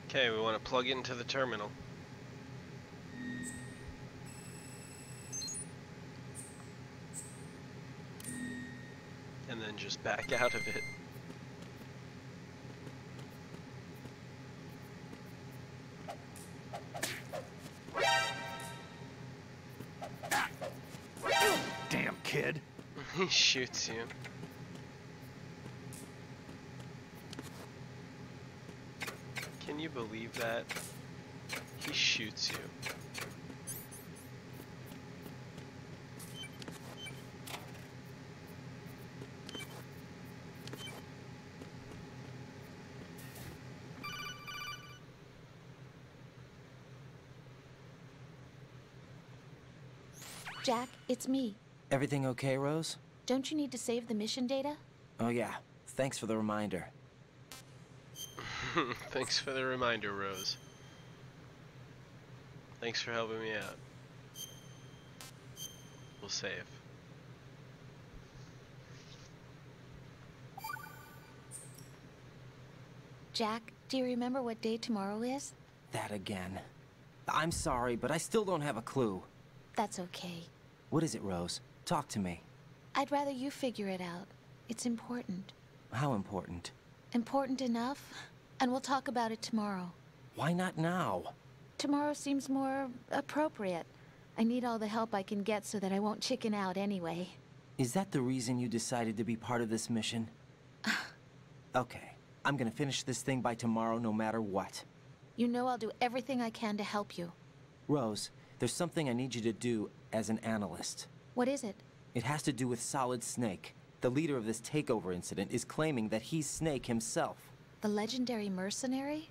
Okay, we want to plug into the terminal. And then just back out of it. Damn kid. He shoots you. Can you believe that? He shoots you. Jack, it's me. Everything okay, Rose? Don't you need to save the mission data? Oh yeah. Thanks for the reminder. Thanks for the reminder, Rose. Thanks for helping me out. We'll save. Jack, do you remember what day tomorrow is? That again. I'm sorry, but I still don't have a clue. That's okay. What is it, Rose? Talk to me. I'd rather you figure it out. It's important. How important? Important enough. And we'll talk about it tomorrow. Why not now? Tomorrow seems more appropriate. I need all the help I can get so that I won't chicken out anyway. Is that the reason you decided to be part of this mission? Okay. I'm gonna finish this thing by tomorrow no matter what. You know I'll do everything I can to help you. Rose, there's something I need you to do as an analyst. What is it? It has to do with Solid Snake. The leader of this takeover incident is claiming that he's Snake himself. The legendary mercenary?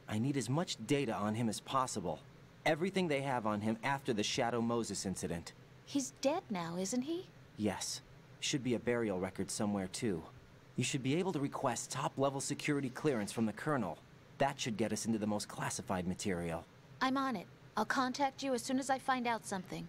I need as much data on him as possible. Everything they have on him after the Shadow Moses incident. He's dead now, isn't he? Yes. Should be a burial record somewhere, too. You should be able to request top-level security clearance from the Colonel. That should get us into the most classified material. I'm on it. I'll contact you as soon as I find out something.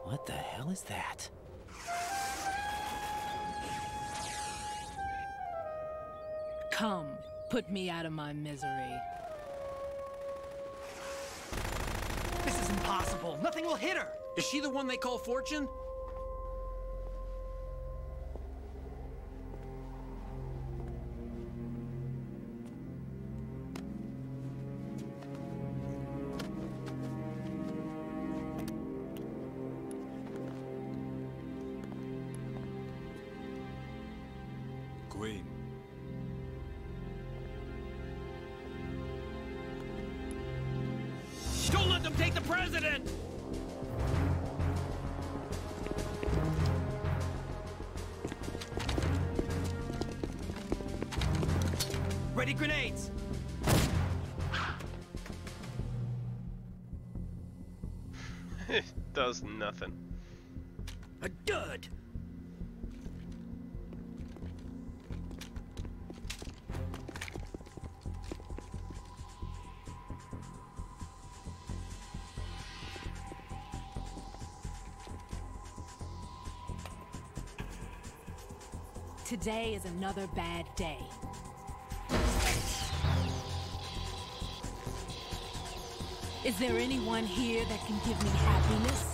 What the hell is that? Come, put me out of my misery. This is impossible. Nothing will hit her. Is she the one they call Fortune? Queen. Don't let them take the president! Ready grenades! It does nothing. A dud! Today is another bad day. Is there anyone here that can give me happiness?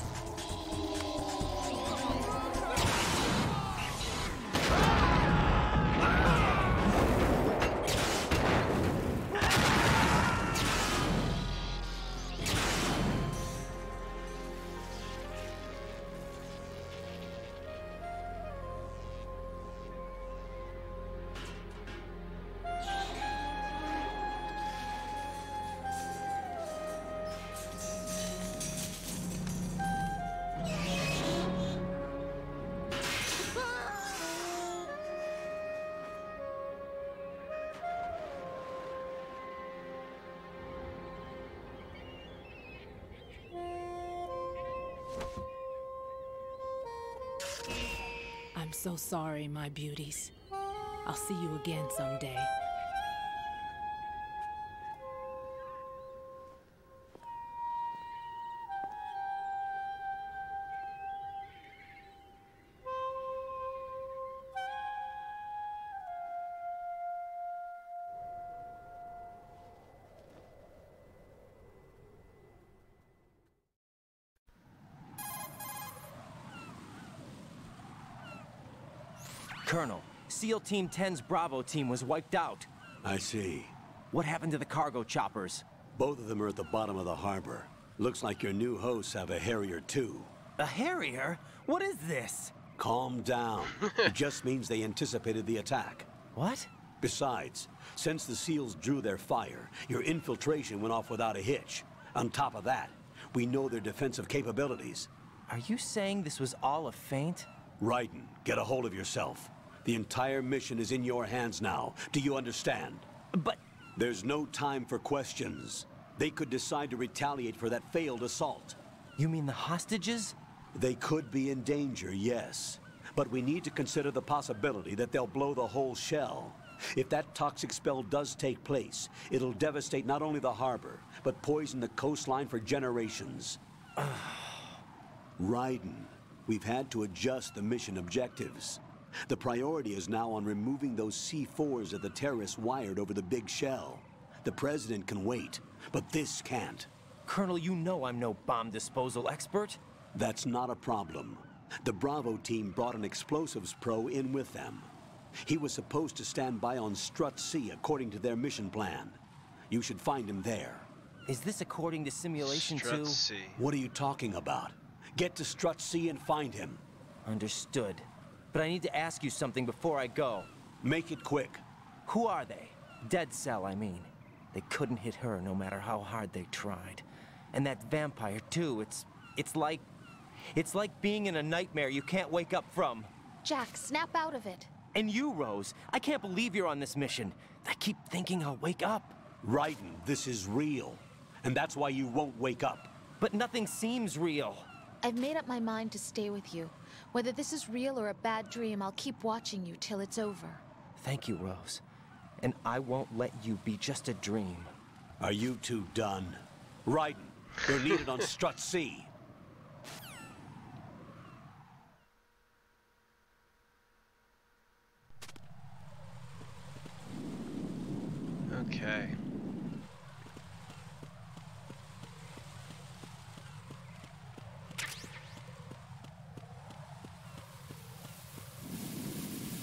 I'm so sorry, my beauties. I'll see you again someday. Colonel, SEAL Team 10's Bravo team was wiped out. I see. What happened to the cargo choppers? Both of them are at the bottom of the harbor. Looks like your new hosts have a Harrier too. A Harrier? What is this? Calm down. It just means they anticipated the attack. What? Besides, since the SEALs drew their fire, your infiltration went off without a hitch. On top of that, we know their defensive capabilities. Are you saying this was all a feint? Raiden, get a hold of yourself. The entire mission is in your hands now. Do you understand? But... There's no time for questions. They could decide to retaliate for that failed assault. You mean the hostages? They could be in danger, yes. But we need to consider the possibility that they'll blow the whole shell. If that toxic spell does take place, it'll devastate not only the harbor, but poison the coastline for generations. Raiden, we've had to adjust the mission objectives. The priority is now on removing those C4s that the terrorists wired over the big shell. The President can wait, but this can't. Colonel, you know I'm no bomb disposal expert. That's not a problem. The Bravo team brought an explosives pro in with them. He was supposed to stand by on Strut C according to their mission plan. You should find him there. Is this according to Simulation 2? Strut C. What are you talking about? Get to Strut C and find him. Understood. But I need to ask you something before I go. Make it quick. Who are they? Dead Cell, I mean. They couldn't hit her no matter how hard they tried. And that vampire, too, it's like being in a nightmare you can't wake up from. Jack, snap out of it. And you, Rose, I can't believe you're on this mission. I keep thinking I'll wake up. Raiden, this is real. And that's why you won't wake up. But nothing seems real. I've made up my mind to stay with you. Whether this is real or a bad dream, I'll keep watching you till it's over. Thank you, Rose. And I won't let you be just a dream. Are you two done? Raiden, you're needed on Strut C. Okay.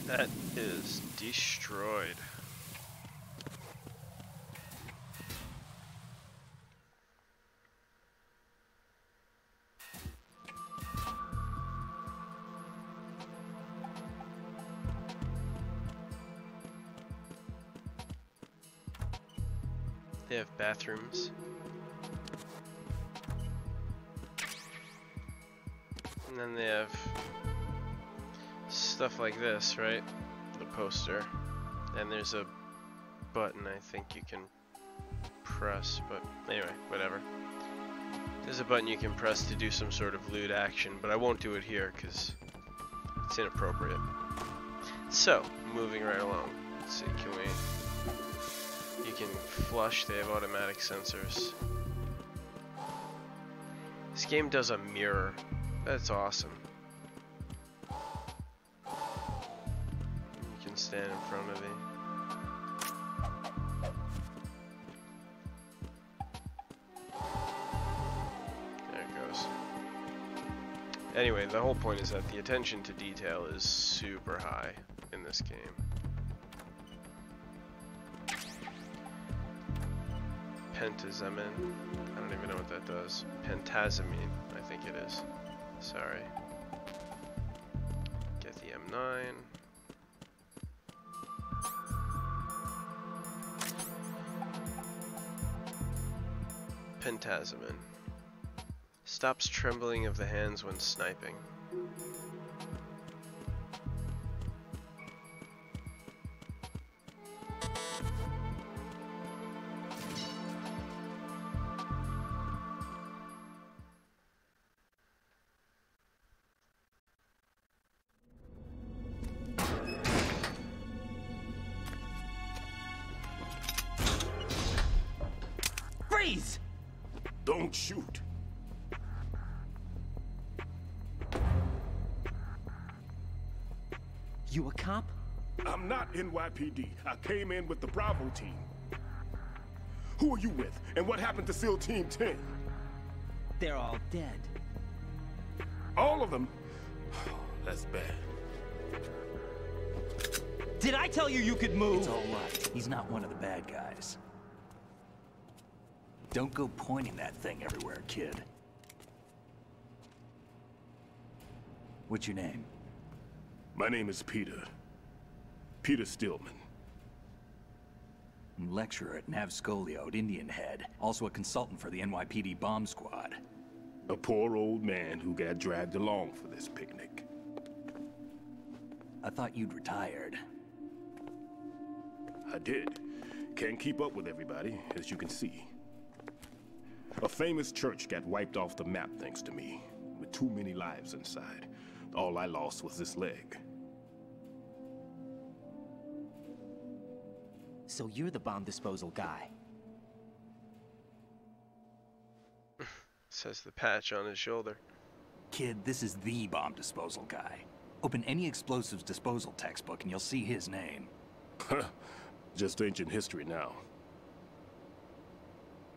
That is destroyed. They have bathrooms. And then they have stuff like this, right? The poster. And there's a button I think you can press, but anyway, whatever. There's a button you can press to do some sort of lewd action, but I won't do it here because it's inappropriate. So, moving right along. Let's see, can we... You can flush, they have automatic sensors. This game does a mirror. That's awesome. You can stand in front of it. There it goes. Anyway, the whole point is that the attention to detail is super high in this game. Pentazamine. I don't even know what that does. Pentazamine, I think it is. Sorry. Get the M9. Pentazamine. Stops trembling of the hands when sniping. Freeze! Don't shoot. You a cop? I'm not NYPD. I came in with the Bravo team. Who are you with? And what happened to SEAL Team 10? They're all dead. All of them? That's bad. Did I tell you you could move? It's all right. He's not one of the bad guys. Don't go pointing that thing everywhere, kid. What's your name? My name is Peter. Peter Stillman. Lecturer at Navscolio at Indian Head. Also a consultant for the NYPD bomb squad. A poor old man who got dragged along for this picnic. I thought you'd retired. I did. Can't keep up with everybody, as you can see. A famous church got wiped off the map thanks to me, with too many lives inside. All I lost was this leg. So you're the bomb disposal guy. Says the patch on his shoulder. Kid, this is the bomb disposal guy. Open any explosives disposal textbook and you'll see his name. Just ancient history now.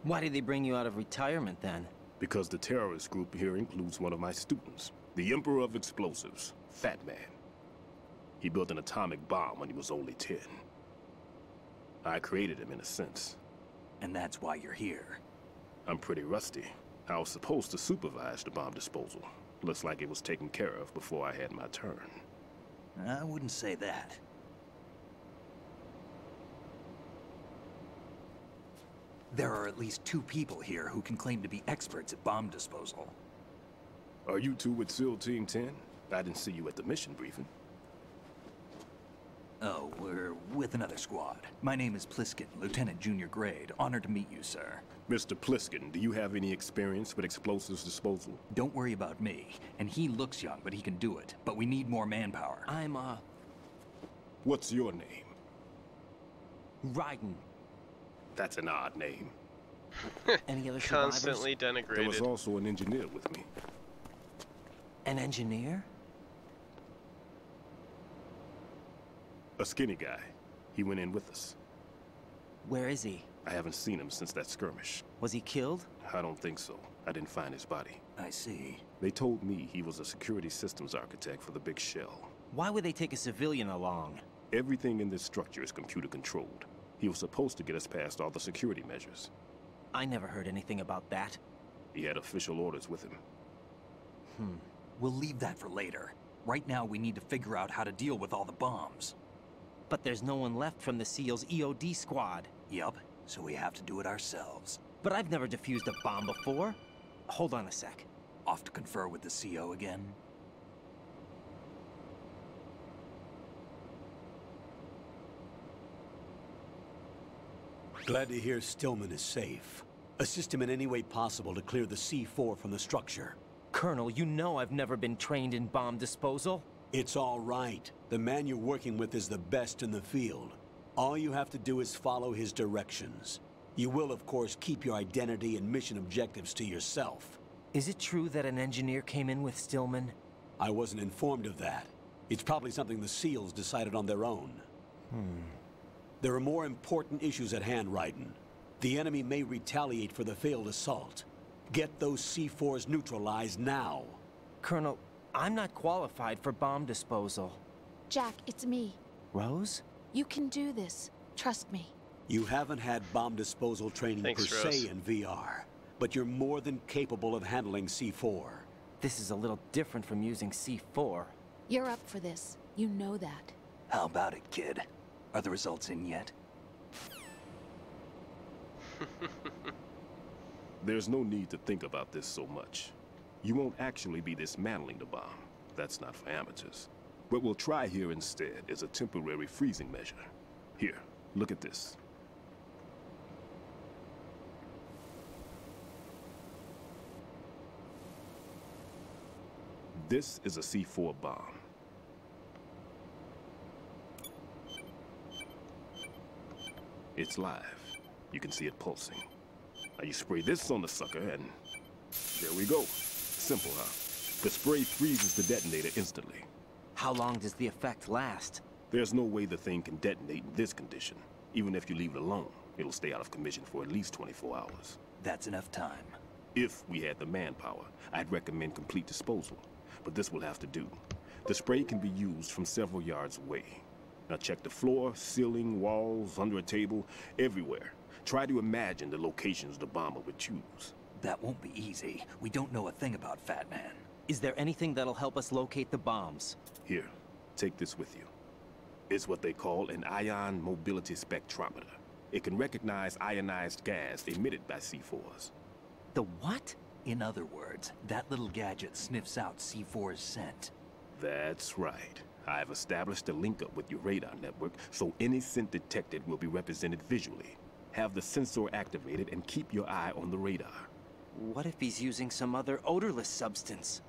Why did they bring you out of retirement then? Because the terrorist group here includes one of my students, the Emperor of Explosives, Fat Man. He built an atomic bomb when he was only 10. I created him in a sense. And that's why you're here. I'm pretty rusty. I was supposed to supervise the bomb disposal. Looks like it was taken care of before I had my turn. I wouldn't say that. There are at least 2 people here who can claim to be experts at bomb disposal. Are you two with SEAL Team 10? I didn't see you at the mission briefing. Oh, we're with another squad. My name is Pliskin, Lieutenant Junior Grade. Honored to meet you, sir. Mr. Pliskin, do you have any experience with explosives disposal? Don't worry about me. And he looks young, but he can do it. But we need more manpower. I'm, What's your name? Raiden. That's an odd name. Any other survivors? Constantly denigrated. There was also an engineer with me. An engineer? A skinny guy. He went in with us. Where is he? I haven't seen him since that skirmish. Was he killed? I don't think so. I didn't find his body. I see. They told me he was a security systems architect for the big shell. Why would they take a civilian along? Everything in this structure is computer controlled. He was supposed to get us past all the security measures. I never heard anything about that. He had official orders with him. We'll leave that for later. Right now, we need to figure out how to deal with all the bombs. But there's no one left from the SEAL's EOD squad. Yup, so we have to do it ourselves. But I've never defused a bomb before. Hold on a sec. Off to confer with the CO again? Glad to hear Stillman is safe. Assist him in any way possible to clear the C4 from the structure. Colonel, you know I've never been trained in bomb disposal. It's all right. The man you're working with is the best in the field. All you have to do is follow his directions. You will, of course, keep your identity and mission objectives to yourself. Is it true that an engineer came in with Stillman? I wasn't informed of that. It's probably something the SEALs decided on their own. There are more important issues at hand, Raiden. The enemy may retaliate for the failed assault. Get those C4s neutralized now. Colonel, I'm not qualified for bomb disposal. Jack, it's me. Rose? You can do this. Trust me. You haven't had bomb disposal training Thanks, per Rose. se in VR, but you're more than capable of handling C4. This is a little different from using C4. You're up for this. You know that. How about it, kid? Are the results in yet? There's no need to think about this so much. You won't actually be dismantling the bomb. That's not for amateurs. What we'll try here instead is a temporary freezing measure. Here, look at this. This is a C4 bomb. It's live. You can see it pulsing. Now you spray this on the sucker and there we go. Simple, huh? The spray freezes the detonator instantly. How long does the effect last? There's no way the thing can detonate in this condition. Even if you leave it alone, it'll stay out of commission for at least 24 hours. That's enough time. If we had the manpower, I'd recommend complete disposal. But this will have to do. The spray can be used from several yards away. Now check the floor, ceiling, walls, under a table, everywhere. Try to imagine the locations the bomber would choose. That won't be easy. We don't know a thing about Fat Man. Is there anything that'll help us locate the bombs? Here, Take this with you. It's what they call an ion mobility spectrometer. It can recognize ionized gas emitted by C4s. The what? In other words, that little gadget sniffs out C4's scent. That's right. I've established a link-up with your radar network, so any scent detected will be represented visually. Have the sensor activated and keep your eye on the radar. What if he's using some other odorless substance?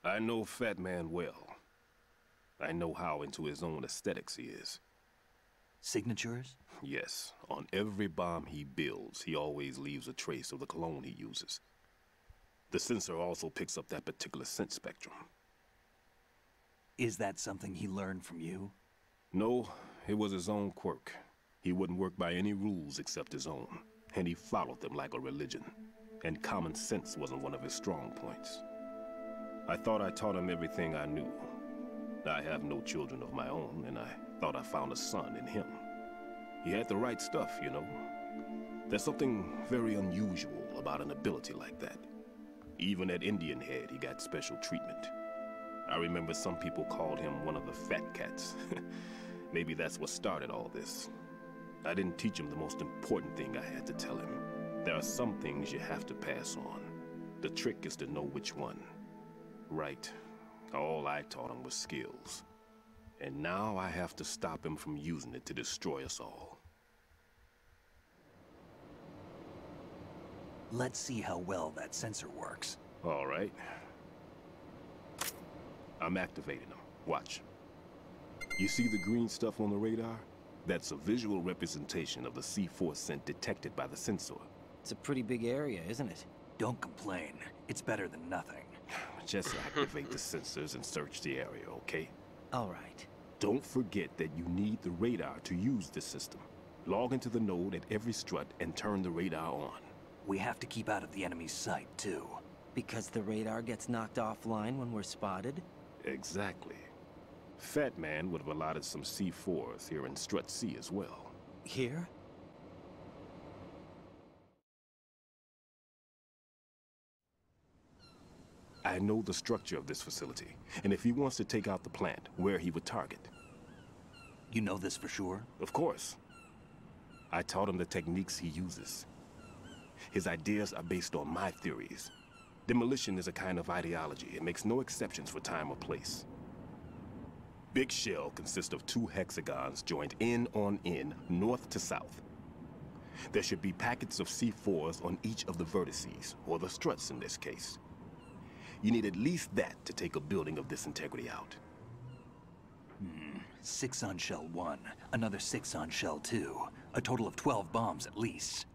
I know Fat Man well. I know how into his own aesthetics he is. Signatures? Yes. On every bomb he builds, he always leaves a trace of the cologne he uses. The sensor also picks up that particular scent spectrum. Is that something he learned from you? No, it was his own quirk. He wouldn't work by any rules except his own, and he followed them like a religion. And common sense wasn't one of his strong points. I thought I taught him everything I knew. I have no children of my own, and I thought I found a son in him. He had the right stuff, you know. There's something very unusual about an ability like that. Even at Indian Head, he got special treatment. I remember some people called him one of the fat cats. Maybe that's what started all this. I didn't teach him the most important thing I had to tell him. There are some things you have to pass on. The trick is to know which one. Right. All I taught him was skills. And now I have to stop him from using it to destroy us all. Let's see how well that sensor works. All right. I'm activating them. Watch. You see the green stuff on the radar? That's a visual representation of the C4 scent detected by the sensor. It's a pretty big area, isn't it? Don't complain. It's better than nothing. Just activate the sensors and search the area, okay? All right. Don't forget that you need the radar to use this system. Log into the node at every strut and turn the radar on. We have to keep out of the enemy's sight, too. Because the radar gets knocked offline when we're spotted? Exactly. Fat Man would have allotted some C4s here in Strut C as well. Here? I know the structure of this facility, and if he wants to take out the plant, where he would target. You know this for sure? Of course. I taught him the techniques he uses. His ideas are based on my theories. Demolition is a kind of ideology. It makes no exceptions for time or place. Big Shell consists of 2 hexagons joined end on end, north to south. There should be packets of C4s on each of the vertices, or the struts in this case. You need at least that to take a building of this integrity out. 6 on Shell 1, another 6 on Shell 2. A total of 12 bombs at least.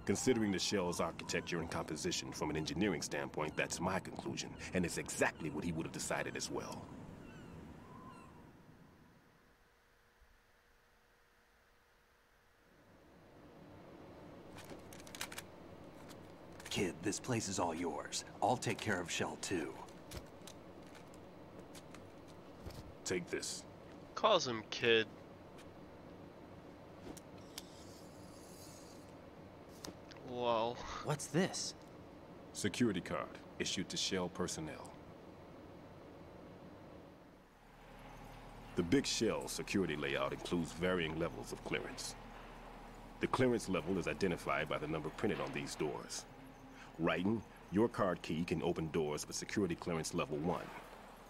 Considering the shell's architecture and composition from an engineering standpoint, that's my conclusion, and it's exactly what he would have decided as well. Kid, this place is all yours. I'll take care of Shell 2. Take this. Calls him kid. Lol. What's this? Security card, issued to Shell personnel. The Big Shell security layout includes varying levels of clearance. The clearance level is identified by the number printed on these doors. Writing, your card key can open doors with security clearance level 1.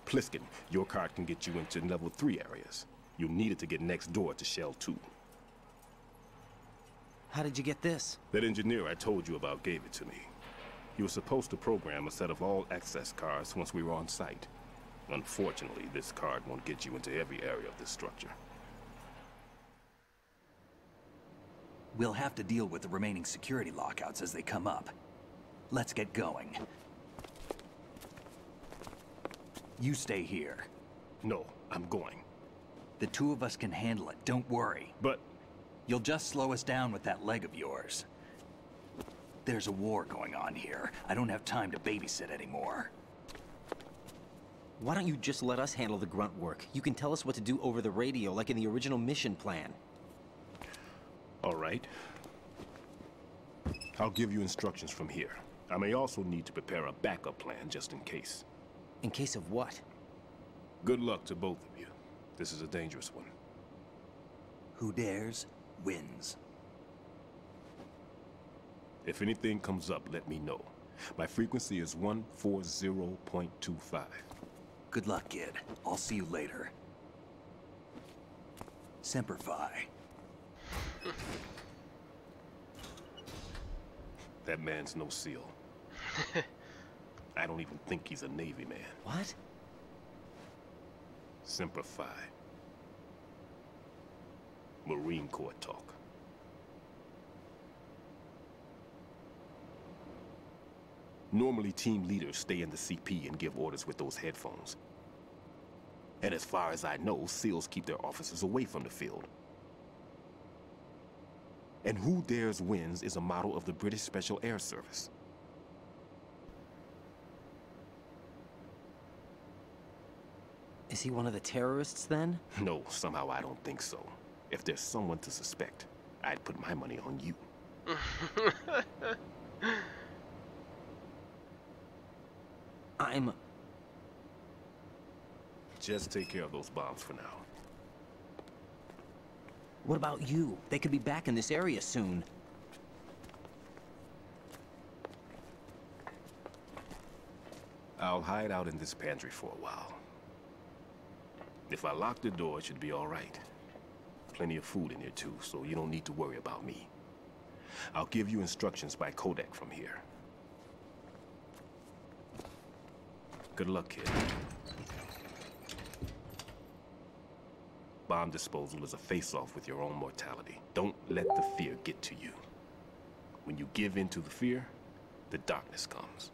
Pliskin, your card can get you into level 3 areas. You'll need it to get next door to Shell 2. How did you get this? That engineer I told you about gave it to me. He was supposed to program a set of all access cards once we were on site. Unfortunately, this card won't get you into every area of this structure. We'll have to deal with the remaining security lockouts as they come up. Let's get going. You stay here. No, I'm going. The 2 of us can handle it, don't worry. But... You'll just slow us down with that leg of yours. There's a war going on here. I don't have time to babysit anymore. Why don't you just let us handle the grunt work? You can tell us what to do over the radio, like in the original mission plan. All right. I'll give you instructions from here. I may also need to prepare a backup plan just in case. In case of what? Good luck to both of you. This is a dangerous one. Who dares, wins. If anything comes up, let me know. My frequency is 140.25. Good luck, kid. I'll see you later. Semper Fi. That man's no SEAL. I don't even think he's a Navy man. What? Semper Fi. Marine Corps talk. Normally, team leaders stay in the CP and give orders with those headphones. And as far as I know, SEALs keep their officers away from the field. And Who Dares Wins is a motto of the British Special Air Service. Is he one of the terrorists, then? No, somehow I don't think so. If there's someone to suspect, I'd put my money on you. Just take care of those bombs for now. What about you? They could be back in this area soon. I'll hide out in this pantry for a while. If I lock the door, it should be all right. Plenty of food in here too, so you don't need to worry about me. I'll give you instructions by codec from here. Good luck, kid. Bomb disposal is a face-off with your own mortality. Don't let the fear get to you. When you give in to the fear, the darkness comes.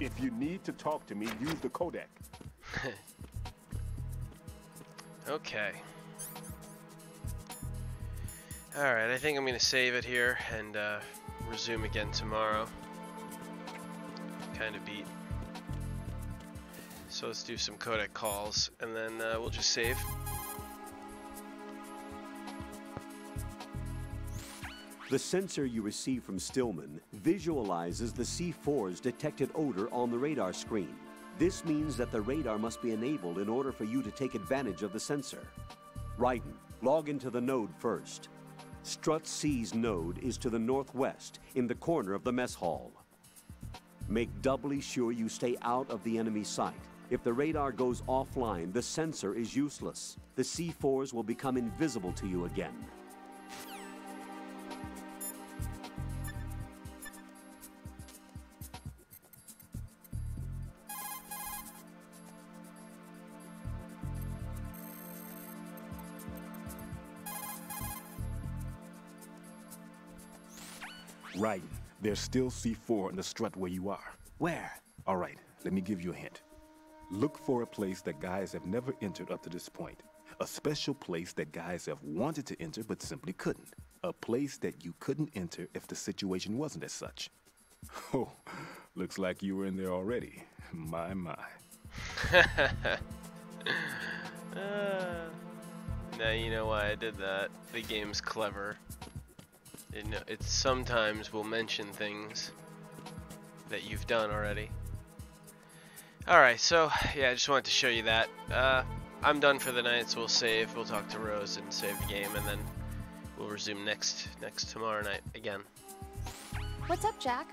If you need to talk to me, use the codec. Okay. Alright, I think I'm going to save it here and resume again tomorrow. Kind of beat. So let's do some codec calls and then we'll just save. The sensor you receive from Stillman visualizes the C4's detected odor on the radar screen. This means that the radar must be enabled in order for you to take advantage of the sensor. Raiden, log into the node first. Strut C's node is to the northwest, in the corner of the mess hall. Make doubly sure you stay out of the enemy sight. If the radar goes offline, the sensor is useless. The C4s will become invisible to you again. Right. There's still C4 in the strut where you are. Where? All right, let me give you a hint. Look for a place that guys have never entered up to this point. A special place that guys have wanted to enter but simply couldn't. A place that you couldn't enter if the situation wasn't as such. Oh, looks like you were in there already. My. Now you know why I did that. The game's clever. It sometimes will mention things that you've done already. Alright, so yeah, I just wanted to show you that. I'm done for the night, so we'll save. We'll talk to Rose and save the game, and then we'll resume next tomorrow night again. What's up, Jack?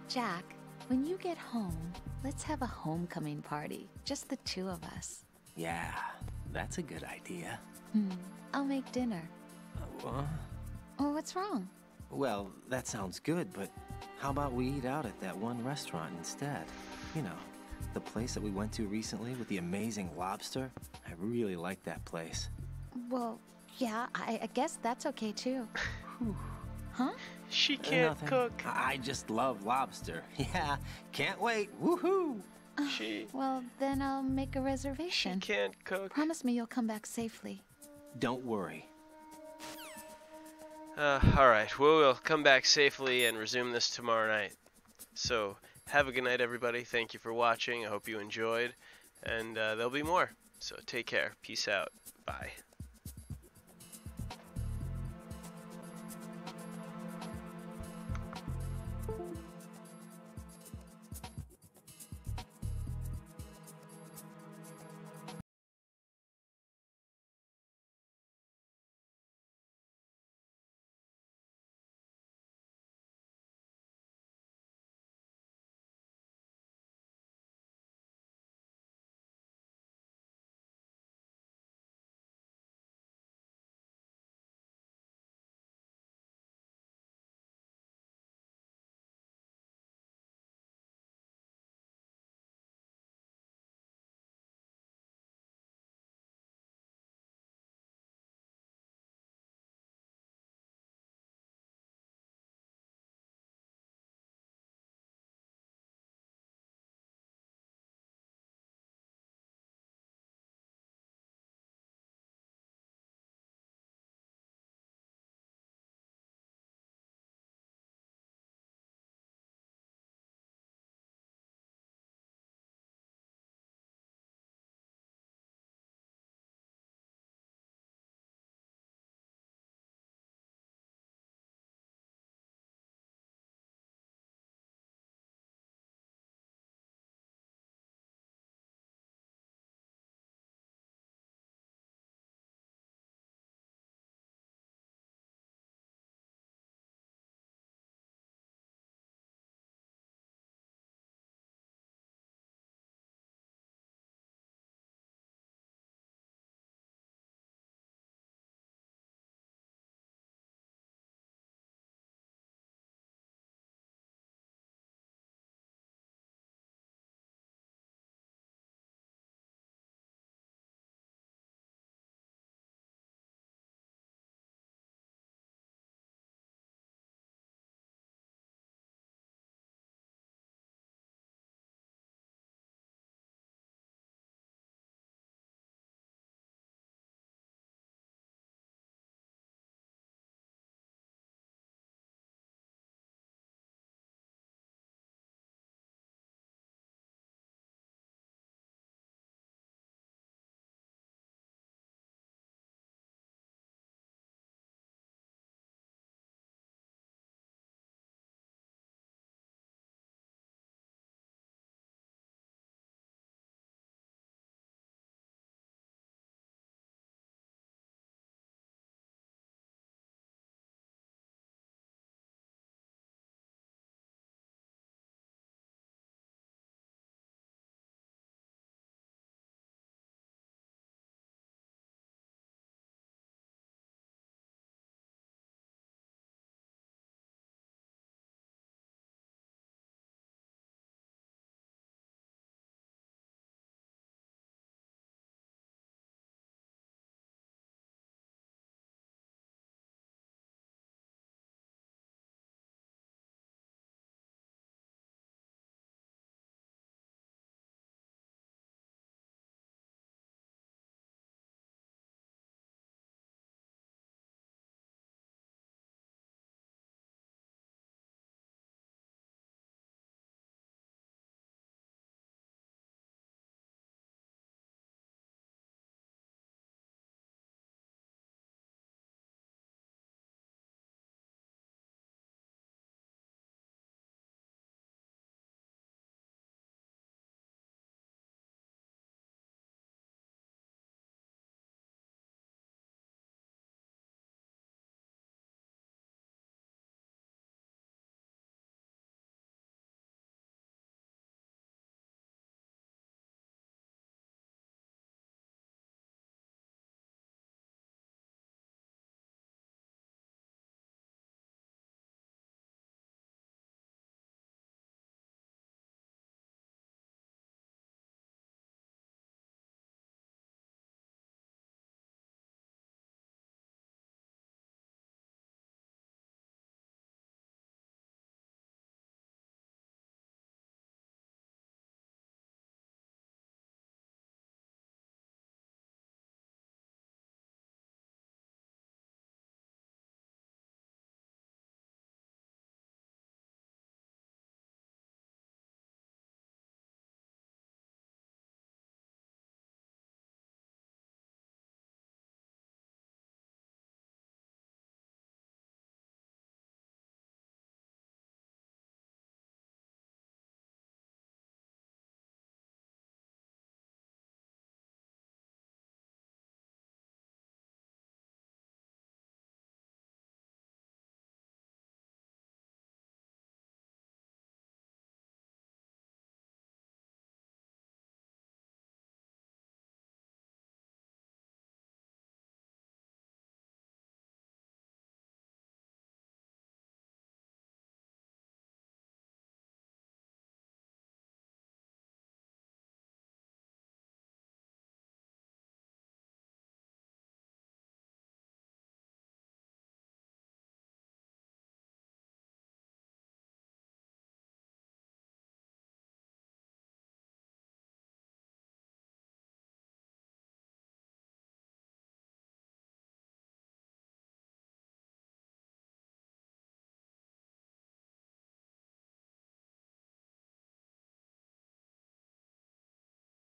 Jack, when you get home, let's have a homecoming party. Just the two of us. Yeah, that's a good idea. I'll make dinner. What? Oh, what's wrong? Well, that sounds good, but how about we eat out at that one restaurant instead? You know, the place that we went to recently with the amazing lobster. I really like that place. Well, yeah, I guess that's okay too. Huh? She can't Nothing. cook. I just love lobster. Yeah, can't wait. Woohoo! Well, then I'll make a reservation. She can't cook. Promise me you'll come back safely. Don't worry. Alright, we'll come back safely and resume this tomorrow night. So, have a good night, everybody. Thank you for watching. I hope you enjoyed. And there'll be more. So, take care. Peace out. Bye.